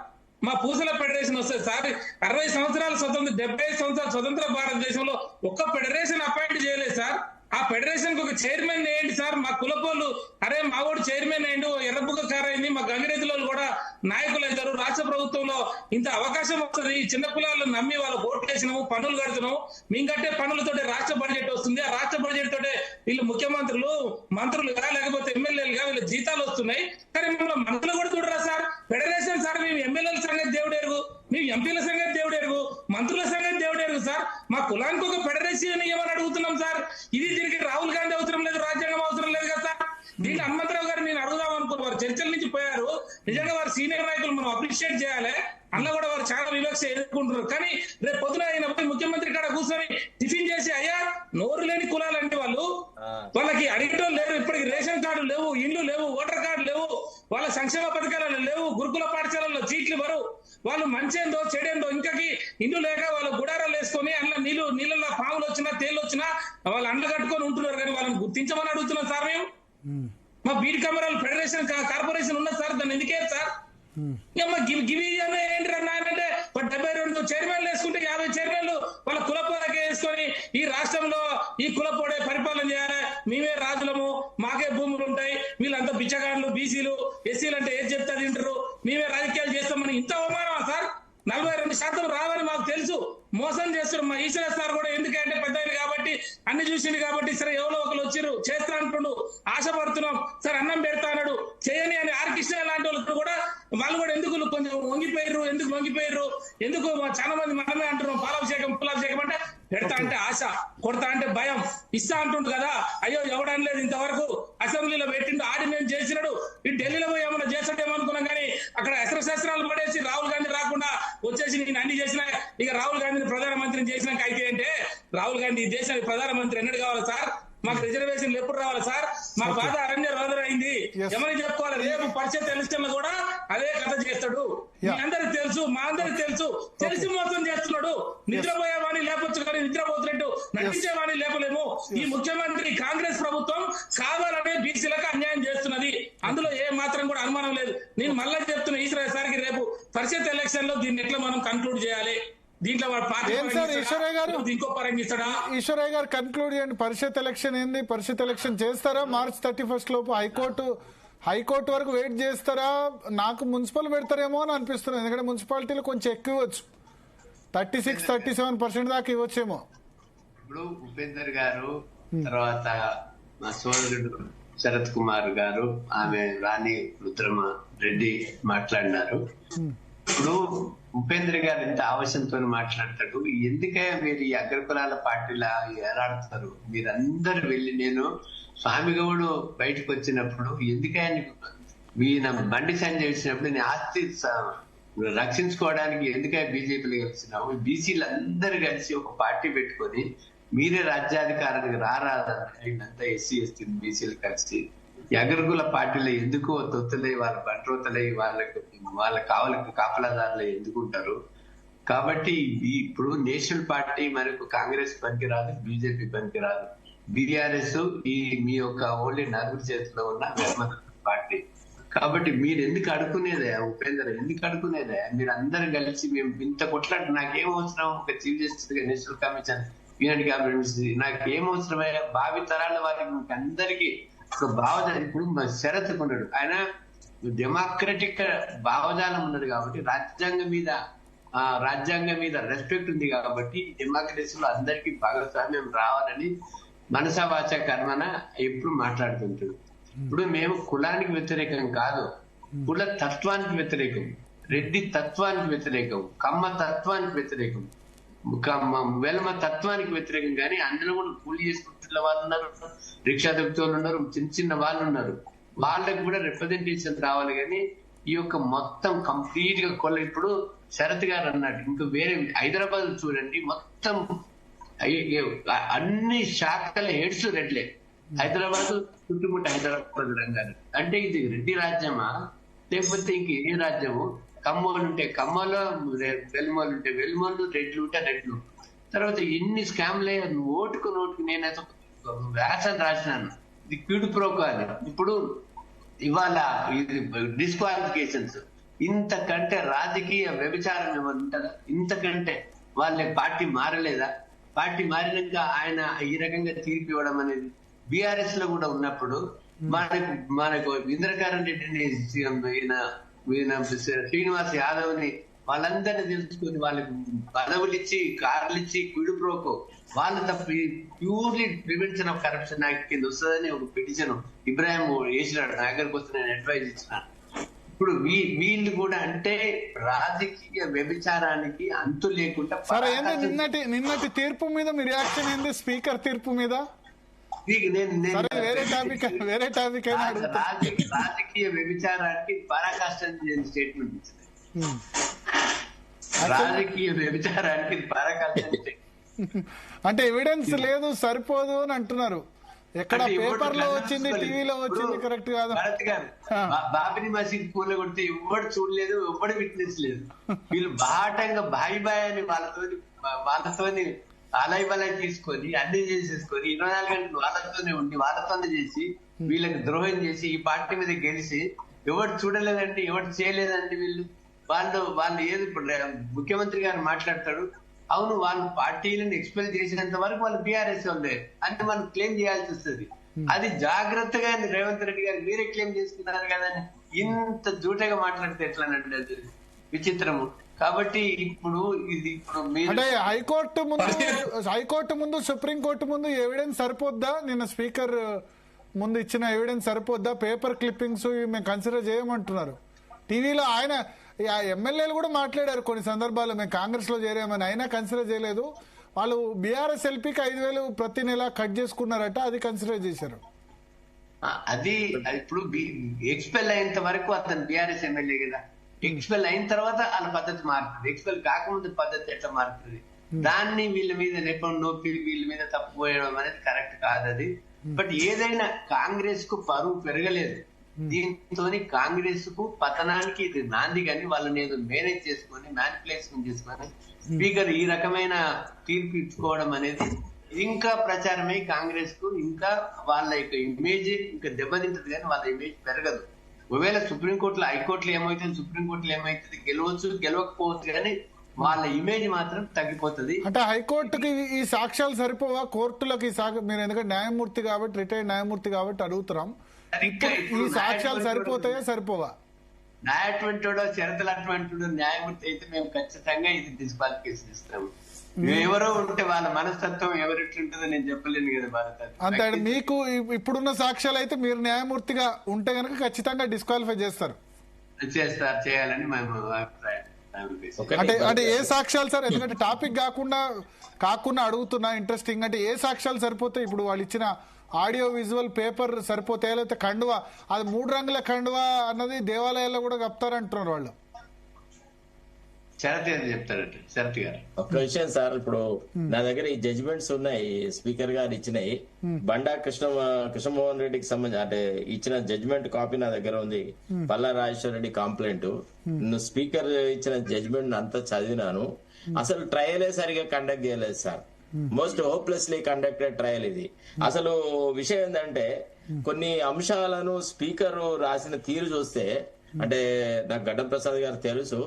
E: మా పూసల ఫెడరేషన్ వస్తుంది సార్. 60 సంవత్సరాల స్వతంత్ర, 75 సంవత్సరాల స్వతంత్ర భారతదేశంలో ఒక్క ఫెడరేషన్ అపాయింట్ చేయలేదు సార్. ఆ ఫెడరేషన్ కు ఒక చైర్మన్ వేయండి సార్. మా కులపోళ్ళు అరే మా వాడు చైర్మన్ అయిండు, ఎర్రబుగ్గకారైంది, మా గంగిరెద్దులో కూడా నాయకులు అవుతారు. రాష్ట్ర ప్రభుత్వంలో ఇంత అవకాశం వస్తుంది. చిన్న కులాలను నమ్మి వాళ్ళ ఓట్లు వేసినాము, పన్నులు కడుతున్నాము. మేము కట్టే పన్నులతోటే రాష్ట్ర బడ్జెట్ వస్తుంది. ఆ రాష్ట్ర బడ్జెట్ తోటే వీళ్ళు ముఖ్యమంత్రులు, మంత్రులుగా లేకపోతే ఎమ్మెల్యేలుగా వీళ్ళ జీతాలు వస్తున్నాయి. కానీ మిమ్మల్ని మంత్రులు కూడా చూడరా సార్? ఫెడరేషన్ సార్, మేము ఎమ్మెల్యేల సంగతి దేవుడు ఎరుగు, మేము ఎంపీల సంగతి దేవుడు ఎరుగు, మంత్రుల సంగతి దేవుడు ఎరుగు సార్. మా కులానికి ఒక ఫెడరేషన్ ఏమని అడుగుతున్నాం సార్. ఇది దీనికి రాహుల్ గాంధీ అవసరం లేదు, రాజ్యాంగం అవసరం లేదు కదా సార్. దీనికి హనుమంతరావు గారు నేను అడుగుదాం అనుకున్న వారు చర్చల నుంచి పోయారు. నిజంగా వారు సీనియర్ నాయకులు మనం అప్రిషియేట్ చేయాలి. అన్న కూడా వారు చాలా వివక్ష ఎదుర్కొంటున్నారు. కానీ రేపు పొద్దున ఆయన ముఖ్యమంత్రి కాడ కూర్చొని టిఫిన్ చేసి అయ్యా నోరు లేని కులాలంటే వాళ్ళకి అడిగటం లేరు, ఇప్పటికి రేషన్ కార్డు లేవు, ఇండ్లు లేవు, ఓటర్ కార్డు లేవు, వాళ్ళ సంక్షేమ పథకాలు లేవు, గురుకుల పాఠశాలల్లో సీట్లు వరు, వాళ్ళు మంచేందో చెడేందో ఇంకకి ఇండ్లు లేక వాళ్ళు గుడారాలు వేసుకొని అందులో నీళ్ళల్లో పాములు వచ్చినా తేళ్లు వచ్చినా వాళ్ళు అండ్లు కట్టుకొని ఉంటున్నారు. కానీ వాళ్ళని గుర్తించమని అడుగుతున్నాం సార్. మేము మా బీడి కమరాలు ఫెడరేషన్ కార్పొరేషన్ ఉన్నది సార్, దాన్ని ఎందుకే సార్ గివి ఏంటంటే 72 చైర్మన్లు వేసుకుంటే 50 చైర్మన్లు వాళ్ళ కులపోలకే వేసుకొని ఈ రాష్ట్రంలో ఈ కులపోడే పరిపాలన చేయాలి. మేమే రాజులము, మాకే భూములు ఉంటాయి, వీళ్ళంతా బిచ్చగాళ్ళు, బీసీలు, ఎస్సీలు అంటే ఏది చెప్తే తింటారు, మేమే రాజకీయాలు చేస్తామని ఇంత అవమానమా సార్? 42% రావని మాకు తెలుసు. మోసం చేస్తారు. మా ఈశ్వర సార్ కూడా ఎందుకంటే పెద్ద కాబట్టి అన్ని చూసింది కాబట్టి సరే ఎవరో ఒకరు వచ్చారు చేస్తా అంటుండు, ఆశపడుతున్నాం సార్ అన్నం పెడతా అన్నాడు చేయని అని ఆర్కృష్ణ లాంటి వాళ్ళు కూడా వాళ్ళు కూడా ఎందుకు కొంచెం వంగిపోయారు, ఎందుకు చాలా మంది మనమే అంటున్నాం పులాభిషేకం అంటే పెడతా అంటే ఆశ, కొడతా అంటే భయం, ఇస్తా అంటుండు కదా. అయ్యో ఎవడనలేదు ఇంతవరకు, అసెంబ్లీలో పెట్టిండు ఆర్డినెన్స్ చేసినాడు, ఈ ఢిల్లీలో పోయి ఏమన్నా చేస్తాడేమో అనుకున్నాం కానీ అక్కడ అస్త్రశస్త్రాలు పడేసి రాహుల్ గాంధీ రాకుండా వచ్చేసి నేను అన్ని చేసినా ఇక రాహుల్ గాంధీని ప్రధానమంత్రిని చేసినాక అయితే అంటే రాహుల్ గాంధీ ఈ దేశానికి ప్రధానమంత్రి ఎన్నడు కావాలి సార్, మాకు రిజర్వేషన్లు ఎప్పుడు రావాలి సార్, మా బాధ అరణ్య రోదరైంది ఏమని చెప్పుకోవాలి. రేపు పరిషత్ ఎలక్షన్ లో కూడా అదే కథ చేస్తాడు. మీ అందరికి తెలుసు, మా అందరికి తెలుసు, తెలిసి మోసం చేస్తున్నాడు. నిద్రపోయేవాడిని లేపొచ్చు కానీ నిద్రపోతున్నట్టు నటించేవాడిని లేపలేము. ఈ ముఖ్యమంత్రి కాంగ్రెస్ ప్రభుత్వం కావాలనే బీసీలకు అన్యాయం చేస్తున్నది, అందులో ఏ మాత్రం కూడా అనుమానం లేదు. నేను మళ్ళా చెప్తున్నా ఈశ్వర సార్కి రేపు పరిషత్ ఎలక్షన్ లో దీన్ని ఎట్లా మనం కన్క్లూడ్ చేయాలి, దీంట్లో
B: ఈశ్వరయ్య గారు కన్క్లూడ్ చేయండి. పరిషత్ ఎలక్షన్ ఏంది, పరిషత్ ఎలక్షన్ చేస్తారా March 31 లోపు? హైకోర్టు వరకు వెయిట్ చేస్తారా? నాకు మున్సిపల్ పెడతారేమో అని అనిపిస్తుంది, ఎందుకంటే మున్సిపాలిటీలు కొంచెం ఎక్కువ ఇవ్వచ్చు, 36-37% దాకా ఇవ్వచ్చేమో.
C: ఇప్పుడు ఉపేందర్ గారు తర్వాత మా సోదరుడు శరత్ కుమార్ గారు, ఆమె రాణి రుద్రమ రెడ్డి మాట్లాడినారు. ఇప్పుడు ఉపేంద్ర గారు ఎంత ఆవేశంతో మాట్లాడతాడు, ఎందుకే మీరు ఈ అగ్రకులాల పార్టీలా ఏలాడుతారు, మీరందరూ వెళ్ళి, నేను స్వామిగౌడు బయటకు వచ్చినప్పుడు ఎందుకే ఈయన బండి సంజయ్ వచ్చినప్పుడు నేను ఆస్తి రక్షించుకోవడానికి ఎందుకే బీజేపీలో కలిసినావు, బీసీలు అందరూ కలిసి ఒక పార్టీ పెట్టుకొని మీరే రాజ్యాధికారానికి రారాదంతా ఎస్సీ ఎస్టీ బీసీలు కలిసి అగ్రకుల పార్టీలో ఎందుకు తొత్తులై వాళ్ళ బంట్రోతలై వాళ్ళ కాపలాదారులు ఎందుకుంటారు. కాబట్టి ఇప్పుడు నేషనల్ పార్టీ మనకు కాంగ్రెస్ పనికిరాదు, బీజేపీ పనికిరాదు, బీఆర్ఎస్ ఈ మీ యొక్క ఓన్లీ నలుగురు చేతిలో ఉన్న పార్టీ. కాబట్టి మీరు ఎందుకు అడుకునేదే ఉపేందర్, ఎందుకు అడుకునేదే? మీరు అందరు కలిసి మేము ఇంత కొట్లాడు, నాకేం అవసరం ఒక చీఫ్ జస్టిస్ గా నేషనల్ కమిషన్ యూనియన్ క్యాబినెట్, నాకేం అవసరమైన భావి తరాల వారికి అందరికీ ఒక భావజాలం. ఇప్పుడు మా శరత్ ఉన్నాడు, ఆయన డెమోక్రటిక్ భావజాలం ఉన్నది కాబట్టి రాజ్యాంగం మీద రెస్పెక్ట్ ఉంది కాబట్టి డెమోక్రసీలో అందరికీ భాగస్వామ్యం రావాలని మనసా వాచ కర్మన ఎప్పుడు మాట్లాడుతుంటాడు. ఇప్పుడు మేము కులానికి వ్యతిరేకం కాదు, కుల తత్వానికి వ్యతిరేకం, రెడ్డి తత్వానికి వ్యతిరేకం, కమ్మ తత్వానికి వ్యతిరేకం, వెలమ తత్వానికి వ్యతిరేకం. కానీ అందులో కూడా కూలి చేసుకుంటున్న వాళ్ళు ఉన్నారు, రిక్షా దొక్కుతోళ్ళు ఉన్నారు, చిన్న వాళ్ళు ఉన్నారు, వాళ్ళకి కూడా రిప్రజెంటేషన్ రావాలి. కానీ ఈ యొక్క మొత్తం కంప్లీట్ గా ఇప్పుడు శరత్ గారు అన్నట్టు ఇంకా వేరే హైదరాబాద్ చూడండి, మొత్తం అన్ని శాఖల హెడ్స్ రెడ్లే. హైదరాబాద్ చుట్టుముట్ట హైదరాబాద్ రంగాలు అంటే ఇది రెడ్డి రాజ్యమా లేకపోతే ఇంక ఏ రాజ్యము? కమ్మోలు ఉంటే కమ్మలో, వెల్మోలు ఉంటే వెల్మోలు, రెడ్లు ఉంటే రెడ్లు. తర్వాత ఎన్ని స్కామ్లే, ఓటుకు నేనైతే వ్యాసం రాసినాను, ఇది క్విడ్ ప్రోకో అని. ఇప్పుడు ఇవాళ డిస్క్వాలిఫికేషన్స్, ఇంతకంటే రాజకీయ వ్యభిచారం ఏమైనా ఉంటుందా? ఇంతకంటే వాళ్ళ పార్టీ మారలేదా? పార్టీ మారినాక ఆయన ఈ రకంగా తీర్పు ఇవ్వడం అనేది బీఆర్ఎస్ లో కూడా ఉన్నప్పుడు మనకు ఇంద్రకరణ్ రెడ్డిని, శ్రీనివాస్ యాదవ్ ని వాళ్ళందరినీ తెలుసుకొని వాళ్ళకి పదవులు ఇచ్చి కార్లు ఇచ్చి క్విడ్ ప్రోకో వాళ్ళు తప్ప purely prevention of corruption act కింద వస్తుందని ఒక పిటిషన్ ఇబ్రాహిం వేసినాడు, నా దగ్గరకు వస్తే నేను అడ్వైజ్ ఇచ్చినాను. ఇప్పుడు వీళ్ళు కూడా అంటే రాజకీయ వ్యభిచారానికి అంతు లేకుండా.
B: సరే, నిన్నటి తీర్పు మీద మీ రియాక్షన్ ఏంది? స్పీకర్ తీర్పు మీద వేరే టాపిక్
C: రాజకీయ వ్యభిచారానికి పరాకాష్ట స్టేట్మెంట్ ఇచ్చింది. రాజకీయ వ్యభిచారానికి పరాకాష్ట
B: అంటే ఎవిడెన్స్ లేదు, సరిపోదు అని అంటున్నారు. ఎక్కడ పేపర్ లో వచ్చింది, టీవీలో వచ్చింది, కరెక్ట్ కాదు.
C: బాబరీ మసీద్ పూల కొడితే ఎవ్వడు చూడలేదు, ఎవ్వడు విట్నెస్ లేదు. వీళ్ళు బాటంగా బాయి అని వాళ్ళతోని అలై బలై తీసుకొని అన్ని చేసేసుకొని 24 గంటలు వాళ్ళతోనే ఉండి వాళ్ళతోనే చేసి వీళ్ళకి ద్రోహం చేసి ఈ పార్టీ మీద గెలిచి ఎవరు చూడలేదంటే ఎవరు చేయలేదంటే వాళ్ళు ఏది ముఖ్యమంత్రి గారు మాట్లాడతాడు, అవును వాళ్ళు పార్టీలను ఎక్స్పెల్ చేసినంత వరకు వాళ్ళు బీఆర్ఎస్ వాళ్ళే అంటే మనం క్లెయిమ్ చేయాల్సి వస్తుంది. అది జాగ్రత్తగా రేవంత్ రెడ్డి గారు మీరే క్లెయిమ్ చేసుకున్నారు కదా, ఇంత జూటగా మాట్లాడితే ఎట్లానంటే విచిత్రము. కాబట్టి ఇప్పుడు మీరు
B: అంటే హైకోర్టు ముందు సుప్రీంకోర్టు ముందు ఎవిడెన్స్ సరిపోద్దా? నిన్న స్పీకర్ ముందు ఇచ్చిన ఎవిడెన్స్ సరిపోద్దా? పేపర్ క్లిప్పింగ్స్ మేము కన్సిడర్ చేయమంటున్నారు. టీవీలో ఆయన ఎమ్మెల్యేలు కూడా మాట్లాడారు కొన్ని సందర్భాల్లో, మేము కాంగ్రెస్ లో చేరామని, అయినా కన్సిడర్ చేయలేదు. వాళ్ళు బీఆర్ఎస్ ఎల్పీకి 5,000 ప్రతి నెల కట్ చేసుకున్నారట, అది కన్సిడర్ చేశారు.
C: అది ఇప్పుడు ఎక్స్పెల్ అయ్యేంత వరకు అతను బీఆర్ఎస్ ఎమ్మెల్యే కదా. ఎక్స్పెల్ అయిన తర్వాత వాళ్ళ పద్ధతి మారుతుంది. ఎక్స్పెల్ కాకముందు పద్ధతి ఎట్లా మారుతుంది? దాన్ని వీళ్ళ మీద నెపం నొప్పి వీళ్ళ మీద తప్పు పోయడం అనేది కరెక్ట్ కాదు అది. బట్ ఏదైనా కాంగ్రెస్ కు పరువు పెరగలేదు. దీంతో కాంగ్రెస్ కు పతనానికి ఇది నాంది. కానీ వాళ్ళని ఏదో మేనేజ్ చేసుకొని మ్యానిపులేషన్ చేసుకొని స్పీకర్ ఈ రకమైన తీర్పు ఇచ్చుకోవడం అనేది ఇంకా ప్రచారమై కాంగ్రెస్ కు ఇంకా వాళ్ళ యొక్క ఇమేజ్ ఇంకా దెబ్బతింటది, కానీ వాళ్ళ ఇమేజ్ పెరగదు. ఒకవేళ సుప్రీంకోర్టులో హైకోర్టులో ఏమవుతుంది, సుప్రీంకోర్టులో ఏమవుతుంది, గెలవచ్చు గెలవకపోవచ్చు, కానీ వాళ్ళ ఇమేజ్ మాత్రం తగ్గిపోతుంది.
B: అంటే హైకోర్టుకి ఈ సాక్ష్యాలు సరిపోవా? కోర్టులకు మీరు ఎందుకంటే న్యాయమూర్తి కాబట్టి, రిటైర్డ్ న్యాయమూర్తి కాబట్టి అడుగుతున్నాం, ఈ సాక్ష్యాలు సరిపోతాయా సరిపోవా?
C: అటువంటి షరతులు అటువంటి న్యాయమూర్తి అయితే మేము ఖచ్చితంగా ఇది డిస్క్వాలిఫికేషన్ ఇస్తాము. ఎవరో ఉంటే వాళ్ళ మనస్తత్వం ఎవరెట్లుంటుందో నేను చెప్పలేను కదా భారత.
B: అంతే. మీకు ఇప్పుడున్న సాక్ష్యాలు అయితే మీరు న్యాయమూర్తిగా ఉంటే కనుక ఖచ్చితంగా డిస్క్వాలిఫై చేయాలని మేము అభిప్రాయం.
G: అంటే
B: ఏ సాక్ష్యాలు సార్? ఎందుకంటే టాపిక్ కాకుండా అడుగుతున్నా, ఇంట్రెస్టింగ్. అంటే ఏ సాక్ష్యాలు సరిపోతాయి? ఇప్పుడు వాళ్ళు ఇచ్చిన ఆడియో విజువల్ పేపర్ సరిపోతాయా, లేకపోతే కండువా, అది 3 రంగుల కండువా అన్నది దేవాలయాల్లో కూడా కప్తారంటున్నారు వాళ్ళు.
C: చెప్తారంటే శరత్ గారు
G: ఒక్క విషయం సార్, ఇప్పుడు నా దగ్గర ఈ జడ్జిమెంట్స్ ఉన్నాయి, స్పీకర్ గారు ఇచ్చినాయి. బండా కృష్ణమోహన్ రెడ్డికి సంబంధించి అంటే ఇచ్చిన జడ్జిమెంట్ కాపీ నా దగ్గర ఉంది. పల్లా రాజేశ్వర రెడ్డి కంప్లైంట్, స్పీకర్ ఇచ్చిన జడ్జిమెంట్ అంతా చదివినాను. అసలు ట్రయలే సరిగా కండక్ట్ చేయలేదు sir. Most hopelessly conducted trial ఇది. అసలు విషయం ఏంటంటే కొన్ని అంశాలను స్పీకర్ రాసిన తీరు చూస్తే, అంటే నాకు గడ్డం ప్రసాద్ గారు తెలుసు,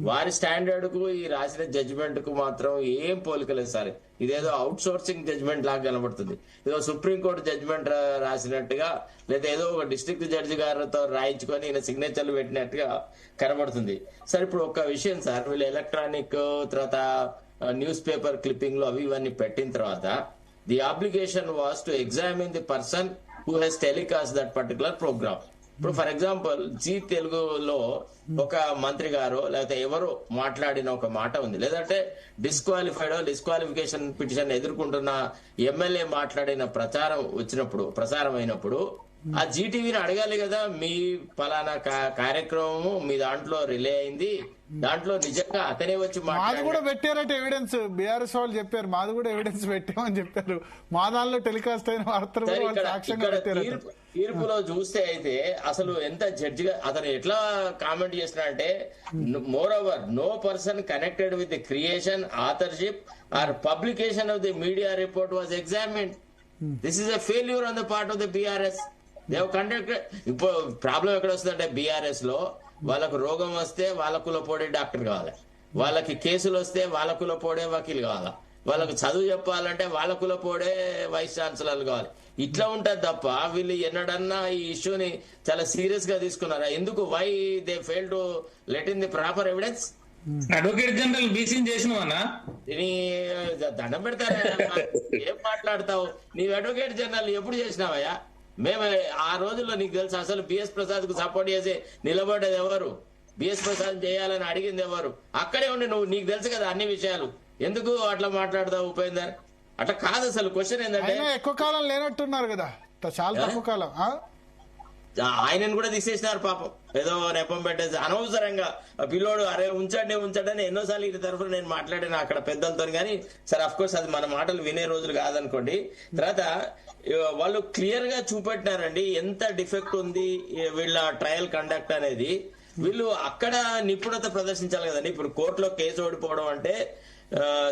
G: వారి స్టాండర్డ్ కు ఈ రాసిన జడ్జిమెంట్ కు మాత్రం ఏం పోలికలేదు సార్. ఇదేదో అవుట్ సోర్సింగ్ జడ్జిమెంట్ లాగా కనబడుతుంది. ఏదో సుప్రీంకోర్టు జడ్జిమెంట్ రాసినట్టుగా, లేదా ఏదో ఒక డిస్ట్రిక్ట్ జడ్జి గారితో రాయించుకొని ఈయన సిగ్నేచర్లు పెట్టినట్టుగా కనబడుతుంది సార్. ఇప్పుడు ఒక విషయం సార్, వీళ్ళు ఎలక్ట్రానిక్ తర్వాత న్యూస్ పేపర్ క్లిప్పింగ్ లో ఇవన్నీ పెట్టిన తర్వాత the application was to examine the person who he's telecast that particular program. ఇప్పుడు ఫర్ ఎగ్జాంపుల్ జీ తెలుగులో ఒక మంత్రి గారు లేకపోతే ఎవరో మాట్లాడిన ఒక మాట ఉంది, లేదంటే డిస్క్వాలిఫికేషన్ పిటిషన్ ఎదుర్కొంటున్న ఎమ్మెల్యే మాట్లాడిన ప్రసారం అయినప్పుడు ఆ జీటీవీని అడగాలి కదా, మీ పలానా కార్యక్రమము మీ దాంట్లో రిలే అయింది, దాంట్లో నిజంగా అతనే వచ్చి
B: మాది కూడా పెట్టారట ఎవిడెన్స్. బీఆర్ఎస్ వాళ్ళు చెప్పారు మాది కూడా ఎవిడెన్స్ పెట్టామని చెప్పారు. మా దానిలో టెలికాస్ట్ అయిన వార్తలు
G: తీర్పులో చూస్తే అయితే అసలు ఎంత జడ్జిగా అతను ఎట్లా కామెంట్ చేస్తున్నాడంటే, moreover no person connected with the creation, authorship or publication of the media report was examined. This is a failure on the part of the BRS. ఇప్పుడు ప్రాబ్లం ఎక్కడ వస్తుందంటే, బీఆర్ఎస్ లో వాళ్ళకు రోగం వస్తే వాళ్ళ కులపోడే డాక్టర్ కావాలి, వాళ్ళకి కేసులు వస్తే వాళ్ళ కులపోడే వకీలు కావాలా, వాళ్ళకు చదువు చెప్పాలంటే వాళ్ళ కులపోడే వైస్ ఛాన్సలర్లు కావాలి. ఇట్లా ఉంటది తప్ప వీళ్ళు ఎన్నడన్నా ఈ ఇష్యూని చాలా సీరియస్ గా తీసుకున్నారా? ఎందుకు why they fail to let in the proper evidence?
E: Advocate general BC చేసినవన్నా
G: దండం పెడతారా? ఏం మాట్లాడతావు? నీవు అడ్వకేట్ జనరల్ ఎప్పుడు చేసినావయ్యా? మేము ఆ రోజుల్లో నీకు తెలుసు అసలు బిఎస్ ప్రసాద్ కు సపోర్ట్ చేసి నిలబడ్డది ఎవరు? బిఎస్ ప్రసాద్ చేయాలని అడిగింది ఎవరు? అక్కడే ఉండి నీకు తెలుసు కదా అన్ని విషయాలు. ఎందుకు అట్లా మాట్లాడతావు ఉపేందర్? అట్లా కాదు అసలు. క్వశ్చన్ ఏంటంటే
B: ఎక్కువ కాలం లేనట్టున్నారు కదా, చాలా తక్కువ కాలం.
G: ఆయనను కూడా తీసేసినారు పాపం, ఏదో నెపం పెట్టేసి అనవసరంగా. పిల్లోడు అరే ఉంచండి ఎన్నోసార్లు ఈ తరఫున నేను మాట్లాడాను అక్కడ పెద్దలతో. కానీ సరే అఫ్ కోర్స్ అది మన మాటలు వినే రోజులు కాదనుకోండి. తర్వాత వాళ్ళు క్లియర్ గా చూపెట్టినారండి ఎంత డిఫెక్ట్ ఉంది వీళ్ళ ట్రయల్ కండక్ట్ అనేది. వీళ్ళు అక్కడ నిపుణత ప్రదర్శించాలి కదండి. ఇప్పుడు కోర్టులో కేసు ఓడిపోవడం అంటే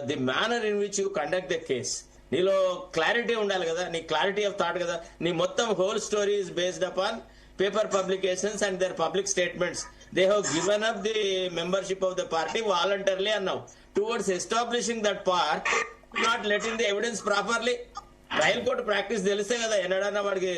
G: the manner in which you conduct the case, నీలో క్లారిటీ ఉండాలి కదా, నీ క్లారిటీ ఆఫ్ థాట్ కదా. నీ మొత్తం whole story is based upon paper publications and their public statements. They have given up the membership of the party voluntarily అన్నావు. Towards establishing that part, not letting the evidence properly. Trial court practice తెలిస్తే కదా ఎన్నడన్నా వాడికి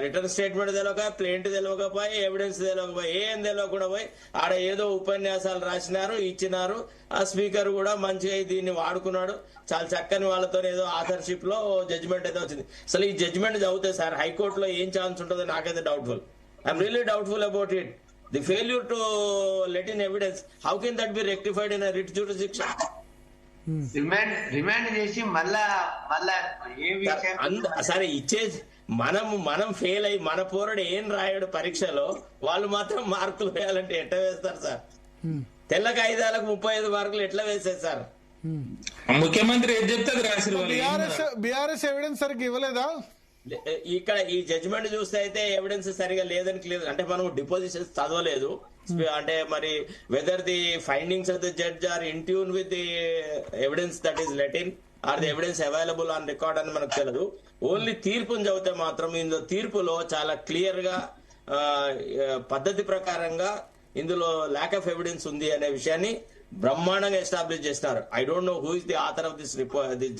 G: return statement తెలియక, ప్లేంట్ తెలియకపోయి, evidence తెలియకపోయి, ఏం తెలియకుండా పోయి ఆడ ఏదో ఉపన్యాసాలు రాసినారు, ఇచ్చినారు. ఆ స్పీకర్ కూడా మంచిగా దీన్ని వాడుకున్నాడు, చాలా చక్కని వాళ్ళతో ఏదో ఆథర్షిప్ లో జడ్జిమెంట్ అయితే వచ్చింది. అసలు ఈ జడ్జిమెంట్ చదివితే సార్ హైకోర్టులో ఏం ఛాన్స్ ఉంటుందో నాకైతే doubtful. I'm really doubtful about it. The failure to let in evidence, how can that be rectified in writ jurisdiction?
C: Remand చేసి మళ్ళా ఏ విషయం
G: సరే ఇచ్చేది మనం ఫెయిల్ అయ్యి మన పోరాడు ఏం రాయడు పరీక్షలో, వాళ్ళు మాత్రం మార్కులు వేయాలంటే ఎట్లా వేస్తారు సార్? తెల్ల కాగితాలకు 35 మార్కులు ఎట్లా వేస్తారు సార్?
E: ముఖ్యమంత్రి ఏం చెప్తే రాసిరు.
B: బీఆర్ఎస్ ఎవిడెన్స్ సరిగ్గా ఇవ్వలేదా?
G: ఇక్కడ ఈ జడ్జిమెంట్ చూస్తే అయితే ఎవిడెన్స్ సరిగా లేదని క్లియర్, అంటే మనం డిపోజిషన్స్ చదవలేదు. అంటే మరి whether the findings of the judge are in tune with the evidence that is let in or the evidence available on record అని మనకు తెలియదు. ఓన్లీ తీర్పుని చదివితే మాత్రం ఇందులో తీర్పులో చాలా క్లియర్ గా పద్ధతి ప్రకారంగా ఇందులో ల్యాక్ ఆఫ్ ఎవిడెన్స్ ఉంది అనే విషయాన్ని బ్రహ్మాండంగా ఎస్టాబ్లిష్ చేస్తున్నారు. I don't know who is the author of this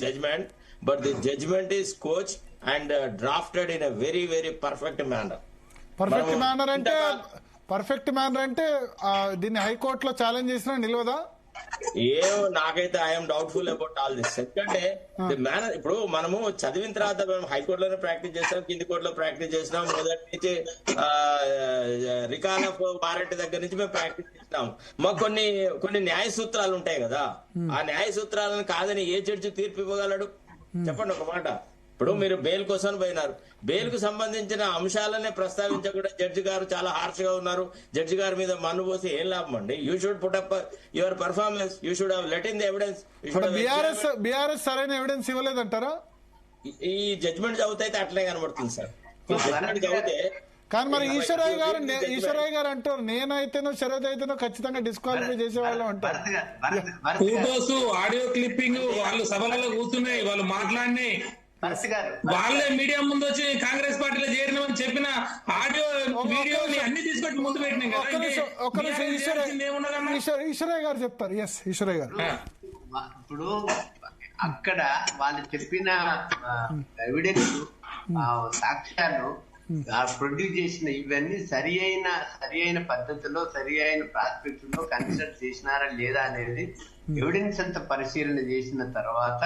G: judgment, but the judgment is couch and drafted in a very very perfect manner.
B: Perfect manner అంటే దీన్ని హైకోర్టులో ఛాలెంజ్ చేసినా నిలవదా?
G: ఏమో నాకైతే I'm doubtful about all this. ఎందుకంటే manner ఇప్పుడు మనము చదివిన తర్వాత మేము హైకోర్టులోనే ప్రాక్టీస్ చేస్తాం, కింది కోర్టులో ప్రాక్టీస్ చేసినాం, మొదటి నుంచి రికాల్ ఆఫ్ వారెంట్ దగ్గర నుంచి మేము ప్రాక్టీస్ చేసినాం. మాకు కొన్ని న్యాయ సూత్రాలు ఉంటాయి కదా, ఆ న్యాయ సూత్రాలను కాదని ఏ జడ్జి తీర్పు ఇవ్వగలడు చెప్పండి ఒక మాట. ఇప్పుడు మీరు బెయిల్ కోసం పోయినారు, బెయిల్ కు సంబంధించిన అంశాలనే ప్రస్తావించకుండా జడ్జి గారు చాలా హార్ష్ గా ఉన్నారు, జడ్జి గారి మీద మన్ను పోసి ఏం లాభం అండి? You should put up your performance, you should have let in the evidence.
B: BRS సరైన ఎవిడెన్స్ ఇవ్వలేదంటారా?
G: ఈ జడ్జ్మెంట్ చదివితే అయితే అట్లే కనబడుతుంది సార్. ఈ జడ్జ్మెంట్ చదివితే
B: కానీ మరి ఈశ్వరయ్య గారు అంటారు నేనైతేనో శరత్ అయితేనో ఖచ్చితంగా డిస్క్వాలిఫై చేసేవాళ్ళం అంటారు.
E: ఫోటోస్, ఆడియో క్లిప్పింగ్, వాళ్ళు సభలలో కూర్చున్నాయి, వాళ్ళు మాట్లాడినాయి, వాళ్ళే మీడియా ముందు వచ్చి కాంగ్రెస్ పార్టీలో చేరినామని చెప్పిన ఆడియో వీడియోని అన్ని తీసుకొచ్చి ముందు పెట్టినాం కదా.
B: ఈశ్వరయ్య గారు చెప్తారు. ఎస్ ఈశ్వరయ్య గారు.
C: ఇప్పుడు అక్కడ వాళ్ళు చెప్పిన ఎవిడెన్స్, సాక్ష్యాలు ప్రొడ్యూస్ చేసిన ఇవన్నీ సరి అయిన పద్ధతిలో, సరి అయిన ప్రాస్పెక్ట్ లో కన్సిడర్ చేసినారా లేదా అనేది ఎవిడెన్స్ అంతా పరిశీలన చేసిన తర్వాత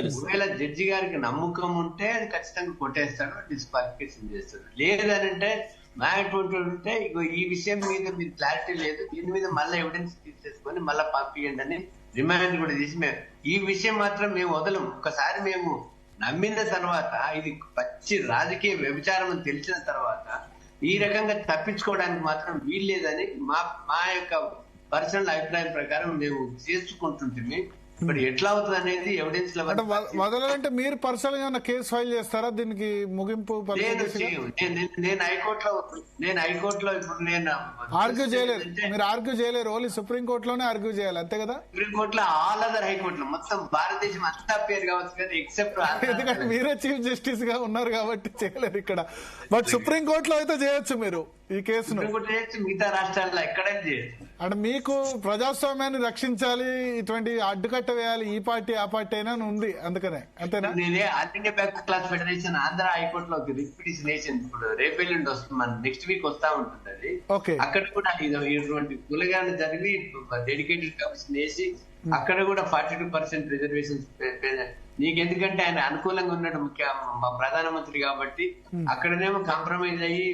C: ఒకవేళ జడ్జి గారికి నమ్మకం ఉంటే అది ఖచ్చితంగా కొట్టేస్తాడు, డిస్క్వాలిఫికేషన్ చేస్తాడు. లేదనంటే మాటువంటి ఉంటే ఈ విషయం మీద మీరు క్లారిటీ లేదు, దీని మీద మళ్ళీ ఎవిడెన్స్ తీసేసుకొని మళ్ళీ పంపించండి అని రిమాండ్ కూడా చేసి మేము ఈ విషయం మాత్రం మేము వదలం. ఒకసారి మేము నమ్మిన తర్వాత ఇది పచ్చి రాజకీయ వ్యభిచారం అని తెలిసిన తర్వాత ఈ రకంగా తప్పించుకోవడానికి మాత్రం వీల్లేదని మా యొక్క పర్సనల్ అభిప్రాయం ప్రకారం మేము చేసుకుంటుంటే ఇప్పుడు ఎట్లా అవుతుంది అనేది ఎవిడెన్స్
B: వదలంటే మీరు పర్సనల్ గా కేసు ఫైల్ చేస్తారా దీనికి ముగింపు?
C: నేను హైకోర్టులో ఇప్పుడు నేను
B: ఆర్గ్యూ చేయలేదు, మీరు ఆర్గ్యూ చేయలేరు, ఓన్లీ సుప్రీం కోర్టులోనే ఆర్గ్యూ చేయాలి అంతే కదా?
C: సుప్రీం కోర్టులో ఆల్ అదర్ హైకోర్టులో మొత్తం భారతదేశం అంతా పేరు కావచ్చు కదా ఎక్సెప్ట్
B: ఎందుకంటే మీరే చీఫ్ జస్టిస్ గా ఉన్నారు కాబట్టి చేయలేరు ఇక్కడ. బట్ సుప్రీం కోర్టులో అయితే చేయొచ్చు మీరు ఈ కేసును,
C: మిగతా రాష్ట్రాల్లో ఎక్కడైనా చేయొచ్చు.
B: అంటే మీకు ప్రజాస్వామ్యాన్ని రక్షించాలి, ఇటువంటి అడ్డుకట్ట వేయాలి, ఈ పార్టీ ఆ పార్టీ అయినా ఉంది అందుకనే, అంతేనా?
C: నేనే all India back class federation Andhra హైకోర్టులో రిపిటిషన్ ఇప్పుడు రేపెల్లుండి వస్తుంది, మన నెక్స్ట్ వీక్ వస్తా ఉంటుంది అది. అక్కడ కూడా ఇటువంటి కులగానే జరిగి డెడికేటెడ్ కమిషన్ వేసి అక్కడ కూడా 42% రిజర్వేషన్స్. నీకెందుకంటే ఆయన అనుకూలంగా ఉన్నాడు మా ప్రధానమంత్రి కాబట్టి అక్కడనేమో కాంప్రమైజ్ అయ్యి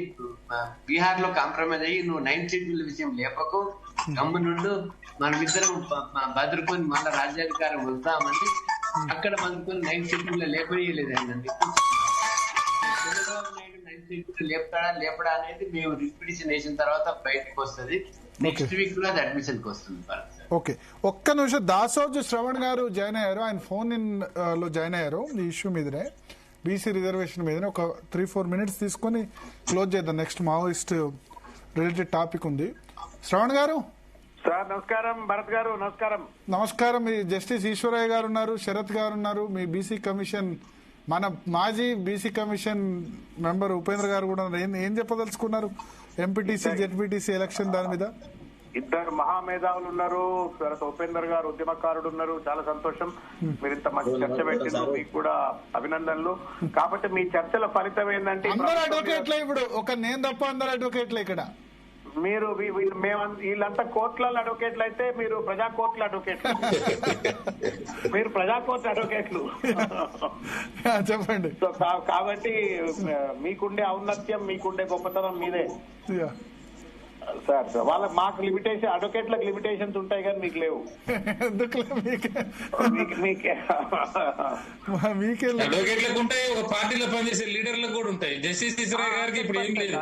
C: బీహార్ లో కాంప్రమైజ్ అయ్యి నువ్వు 9 సీట్ల విషయం లేపకు, గమ్మునుండు, మనమిద్దరం బదురుకొని మళ్ళా రాజ్యాధికారం వద్దామని అక్కడ బదురుకొని 9 సీట్ల లేపనీయలేదు ఆయన. చంద్రబాబు నాయుడు 9 సీట్లు లేపడా అనేది మేము రిపిటిషన్ వేసిన తర్వాత బయటకు వస్తుంది. నెక్స్ట్ వీక్ లో అది అడ్మిషన్ కి వస్తుంది.
B: ఓకే, ఒక్క నిమిషం. దాసోజు శ్రవణ్ గారు జాయిన్ అయ్యారు, ఆయన ఫోన్ ఇన్ లో జాయిన్ అయ్యారు ఈ ఇష్యూ మీదనే, బీసీ రిజర్వేషన్ మీదనే. ఒక 3-4 మినిట్స్ తీసుకొని క్లోజ్ చేద్దాం. నెక్స్ట్ మావోయిస్ట్ రిలేటెడ్ టాపిక్ ఉంది. శ్రవణ్ గారు.
I: సార్ నమస్కారం. భరత్ గారు నమస్కారం.
B: నమస్కారం. మీ జస్టిస్ ఈశ్వరయ్య గారు ఉన్నారు, శరత్ గారు ఉన్నారు, మీ బీసీ కమిషన్ మన మాజీ బీసీ కమిషన్ మెంబర్ ఉపేంద్ర గారు కూడా ఉన్నారు. ఏం చెప్పదలుచుకున్నారు ఎంపీటీసీ జెడ్పీటీసీ ఎలక్షన్ దాని మీద?
I: ఇద్దరు మహామేధావులు ఉన్నారు, తర్వాత ఉపేందర్ గారు ఉద్యమకారుడు ఉన్నారు. చాలా సంతోషం, మీరు ఇంత మంచి చర్చ పెట్టిండ్రు, మీకు కూడా అభినందనలు. కాబట్టి మీ చర్చల ఫలితం ఏంటంటే
B: అందరు అడ్వకేట్లే, ఇప్పుడు ఒక నేను తప్ప అందరు అడ్వకేట్లే ఇక్కడ.
I: మీరు మేము వీళ్ళంతా కోర్టుల అడ్వకేట్లు అయితే మీరు ప్రజా కోర్టుల అడ్వకేట్లు. మీరు ప్రజా కోర్టు అడ్వకేట్లు
B: చెప్పండి.
I: సో కాబట్టి మీకుండే ఔన్నత్యం, మీకుండే గొప్పతనం మీదే సార్. వాళ్ళకి మాకు లిమిటేషన్, అడ్వకేట్లకు లిమిటేషన్స్ ఉంటాయి కానీ మీకు లేవు.
E: అడ్వకేట్లకు ఉంటాయి, ఒక పార్టీలో పనిచేసే లీడర్లకు కూడా ఉంటాయి. జస్టిస్ ఇస్రాయల్ గారికి ఇప్పుడు ఏం లేదు.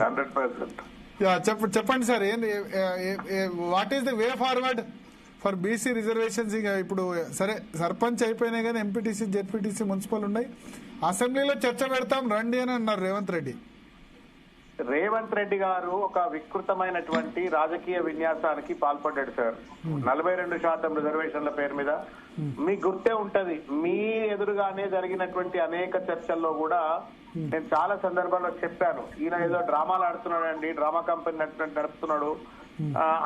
I: 100%.
B: చెప్పండి సార్, ఏంది what is the way forward for BC reservations? ఇప్పుడు సరే సర్పంచ్ అయిపోయినాయి కానీ ఎంపీటీసీ, జెడ్పీటీసీ, మున్సిపల్ ఉన్నాయి. అసెంబ్లీలో చర్చ పెడతాం రండి అని అన్నారు
I: రేవంత్ రెడ్డి గారు ఒక వికృతమైనటువంటి రాజకీయ విన్యాసానికి పాల్పడ్డాడు సార్. 42% రిజర్వేషన్ల పేరు మీద. మీకు గుర్తే ఉంటది, మీ ఎదురుగానే జరిగినటువంటి అనేక చర్చల్లో కూడా నేను చాలా సందర్భాల్లో చెప్పాను, ఈయన ఏదో డ్రామాలు ఆడుతున్నాడండి, డ్రామా కంపెనీ నడుపుతున్నాడు.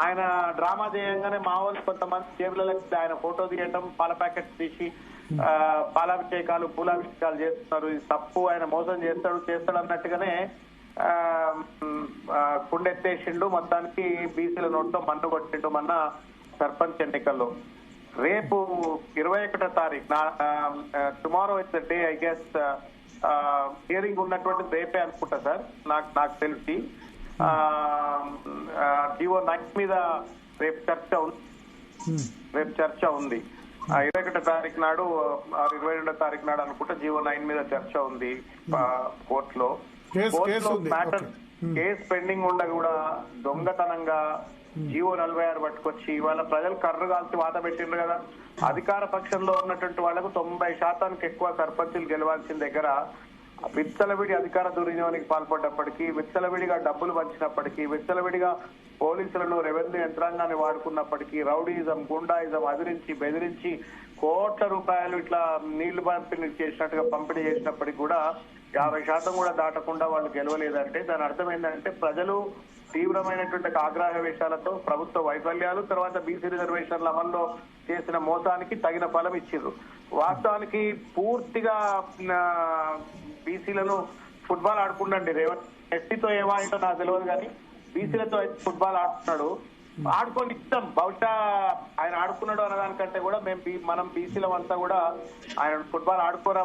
I: ఆయన డ్రామా చేయంగానే మా వాళ్ళు కొంతమంది జేబులకి ఆయన ఫోటో తీయటం, పాల ప్యాకెట్స్ తీసి పాలాభిషేకాలు, పూలాభిషేకాలు చేస్తున్నారు. ఇది తప్పు, ఆయన మోసం చేస్తాడు అన్నట్టుగానే కుండెత్తేసిండు. మొత్తానికి బీసీల నోట్లో మన్ను కొట్టిండు మొన్న సర్పంచ్ ఎన్నికల్లో. రేపు 21వ తారీఖు, tomorrow is the day, I guess hearing ఉన్నటువంటి రేపే అనుకుంటా సార్, నాకు తెలిసి. జీవో 9 మీద రేపు చర్చ ఉంది. 21వ తారీఖు నాడు, 22వ తారీఖు నాడు అనుకుంటా జీవో 9 మీద చర్చ ఉంది కోర్టులో. కేసు పెండింగ్ ఉండ కూడా దొంగతనంగా జీవో 46 పట్టుకొచ్చి ఇవాళ ప్రజలు కర్రు కాల్చి వాత పెట్టిండ్రు కదా. అధికార పక్షంలో ఉన్నటువంటి వాళ్లకు 90% ఎక్కువ సర్పంచులు గెలవాల్సిన దగ్గర విచ్చలవిడి అధికార దుర్వినియోగానికి పాల్పడ్డప్పటికీ, విచ్చలవిడిగా డబ్బులు పంచినప్పటికీ, విచ్చలవిడిగా పోలీసులను, రెవెన్యూ యంత్రాంగాన్ని వాడుకున్నప్పటికీ, రౌడీయిజం, గుండాయిజం అదిరించి బెదిరించి కోట్ల రూపాయలు ఇట్లా నీళ్లు పంపిణీ చేసినట్టుగా పంపిణీ చేసినప్పటికీ కూడా 50% కూడా దాటకుండా వాళ్ళు గెలవలేదంటే దాని అర్థం ఏంటంటే ప్రజలు తీవ్రమైనటువంటి ఆగ్రహవేశాలతో ప్రభుత్వ వైఫల్యాలు, తర్వాత బీసీ రిజర్వేషన్ల అమల్లో చేసిన మోసానికి తగిన ఫలం ఇచ్చిండ్రు. వాస్తవానికి పూర్తిగా బీసీలను ఫుట్బాల్ ఆడుకుండండి రేవంత్. ఎస్టీతో ఏమాయింటో నాకు తెలియదు కానీ బీసీలతో అయితే ఫుట్బాల్ ఆడుతున్నాడు. ఆడుకొని ఇస్తాం, బహుశా ఆయన ఆడుకున్నాడు అన్నదానికంటే కూడా మనం బీసీలం అంతా కూడా ఆయన ఫుట్బాల్ ఆడుకోరా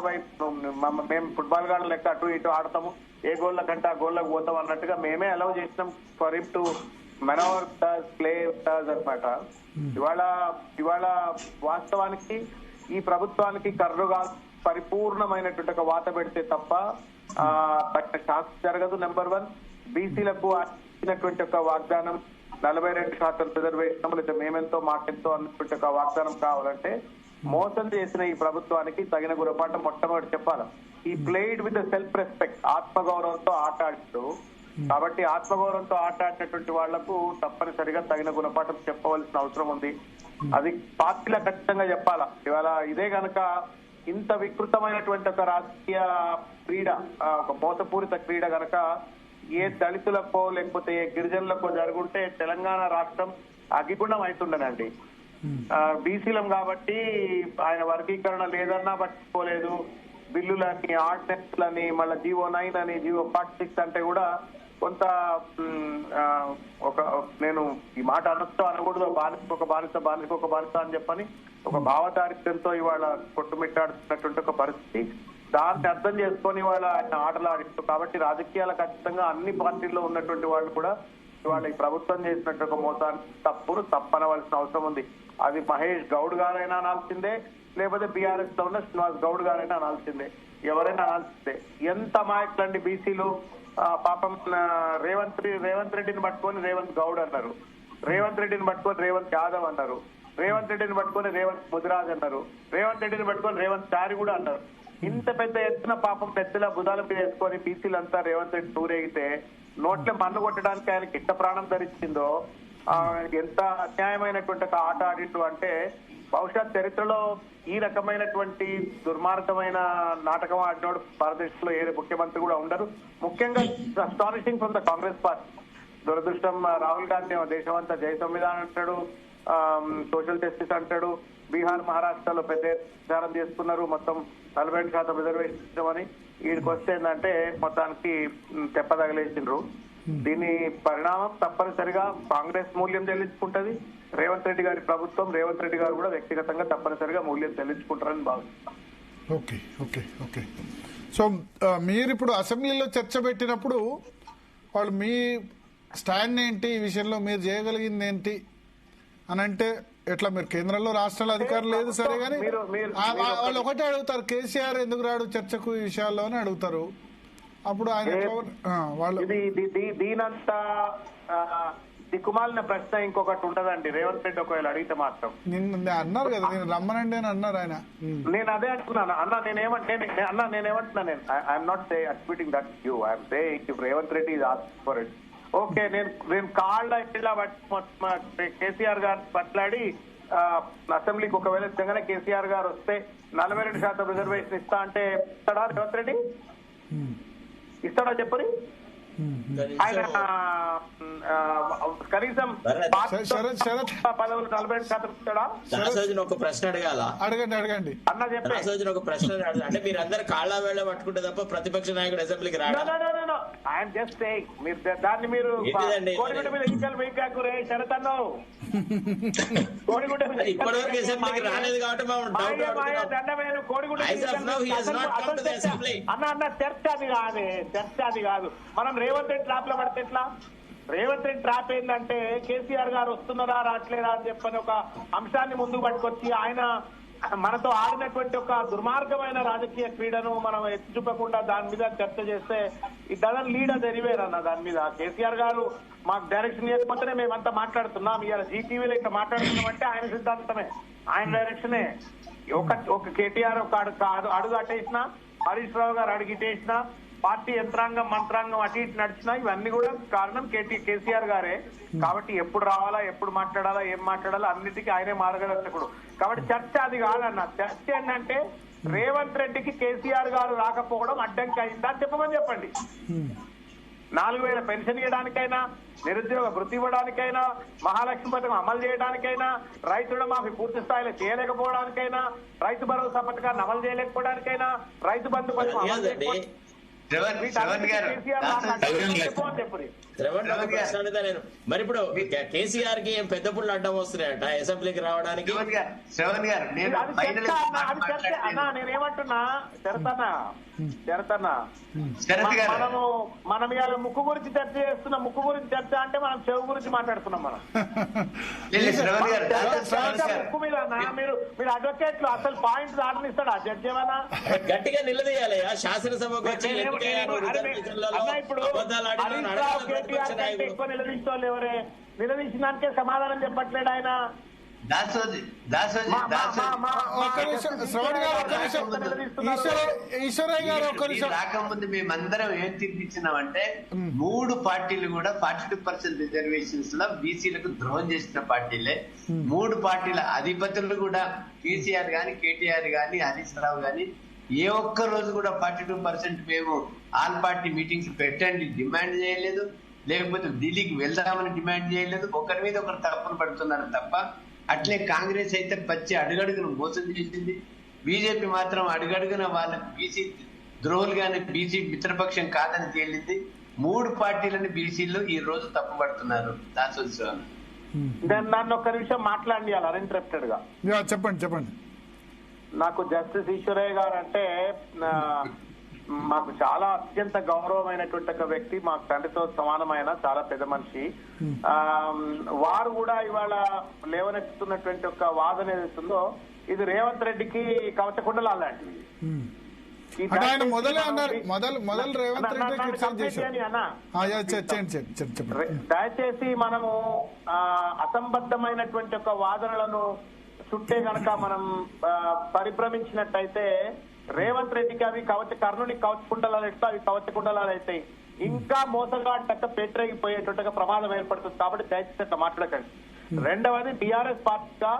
I: మేము ఫుట్బాల్ గాడు లెక్క అటు ఇటు ఆడతాము, ఏ గోళ్ళ కంటే ఆ గోళ్ళకు పోతాం అన్నట్టుగా మేమే అలౌ చేసినాం ఫర్ హిమ్ టు మెనోవర్ ప్లే అనమాట. ఇవాళ వాస్తవానికి ఈ ప్రభుత్వానికి కర్రుగా పరిపూర్ణమైనటువంటి ఒక వాత పెడితే తప్ప శాస్త్రం జరగదు. నెంబర్ 1, బీసీలకు ఇచ్చినటువంటి ఒక వాగ్దానం 42% రిజర్వేషన్, లేదా మేమెంతో మాకెంతో అన్నటువంటి ఒక వాగ్దానం కావాలంటే మోసం చేసిన ఈ ప్రభుత్వానికి తగిన గురపాఠం మొట్టమొదటి చెప్పాలి. ఈ ప్లేడ్ విత్ సెల్ఫ్ రెస్పెక్ట్, ఆత్మగౌరవంతో ఆట ఆడుతూ, కాబట్టి ఆత్మగౌరవంతో ఆట ఆడినటువంటి వాళ్లకు తప్పనిసరిగా తగిన గుణపాఠం చెప్పవలసిన అవసరం ఉంది. అది పార్టీల ఖచ్చితంగా చెప్పాలా. ఇవాళ ఇదే గనక ఇంత వికృతమైనటువంటి ఒక రాజకీయ క్రీడ, ఒక మోసపూరిత క్రీడ గనక ఏ దళితులకో లేకపోతే ఏ గిరిజనులకో జరుగుంటే తెలంగాణ రాష్ట్రం అగ్గిగుండం అవుతుండనండి. బీసీలం కాబట్టి ఆయన వర్గీకరణ లేదన్నా పట్టుకోలేదు, బిల్లులని, ఆర్డినెన్స్లని, మళ్ళీ జీవో 9 అని, జీవో 46 అంటే కూడా కొంత నేను ఈ మాట అనకూడదు, ఒక బానిస అని చెప్పని ఒక భావదారిద్ర్యంతో ఇవాళ కొట్టుమిట్టాడుతున్నటువంటి ఒక పరిస్థితి. దాన్ని అర్థం చేసుకొని ఇవాళ ఆయన ఆటలు ఆడిస్తూ, కాబట్టి రాజకీయాలు ఖచ్చితంగా అన్ని పార్టీల్లో ఉన్నటువంటి వాళ్ళు కూడా ఇవాళ ఈ ప్రభుత్వం చేసినట్టు ఒక మోసాన్ని తప్పనవలసిన అవసరం ఉంది. అది మహేష్ గౌడ్ గారైనా అనాల్సిందే, లేకపోతే బీఆర్ఎస్ లో ఉన్న శ్రీనివాస్ గౌడ్ గారైనా అనాల్సిందే, ఎవరైనా అనాల్సిందే. ఎంత అమాయకులండి బీసీలు. పాపం రేవంత్ రెడ్డిని పట్టుకొని రేవంత్ గౌడ్ అన్నారు, రేవంత్ రెడ్డిని పట్టుకొని రేవంత్ యాదవ్ అన్నారు, రేవంత్ రెడ్డిని పట్టుకొని రేవంత్ ముదిరాజ్ అన్నారు, రేవంత్ రెడ్డిని పట్టుకొని రేవంత్ చారి కూడా అన్నారు. ఇంత పెద్ద ఎత్తున పాపం పెద్దల బుధాల మీద వేసుకొని బీసీలంతా రేవంత్ రెడ్డి ఊరేగితే నోట్ల మన్ను కొట్టడానికి ఆయనకి ఎంత ప్రాణం ధరించిందో, ఎంత అన్యాయమైనటువంటి ఒక ఆట ఆడిండు అంటే బహుశా చరిత్రలో ఈ రకమైనటువంటి దుర్మార్గమైన నాటకం ఆడినోడు భారతదేశంలో ఏ ముఖ్యమంత్రి కూడా ఉండరు. ముఖ్యంగా astonishing from the Congress party. దురదృష్టం రాహుల్ గాంధీ ఏమో దేశం అంతా జై సంవిధానం అంటాడు, సోషల్ జస్టిస్ అంటాడు. బీహార్ మహారాష్ట్రలో పెద్ద ప్రచారం చేసుకున్నారు, మొత్తం 42% రిజర్వేషన్ ఇచ్చామని. వీడికి వస్తే ఏంటంటే మొత్తానికి తెప్పదగలేసిండ్రు. దీని పరిణామం తప్పనిసరిగా కాంగ్రెస్ మూల్యం చెల్లించుకుంటది. రేవంత్ రెడ్డి గారి ప్రభుత్వం, రేవంత్ రెడ్డి గారు కూడా వ్యక్తిగతంగా తప్పనిసరిగా మూల్యం చెల్లించుకుంటారని భావిస్తున్నాం.
B: Okay okay okay. సో మీరు ఇప్పుడు అసెంబ్లీలో చర్చ పెట్టినప్పుడు వాళ్ళు మీ స్టాండ్ ఏంటి, ఈ విషయంలో మీరు చేయగలిగింది ఏంటి అని అంటే ఎట్లా? మీరు కేంద్రంలో రాష్ట్రాల అధికారం లేదు సరే, కానీ వాళ్ళు ఒకటే అడుగుతారు, కేసీఆర్ ఎందుకు రాడు చర్చకు ఈ విషయాల్లో అని అడుగుతారు. అప్పుడు ఆయన వాళ్ళు
I: దీనంతా దిక్కుమాలిన ప్రశ్న ఇంకొకటి ఉంటదండి. రేవంత్ రెడ్డి ఒకవేళ అడిగితే మాత్రం
B: అన్నారు కదా, నేను రమ్మనండి అని అన్నారు ఆయన.
I: నేను అదే అంటున్నాను అన్న, నేనేమంటున్నా I'm not say admitting that you, I'm say if Revanth Reddy is asking for it, okay. నేను కాళ్ళ కేసీఆర్ గారు పట్లాడి అసెంబ్లీకి ఒకవేళ నిజంగానే కేసీఆర్ గారు వస్తే 42% రిజర్వేషన్ ఇస్తా అంటే ఇస్తాడా రేవంత్ రెడ్డి? ఇస్తాడా చెప్పని? ఆయన కనీసం పదవులు 42% ఇస్తాడా?
G: ఒక ప్రశ్న అడగాల,
B: అడగండి
I: అన్న చెప్పి
G: ఒక ప్రశ్న అంటే మీరు అందరు కాళ్ళ వేళ పట్టుకుంటే తప్ప ప్రతిపక్ష నాయకుడు అసెంబ్లీకి రాడు.
I: ఐఎమ్ జస్ట్ సేయింగ్, మీరు దాన్ని మీరు కోడిగుడ్డ మీద ఎన్నికలు వెయ్యాకు రే శరతన్నో, కోడిగుడ్డ మీద
G: ఇప్పటివరకు అసెంబ్లీకి రాలేదు కాబట్టి
I: దండమైన కోడిగుడ్డ అన్న చర్చ అది కాదు. మనం రేవంత్ రెడ్డి ట్రాప్ లో పడితే ఎట్లా? రేవంత్ రెడ్డి ట్రాప్ ఏంటంటే కేసీఆర్ గారు వస్తున్నారా రావట్లేదా అని చెప్పని ఒక అంశాన్ని ముందుకు పట్టుకొచ్చి ఆయన మనతో ఆడినటువంటి ఒక దుర్మార్గమైన రాజకీయ క్రీడను మనం ఎత్తి చూపకుండా దాని మీద చర్చ చేస్తే it doesn't lead us anywhere అన్న. దాని మీద కేసీఆర్ గారు మాకు డైరెక్షన్ ఇవ్వకపోతేనే మేమంతా మాట్లాడుతున్నాం. ఇవాళ జీటీవీలో ఇట్లా మాట్లాడుతున్నామంటే ఆయన సిద్ధాంతమే, ఆయన డైరెక్షనే. ఒక కేటీఆర్ ఒక అడుగు అటేసినా, హరీష్ రావు గారు అడిగిటేసినా, పార్టీ యంత్రాంగం మంత్రాంగం అటు ఇటు నడిచినా ఇవన్నీ కూడా కారణం కేసీఆర్ గారే. కాబట్టి ఎప్పుడు రావాలా, ఎప్పుడు మాట్లాడాలా, ఏం మాట్లాడాలా అన్నిటికీ ఆయనే మార్గదర్శకుడు. కాబట్టి చర్చ అది కాదన్న. చర్చ ఏంటంటే రేవంత్ రెడ్డికి కేసీఆర్ గారు రాకపోవడం అడ్డంకి అయిందా చెప్పమని చెప్పండి. 4,000 పెన్షన్ ఇవ్వడానికైనా, నిరుద్యోగ వృత్తి ఇవ్వడానికైనా, మహాలక్ష్మి పథకం అమలు చేయడానికైనా, రైతు రుణమాఫీ పూర్తి స్థాయిలో చేయలేకపోవడానికైనా, రైతు భరోసా పథకాన్ని అమలు చేయలేకపోవడానికైనా, రైతు బంధు పథకం అమలు చేయకపోవడానికి
G: మరి ఇప్పుడు కేసీఆర్ కి ఏం పెద్ద పుళ్ళు అడ్డం వస్తున్నాయట అసెంబ్లీకి రావడానికి?
I: నేనేమంటున్నా చరతన్నా, మనం ఇవాళ ముక్కు గురించి చర్చ చేస్తున్నాం. ముక్కు గురించి చర్చ అంటే మనం చెవు గురించి మాట్లాడుతున్నాం. మనం ముక్కు మీద మీరు అడ్వకేట్లు అసలు పాయింట్ ఆడనిస్తాడా జడ్జి ఏమైనా?
G: గట్టిగా నిలదీయాలి శాసనసభకు
I: ఇప్పుడు ఎక్కువ నిలదీసిన వాళ్ళు ఎవరే? నిలదీసిన దానికే సమాధానం చెప్పట్లేడు ఆయన.
C: రాకముందు మేమందరం ఏం తీర్పిచ్చినామంటే 3 పార్టీలు కూడా 42% రిజర్వేషన్స్ లో బీసీలకు ద్రోహం చేసిన పార్టీలే. 3 పార్టీల అధిపతులు కూడా కేసీఆర్ గాని, కేటీఆర్ గాని, హరీష్ రావు గాని ఏ ఒక్క రోజు కూడా 42% మేము ఆల్ పార్టీ మీటింగ్స్ పెట్టండి డిమాండ్ చేయలేదు, లేకపోతే ఢిల్లీకి వెళ్దామని డిమాండ్ చేయలేదు. ఒకరి మీద ఒకరు తప్పులు పడుతున్నారు తప్ప. అట్లే కాంగ్రెస్ అయితే పచ్చి అడుగడుగును మోసం చేసింది. బీజేపీ మాత్రం అడుగడుగున వాళ్ళకి బీసీ ద్రోహులు గాని, బీసీ మిత్రపక్షం కాదని తేలింది. 3 పార్టీలను బీసీలు ఈ రోజు తప్పుపడుతున్నారు.
I: నన్ను ఒక్క నిమిషం మాట్లాడి అన్ఇంటరప్టెడ్ గా
B: చెప్పండి.
I: నాకు జస్టిస్ ఈశ్వరయ్య గారు అంటే మాకు చాలా అత్యంత గౌరవమైనటువంటి ఒక వ్యక్తి, మాకు తండ్రితో సమానమైన చాలా పెద్ద మనిషి. వారు కూడా ఇవాళ లేవనెత్తుతున్నటువంటి ఒక వాదన ఏదైతుందో ఇది రేవంత్ రెడ్డికి కవచకుండలా లాంటిది. దయచేసి మనము అసంబద్ధమైనటువంటి ఒక వాదనలను చుట్టే గనక మనం పరిభ్రమించినట్టయితే రేవంత్ రెడ్డికి అవి కర్ణునికి కవచకుండలాలు ఎట్లా అవి కవచకుండలాలు అవుతాయి. ఇంకా మోసగాటక్క పెట్టరేగిపోయేటట్టుగా ప్రమాదం ఏర్పడుతుంది. కాబట్టి దయచేసి అట్లా మాట్లాడకండి. రెండవది టీఆర్ఎస్ పార్టీగా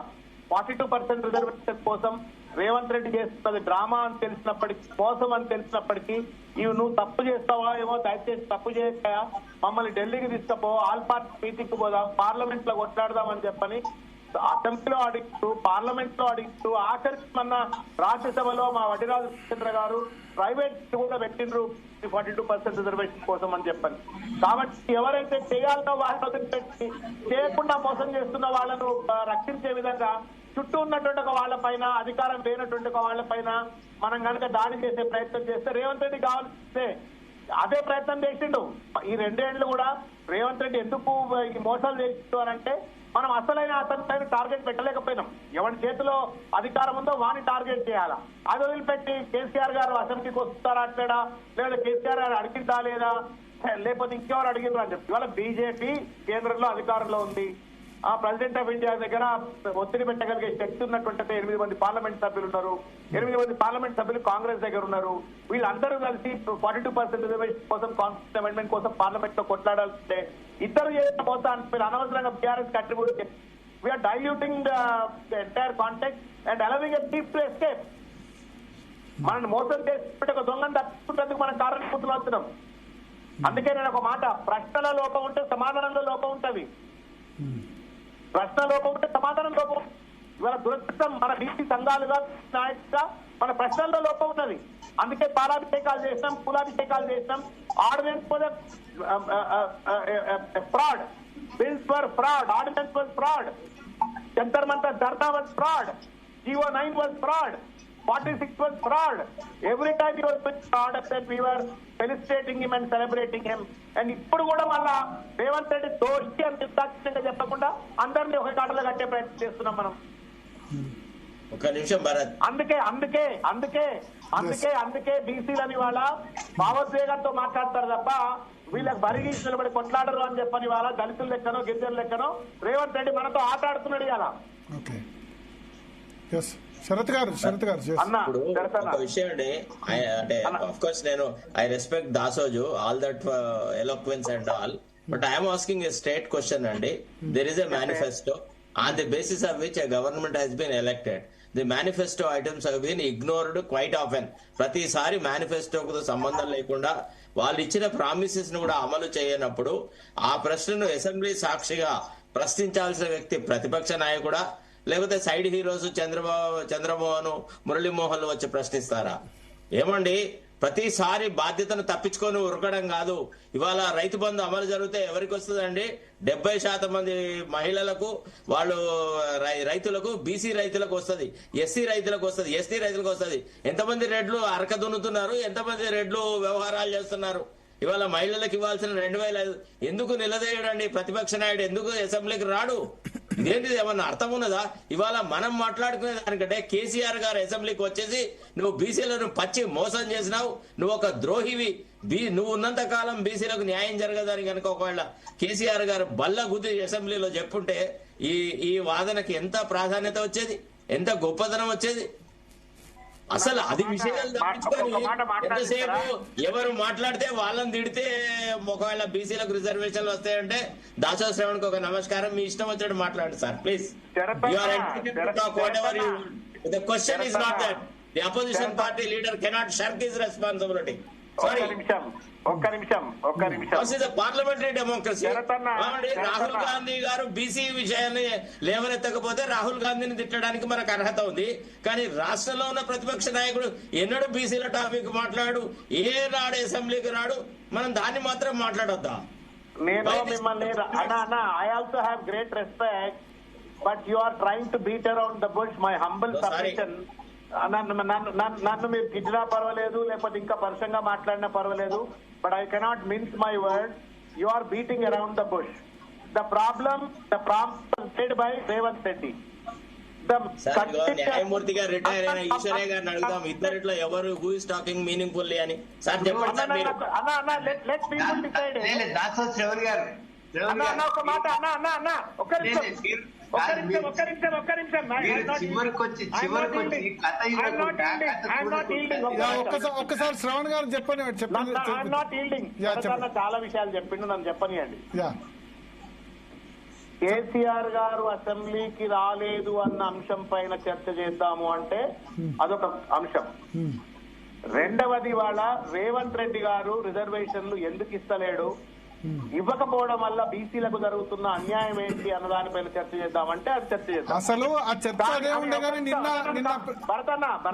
I: 42% రిజర్వేషన్ కోసం రేవంత్ రెడ్డి చేస్తున్నది డ్రామా అని తెలిసినప్పటికీ, మోసం అని తెలిసినప్పటికీ, ఇవి నువ్వు తప్పు చేస్తావా ఏమో, దయచేసి తప్పు చేయక మమ్మల్ని ఢిల్లీకి తీసుకుపో, ఆల్ పార్టీ మీటింగ్ పోదాం, పార్లమెంట్ లో కొట్లాడదామని చెప్పని అసెంబ్లీలో అడిగిస్తూ, పార్లమెంట్ లో అడిగిస్తూ, ఆఖరికి మొన్న రాజ్యసభలో మా వడిరాజు చంద్ర గారు ప్రైవేట్ కూడా పెట్టిండ్రు 42% రిజర్వేషన్ కోసం అని చెప్పని. కాబట్టి ఎవరైతే చేయాలనో వాళ్ళని వదిలిపెట్టి చేయకుండా మోసం చేస్తున్న వాళ్ళను రక్షించే విధంగా చుట్టూ ఉన్నటువంటి ఒక వాళ్ళ పైన, అధికారం లేనటువంటి ఒక వాళ్ళ పైన మనం కనుక దాడి చేసే ప్రయత్నం చేస్తే, రేవంత్ రెడ్డి కావాల్సిందే అదే ప్రయత్నం చేసిండు. ఈ 2 ఏళ్లు కూడా రేవంత్ రెడ్డి ఎందుకు ఈ మోసాలు చేసిండు అని అంటే, మనం అసలైన అతని పైన టార్గెట్ పెట్టలేకపోయినాం. ఎవరి చేతిలో అధికారం ఉందో వాని టార్గెట్ చేయాలా. అది వదిలిపెట్టి కేసీఆర్ గారు అసెంబ్లీకి వస్తారా అట్లేడా, లేదా కేసీఆర్ గారు అడిగిందా లేదా, లేకపోతే ఇంకెవరు అడిగిరు అని చెప్పి. ఇవాళ బీజేపీ కేంద్రంలో అధికారంలో ఉంది. ప్రెసిడెంట్ ఆఫ్ ఇండియా దగ్గర ఒత్తిడి పెట్టగలిగే శక్తి ఉన్నటువంటి 8 మంది పార్లమెంట్ సభ్యులు ఉన్నారు. 8 మంది పార్లమెంట్ సభ్యులు కాంగ్రెస్ దగ్గర ఉన్నారు. వీళ్ళందరూ కలిసి 42% రిజర్వేషన్ కోసం, కాన్స్టిట్యూషన్ అమెండ్మెంట్ కోసం పార్లమెంట్ లో కొట్లాడాల్సిందే. ఇద్దరు చేసిన మోసాన్ని మీరు అనవసరంగా బీఆర్ఎస్ కంట్రిబ్యూట్ చేసి we are diluting the entire context and allowing a thief to escape. మనం మోసం చేసి ఒక దొంగను తప్పించుకుంటేందుకు మనం కారణభూతులు అవుతున్నాం. అందుకే నేను ఒక మాట, ప్రశ్నల లోపం ఉంటే సమాధానంలో లోపం ఉంటుంది. ప్రశ్న లోపం ఉంటే సమాధానం లోపం. ఇవాళ దురదృష్టం, మన బీసీ సంఘాలుగా, నాయకుగా మన ప్రశ్నల్లో లోపం ఉన్నది. అందుకే పాలాభిషేకాలు చేసినాం, కులాభిషేకాలు చేసినాం. Ordinance was fraud, bills were fraud, ordinance was fraud, Jantar Mantar dharna was fraud, GO 9 was fraud, 46 was fraud. Every time he was with fraud, that we were felicitating him and celebrating him. And ఇప్పుడు కూడా మళ్ళా రేవంత్ రెడ్డి దోషి అని నిర్దాక్షిణ్యంగా చెప్పకుండా అందరినీ ఒక కాటలో కట్టే ప్రయత్నం చేస్తున్నాం మనం.
G: ఒక నిమిషం భరత్.
I: అందుకే బీసీలని వాళ్ళ భావోద్వేగంతో మాట్లాడతారు తప్ప వీళ్ళకి బరిగీసి నిలబడి కొట్లాడరు అని చెప్పని వాళ్ళ దళితుల లెక్కనో, గిరిజనుల లెక్కనో రేవంత్ రెడ్డి మనతో ఆట ఆడుతున్నాడు ఇలా.
B: శరత్ గారు
G: ఒక విషయం అండి, అంటే ఆఫ్ కోర్స్ నేను I respect Dasoju, all that eloquence and all, but I'm asking a straight question అండి. There is a manifesto on the basis of which a government has been elected. The manifesto items have been ignored quite often. ప్రతిసారి మేనిఫెస్టోకు సంబంధం లేకుండా వాళ్ళు ఇచ్చిన promises ను కూడా అమలు చేయనప్పుడు ఆ ప్రశ్నను అసెంబ్లీ సాక్షిగా ప్రశ్నించాల్సిన వ్యక్తి ప్రతిపక్ష నాయకుడా, లేకపోతే సైడ్ హీరోస్ చంద్రమోహన్, మురళీమోహన్లు వచ్చి ప్రశ్నిస్తారా? ఏమండి, ప్రతిసారి బాధ్యతను తప్పించుకొని ఉరకడం కాదు. ఇవాళ రైతు బంధు అమలు జరిగితే ఎవరికి వస్తుందండి? 70% మంది మహిళలకు, వాళ్ళు రైతులకు, బీసీ రైతులకు వస్తుంది, ఎస్సీ రైతులకు వస్తుంది, ఎస్టీ రైతులకు వస్తుంది. ఎంతమంది రెడ్లు అరక దున్నుతున్నారు, ఎంతమంది రెడ్లు వ్యవహారాలు చేస్తున్నారు? ఇవాళ మహిళలకు ఇవ్వాల్సిన 2,500 ఎందుకు నిలదీయడండి? ప్రతిపక్ష నాయుడు ఎందుకు అసెంబ్లీకి రాడు? ఇదేంటిది, ఏమన్నా అర్థం ఉన్నదా? ఇవాళ మనం మాట్లాడుకునే దానికంటే కేసీఆర్ గారు అసెంబ్లీకి వచ్చేసి నువ్వు బీసీలను పచ్చి మోసం చేసినావు, నువ్వు ఒక ద్రోహివి, నువ్వు ఉన్నంత కాలం బీసీలకు న్యాయం జరగదని కనుక ఒకవేళ కేసీఆర్ గారు బల్ల గుద్ది అసెంబ్లీలో చెప్పుంటే ఈ వాదనకి ఎంత ప్రాధాన్యత వచ్చేది, ఎంత గొప్పతనం వచ్చేది. అసలు అది విషయాలు తప్పించుకొని ఎంతసేపు ఎవరు మాట్లాడితే వాళ్ళని తిడితే, ఒకవేళ బీసీలకు రిజర్వేషన్లు వస్తాయంటే దాసో శ్రవణ్కి ఒక నమస్కారం, మీ ఇష్టం వచ్చాడు మాట్లాడండి sir please. The question is not that. The opposition party leader cannot shirk his responsibility. Sorry.
I: ఒక్క నిమిషం.
G: This is a parliamentary democracy. Rahul Gandhi గారు బీసీ విషయాన్ని లేవనెత్తకపోతే రాహుల్ గాంధీని తిట్టడానికి మనకు అర్హత ఉంది. కానీ రాష్ట్రంలో ఉన్న ప్రతిపక్ష నాయకుడు ఎన్నడూ బీసీల టాపిక్ మాట్లాడు, రాడు అసెంబ్లీకి రాడు, మనం దాన్ని మాత్రం మాట్లాడొద్దా?
I: నేను మిమ్మల్ని I also have great respect, but you are trying to beat around the bush. My humble submission. నన్ను మీరు తిట్టినా పర్వాలేదు, లేకపోతే ఇంకా పరుషంగా మాట్లాడినా పర్వాలేదు, but I cannot mince my word. You are beating around the bush. The problem stated by Revanth Reddy.
G: న్యాయమూర్తి గారు రిటైర్ అయిన ఈశ్వరయ్య గారిని అడుగుదాం, ఇద్దరిట్లో ఎవరు హూ ఇస్ టాకింగ్ మీనింగ్ఫుల్లీ అని. సార్ చెప్పండి సార్ మీరు.
I: ఒక మాట ఒక్క నిమిషం.
B: ఒక్కసారి శ్రవణ్ గారు చెప్పండి.
I: చాలా విషయాలు చెప్పిండు, నన్ను చెప్పనియండి. కేసీఆర్ గారు అసెంబ్లీకి రాలేదు అన్న అంశం పైన చర్చ చేద్దాము అంటే అదొక అంశం. రెండవది వాళ్ళ రేవంత్ రెడ్డి గారు రిజర్వేషన్లు ఎందుకు ఇస్తలేడు, ఇవ్వకపోవడం వల్ల బీసీలకు జరుగుతున్న అన్యాయం ఏంటి అన్న దానిపైన చర్చ చేద్దామంటే అది చర్చ చేద్దాం.
B: అసలు ఆ చర్చ అదే ఉండే కానీ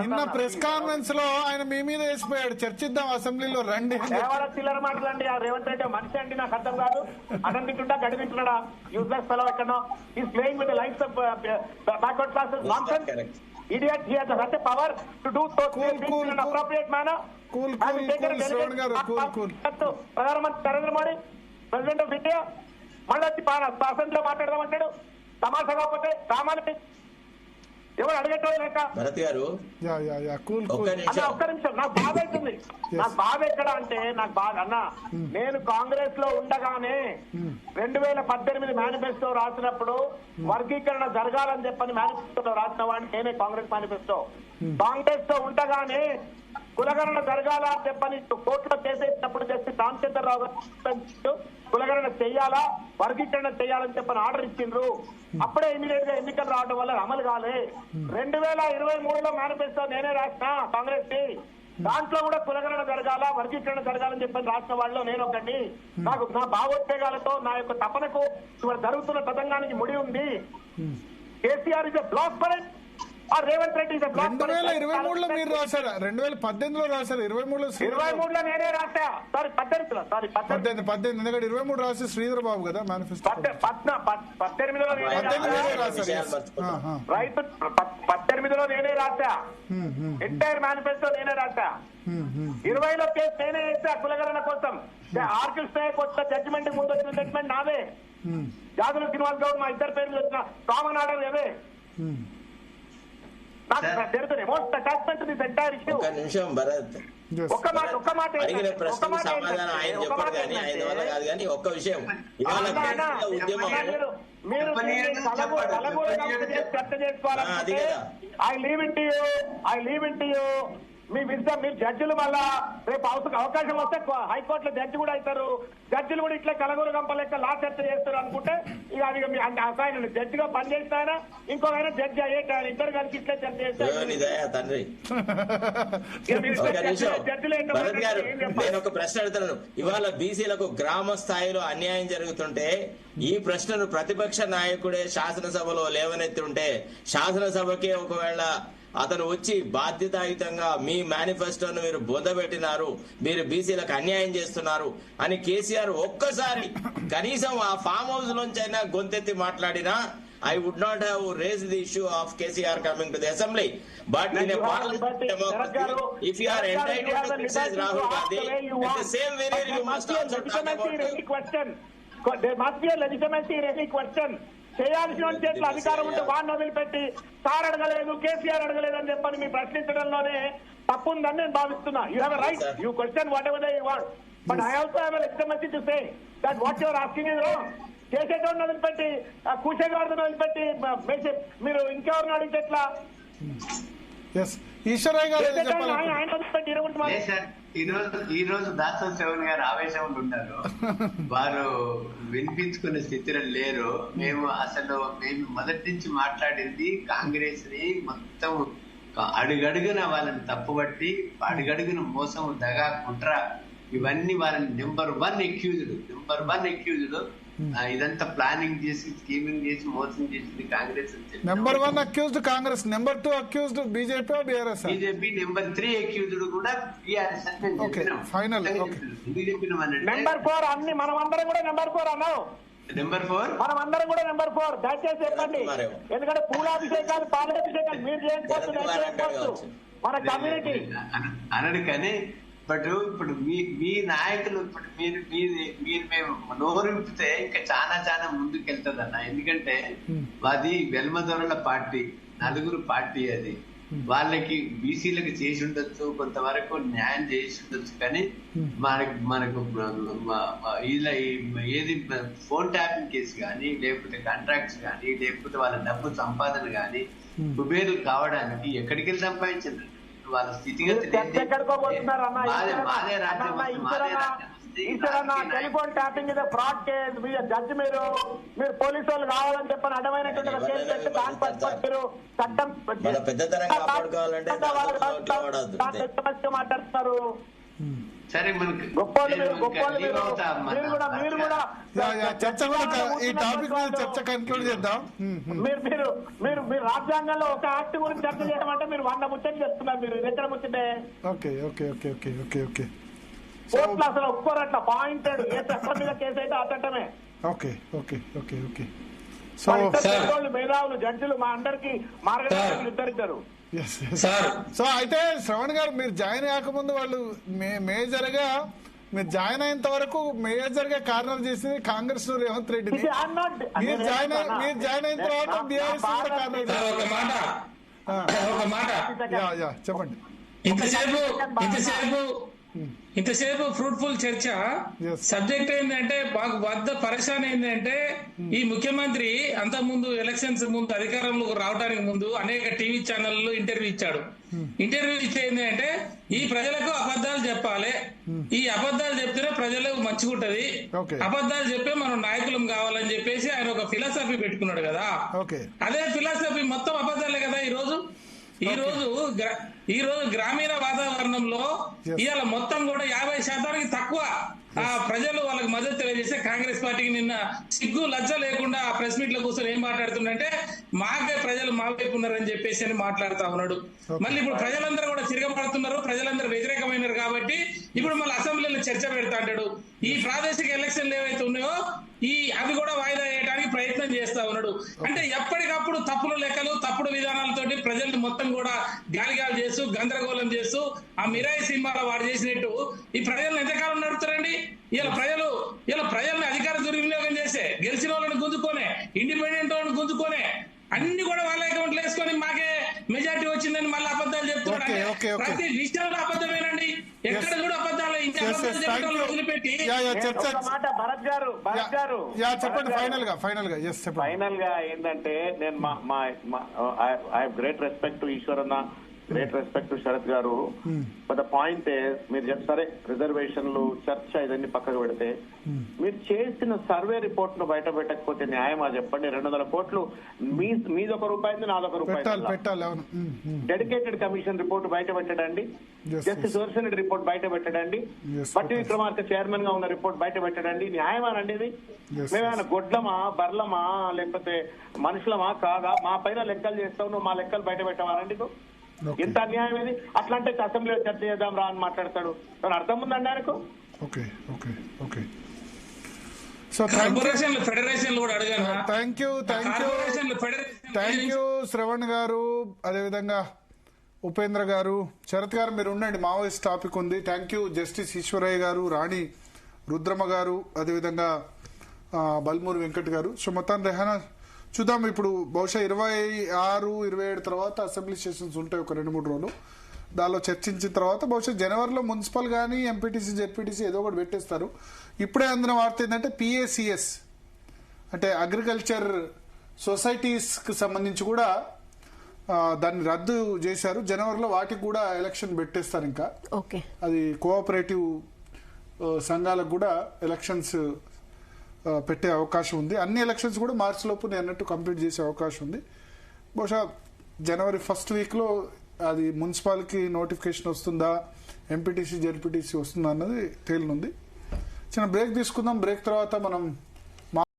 B: నిన్న ప్రెస్ కాన్ఫరెన్స్ లో ఆయన మీ మీద వేసిపోయాడు, చర్చిద్దాం అసెంబ్లీలో రండి.
I: చిల్లర మాటలండి. ఆ రేవంత్ రెడ్డి మనిషి అండి, నాకు అర్థం కాదు. అన్నం తింటుంటా గడి తింటున్నాడా? యూజ్లెస్ ఫెలో ఎక్కడో is playing with the lives of backward classes. Nonsense idiot. He has such a power to do so in an appropriate manner.
B: Cool.
I: ప్రధానమంత్రి Narendra Modi, president of India, మళ్ళీ వచ్చి అసెంబ్లీలో మాట్లాడదామంటాడు. తమాషా కాకపోతే రామాలి ఎవరు అడిగేటోళ్ళు లేక.
G: భరత్ గారు
I: ఒక్క నిమిషం, నాకు బాధ అవుతుంది. నాకు బాధ ఎక్కడ అంటే, నాకు బాధ అన్న, నేను కాంగ్రెస్ లో ఉండగానే 2018 మేనిఫెస్టో రాసినప్పుడు వర్గీకరణ జరగాలని చెప్పని మేనిఫెస్టో రాసిన వాడిని నేనే. కాంగ్రెస్ మేనిఫెస్టో కాంగ్రెస్ లో ఉండగానే కులగణన జరగాల అని చెప్పని కోర్టులో చేసేటప్పుడు చేసి రామచంద్రరావు గారు కులగణన చెయ్యాలా, వర్గీకరణ చెయ్యాలని చెప్పని ఆర్డర్ ఇచ్చిండ్రు. అప్పుడే ఇమీడియట్ గా ఎన్నికలు రావడం వల్ల అమలు కాలే. 2023లో మేనిఫెస్టో నేనే రాసిన కాంగ్రెస్ కి. దాంట్లో కూడా కులగణన జరగాల, వర్గీకరణ జరగాలని చెప్పని రాసిన వాళ్ళు నేను ఒకటి. నాకు నా భావోద్వేగాలతో నా యొక్క తపనకు ఇవాళ జరుగుతున్న తతంగానికి ముడి ఉంది. KCR is a block for it. Revanth Reddy
B: 2023లో మీరు రాశారా? 2018లో రాశారు,
I: 23లో నేనే రాశా. సారీ 18
B: ఎందుకంటే 23 రాసి శ్రీధర్ బాబు కదా మేనిఫెస్టో.
I: 18లో నేనే రాశా. ఎంటైర్ మేనిఫెస్టో నేనే రాశా. 20లో కేసు నేనే వేసా కులగణన కోసం. ఆర్ కృష్ణయ్య కొత్త జడ్జిమెంట్ ముందు వచ్చిన జడ్జిమెంట్ నాదే. జాదుల శ్రీనివాస్ గౌడ్ మా ఇద్దరు పేర్లు వచ్చిన కామన్ ఆర్డర్ ఏవే.
G: అడిగిన ప్రశ్నకు సమాధానం ఆయన చెప్పారు కానీ ఆయన వల్ల కాదు. కానీ ఒక్క విషయం, ఇవాళ ఉద్యమం
I: చర్చ చేసుకోవాలంటే I leave it you. Me wisdom, మీరు జడ్జిలు మళ్ళా రేపు అవకాశం వస్తే హైకోర్టులో జడ్జి కూడా అవుతారు. జడ్జిలు కూడా ఇట్లా కలగూరు గంప లెక్క లా చర్చ చేస్తారు అనుకుంటే ఇక అది ఆయన జడ్జిగా పనిచేసిన ఆయన, ఇంకొక ఆయన జడ్జి అయ్యేట ఆయన, ఇద్దరు కలిసి ఇట్లా చర్చ చేస్తారు.
G: నేను ఒక ప్రశ్న అడుగుతున్నాను. ఇవాళ బీసీలకు గ్రామ స్థాయిలో అన్యాయం జరుగుతుంటే ఈ ప్రశ్నను ప్రతిపక్ష నాయకుడే శాసనసభలో లేవనెత్తుంటే, శాసనసభకే ఒకవేళ అతను వచ్చి బాధ్యతాయుతంగా మీ మేనిఫెస్టోను మీరు బొందబెట్టినారు, మీరు బీసీలకు అన్యాయం చేస్తున్నారు అని కేసీఆర్ ఒక్కసారి కనీసం ఆ ఫామ్ హౌస్ నుంచి అయినా గొంతెత్తి మాట్లాడినా I would not have raised the issue of KCR coming to the assembly. But in a parliamentary democracy, if you are entitled to criticize Rahul Gandhi, at the same way you must also talk about...
I: There must be a legitimacy in any question. చేయాల్సిన చేతుల అధికారం ఉంటే వాడిని వదిలిపెట్టి sir అడగలేదు, కేసీఆర్ అడగలేదు అని చెప్పని మీ ప్రశ్నించడంలోనే తప్పు ఉందని నేను భావిస్తున్నా. You have right, you question whatever they you want, but I also have legitimacy to say that what your asking is wrong. చేసేటోడిని వదిలిపెట్టి కూసేగాడిని వదిలిపెట్టి మీరు ఇంకెవరిని అడిగితే ఎట్లా? ఆయన వదిలిపెట్టి
C: ఈ రోజు దాసన్ సెవెన్ గారు ఆవేశంలో ఉన్నారు. వారు వినిపించుకునే స్థితిలో లేరు. మేము మొదటి నుంచి మాట్లాడింది కాంగ్రెస్ ని మొత్తం అడుగడుగున వాళ్ళని తప్పుబట్టి, అడుగడుగున మోసం, దగా, కుట్ర, ఇవన్నీ వాళ్ళని నెంబర్ వన్ ఎక్యూజ్డ్ ఇదంతా ప్లానింగ్ చేసి, స్కీమింగ్ చేసి, మోసం చేసింది Congress.
B: Number 1 accused Congress, number 2 accused BJP,
C: BJP, number 3 accused కూడా టీఆర్ఎస్.
I: నెంబర్ 4 అన్ని మనం అందరం కూడా నెంబర్ 4 అన్నావు.
C: నెంబర్ 4
I: మనం అందరం కూడా నెంబర్ 4. దయచేసి చెప్పండి, ఎందుకంటే పూలాభిషేకాలు, పాలాభిషేకాలు మీరు చేయకపోవచ్చు మన కమ్యూనిటీ
C: అనడు. కానీ ఇప్పుడు మీ నాయకులు మీరు మేము నోరు విప్పితే ఇంకా చాలా ముందుకెళ్తుంది అన్న. ఎందుకంటే అది వెల్మదొరల పార్టీ, నలుగురు పార్టీ. అది వాళ్ళకి బీసీలకు చేసి ఉండొచ్చు, కొంతవరకు న్యాయం చేసి ఉండొచ్చు. కానీ మనకు ఇలా ఏది ఫోన్ ట్యాపింగ్ కేసు కానీ, లేకపోతే కాంట్రాక్ట్స్ కానీ, లేకపోతే వాళ్ళ డబ్బు సంపాదన కానీ కుబేరులు కావడానికి ఎక్కడికి వెళ్ళి సంపాదించారు? వాళ్ళ స్థితిగతి
I: ఈశ్వరన్న టెలిఫోన్ ట్యాపింగ్ ఇదే ఫ్రాడ్ కేసు, మీరు జడ్జి, మీరు పోలీసు వాళ్ళు కావాలని చెప్పని అడ్డమైనటువంటి కేసు పెట్టి దాని పట్టు చట్టం మాట్లాడుతున్నారు.
C: సరే మనకి
I: గొప్పలు మీరు కూడా
B: చర్చ ఈ టాపిక్ మీద చర్చ కన్క్లూడ్ చేద్దాం.
I: మీరు రాజ్యాంగంలో ఒక యాక్ట్ గురించి చర్చ చేయమంటే మీరు 100 ముచ్చట్లు చెప్తున్నారు. మీరు ఎక్కడ ముచ్చటే
B: okay okay okay okay okay okay
I: కోర్టులో అసలు ఒప్పుకోరట్ల పాయింటెడ్ ఏ చట్టం మీద కేసు అయితే ఆ చట్టమే.
B: Okay okay okay okay
I: so మేధావులు జడ్జిలు మా అందరికి మార్గదర్శకులు ఇద్దరు.
B: సో అయితే శ్రవణ్ గారు మీరు జాయిన్ కాకముందు వాళ్ళు మేజర్ గా మీరు జాయిన్ అయినంత వరకు మేజర్ గా కార్నర్ చేసింది కాంగ్రెస్ రేవంత్ రెడ్డిని. మీరు జాయిన్ అయిన తర్వాత బీఆర్ఎస్ చెప్పండి.
E: ఇంతసేపు ఫ్రూట్ఫుల్ చర్చ. సబ్జెక్ట్ ఏంటంటే మాకు వద్ద పరేషాన్ ఏంటంటే ఈ ముఖ్యమంత్రి అంత ముందు ఎలక్షన్స్ ముందు అధికారంలో రావడానికి ముందు అనేక టీవీ ఛానళ్లలో ఇంటర్వ్యూ ఇచ్చాడు. ఇంటర్వ్యూ ఇచ్చే ఏంటంటే ఈ ప్రజలకు అబద్ధాలు చెప్పాలి, ఈ అబద్ధాలు చెప్తేనే ప్రజలకు మంచిగుంటది, అబద్ధాలు చెప్పే మనం నాయకులం కావాలని చెప్పేసి ఆయన ఒక ఫిలాసఫీ పెట్టుకున్నాడు కదా. అదే ఫిలాసఫీ మొత్తం అబద్ధాలే కదా. ఈ రోజు గ్రామీణ వాతావరణంలో ఇవాళ మొత్తం కూడా 50% తక్కువ ప్రజలు వాళ్ళకి మద్దతు తెలియజేస్తే కాంగ్రెస్ పార్టీకి నిన్న సిగ్గు లజ్జ లేకుండా ఆ ప్రెస్ మీట్ లో కూర్చొని ఏం మాట్లాడుతుందంటే మాకే ప్రజలు మా వైపు ఉన్నారని చెప్పేసి అని మాట్లాడుతా ఉన్నాడు. మళ్ళీ ఇప్పుడు ప్రజలందరూ కూడా తిరగబడుతున్నారు, ప్రజలందరూ వ్యతిరేకమైనారు కాబట్టి ఇప్పుడు మళ్ళీ అసెంబ్లీలో చర్చ పెడతా అంటాడు. ఈ ప్రాదేశిక ఎలక్షన్లు ఏవైతే ఉన్నాయో అవి కూడా వాయిదా వేయడానికి ప్రయత్నం చేస్తా ఉన్నాడు. అంటే ఎప్పటికప్పుడు తప్పుడు లెక్కలు తప్పుడు విధానాలతోటి ప్రజల్ని మొత్తం కూడా గాలిగాలు చేస్తూ గందరగోళం చేస్తూ ఆ మిరాయి సినిమాలో వాడు చేసినట్టు ఈ ప్రజలను ఎంతకాలం నడుపుతారండి? ఇలా ప్రజల్ని అధికార దుర్వినియోగం చేసే గెలిచిన వాళ్ళని గుంజుకోనే, ఇండిపెండెంట్ వాళ్ళని గుంజుకోనే అన్ని కూడా వాళ్ళ అకౌంట్లు వేసుకొని మాకే మెజార్టీ వచ్చిందని మళ్ళీ అబద్ధాలు చెప్తున్నాడు. ప్రతి విషయంలో అబద్ధమేనండి, ఎక్కడ కూడా అబద్ధాలు. ఇంకా వదిలిపెట్టి
B: చెప్పండి ఫైనల్ గా
I: ఏంటంటే నేను I have great respect to ఈశ్వరన్న, గ్రేట్ రెస్పెక్ట్ టు శరత్ గారు. బట్ ద పాయింట్ మీరు సరే రిజర్వేషన్లు చర్చ ఇదన్నీ పక్కకు పెడితే మీరు చేసిన సర్వే రిపోర్ట్ ను బయట పెట్టకపోతే న్యాయమా చెప్పండి? 200 కోట్లు మీదొక రూపాయి నాదొక రూపాయి. డెడికేటెడ్ కమిషన్ రిపోర్ట్ బయట పెట్టడండి, జస్టిస్ సోర్సన్ రెడ్డి రిపోర్ట్ బయట పెట్టడండి, బట్టి విక్రమార్క చైర్మన్ గా ఉన్న రిపోర్ట్ బయట పెట్టడండి. న్యాయమానండి ఇది? మేమేమైనా గొడ్లమా బర్లమా లేకపోతే మనుషులమా కాదా? మా పైన లెక్కలు చేస్తావు, నువ్వు మా లెక్కలు బయట పెట్టవాలండి? ఎంత అన్యాయం ఇది? అట్లాంటి అసెంబ్లీలో చర్చ చేద్దాం రా అని మాట్లాడతాడు. అర్థం ఉందండి ఆయనకు?
B: సో థ్యాంక్ యూ శ్రవణ్ గారు, అదేవిధంగా ఉపేంద్ర గారు, శరత్ గారు మీరు ఉండండి, మావోయిస్ట్ టాపిక్ ఉంది. థ్యాంక్ యూ జస్టిస్ ఈశ్వరయ్య గారు, రాణి రుద్రమ గారు, అదేవిధంగా బల్మూరి వెంకట్ గారు. సో మొత్తాన్ని రెహానా చూద్దాం. ఇప్పుడు బహుశా 26, 27 తర్వాత అసెంబ్లీ సెషన్స్ ఉంటాయి, ఒక 2-3 రోజులు. దానిలో చర్చించిన తర్వాత బహుశా జనవరిలో మున్సిపల్ కానీ ఎంపీటీసీ జెడ్పీటీసీ ఏదో ఒకటి పెట్టేస్తారు. ఇప్పుడే అందిన వార్త ఏంటంటే PACS అంటే అగ్రికల్చర్ సొసైటీస్కి సంబంధించి కూడా దాన్ని రద్దు చేశారు. జనవరిలో వాటికి కూడా ఎలక్షన్ పెట్టేస్తారు. ఇంకా అది కోఆపరేటివ్ సంఘాలకు కూడా ఎలక్షన్స్ పెట్టే అవకాశం ఉంది. అన్ని ఎలక్షన్స్ కూడా మార్చి లోపు నేను అన్నట్టు కంప్లీట్ చేసే అవకాశం ఉంది. బహుశా జనవరి ఫస్ట్ వీక్లో అది మున్సిపాలిటీకి నోటిఫికేషన్ వస్తుందా, ఎంపీటీసీ జెడ్పీటీసీ వస్తుందా అన్నది తేలినుంది. చిన్న బ్రేక్ తీసుకుందాం. బ్రేక్ తర్వాత మనం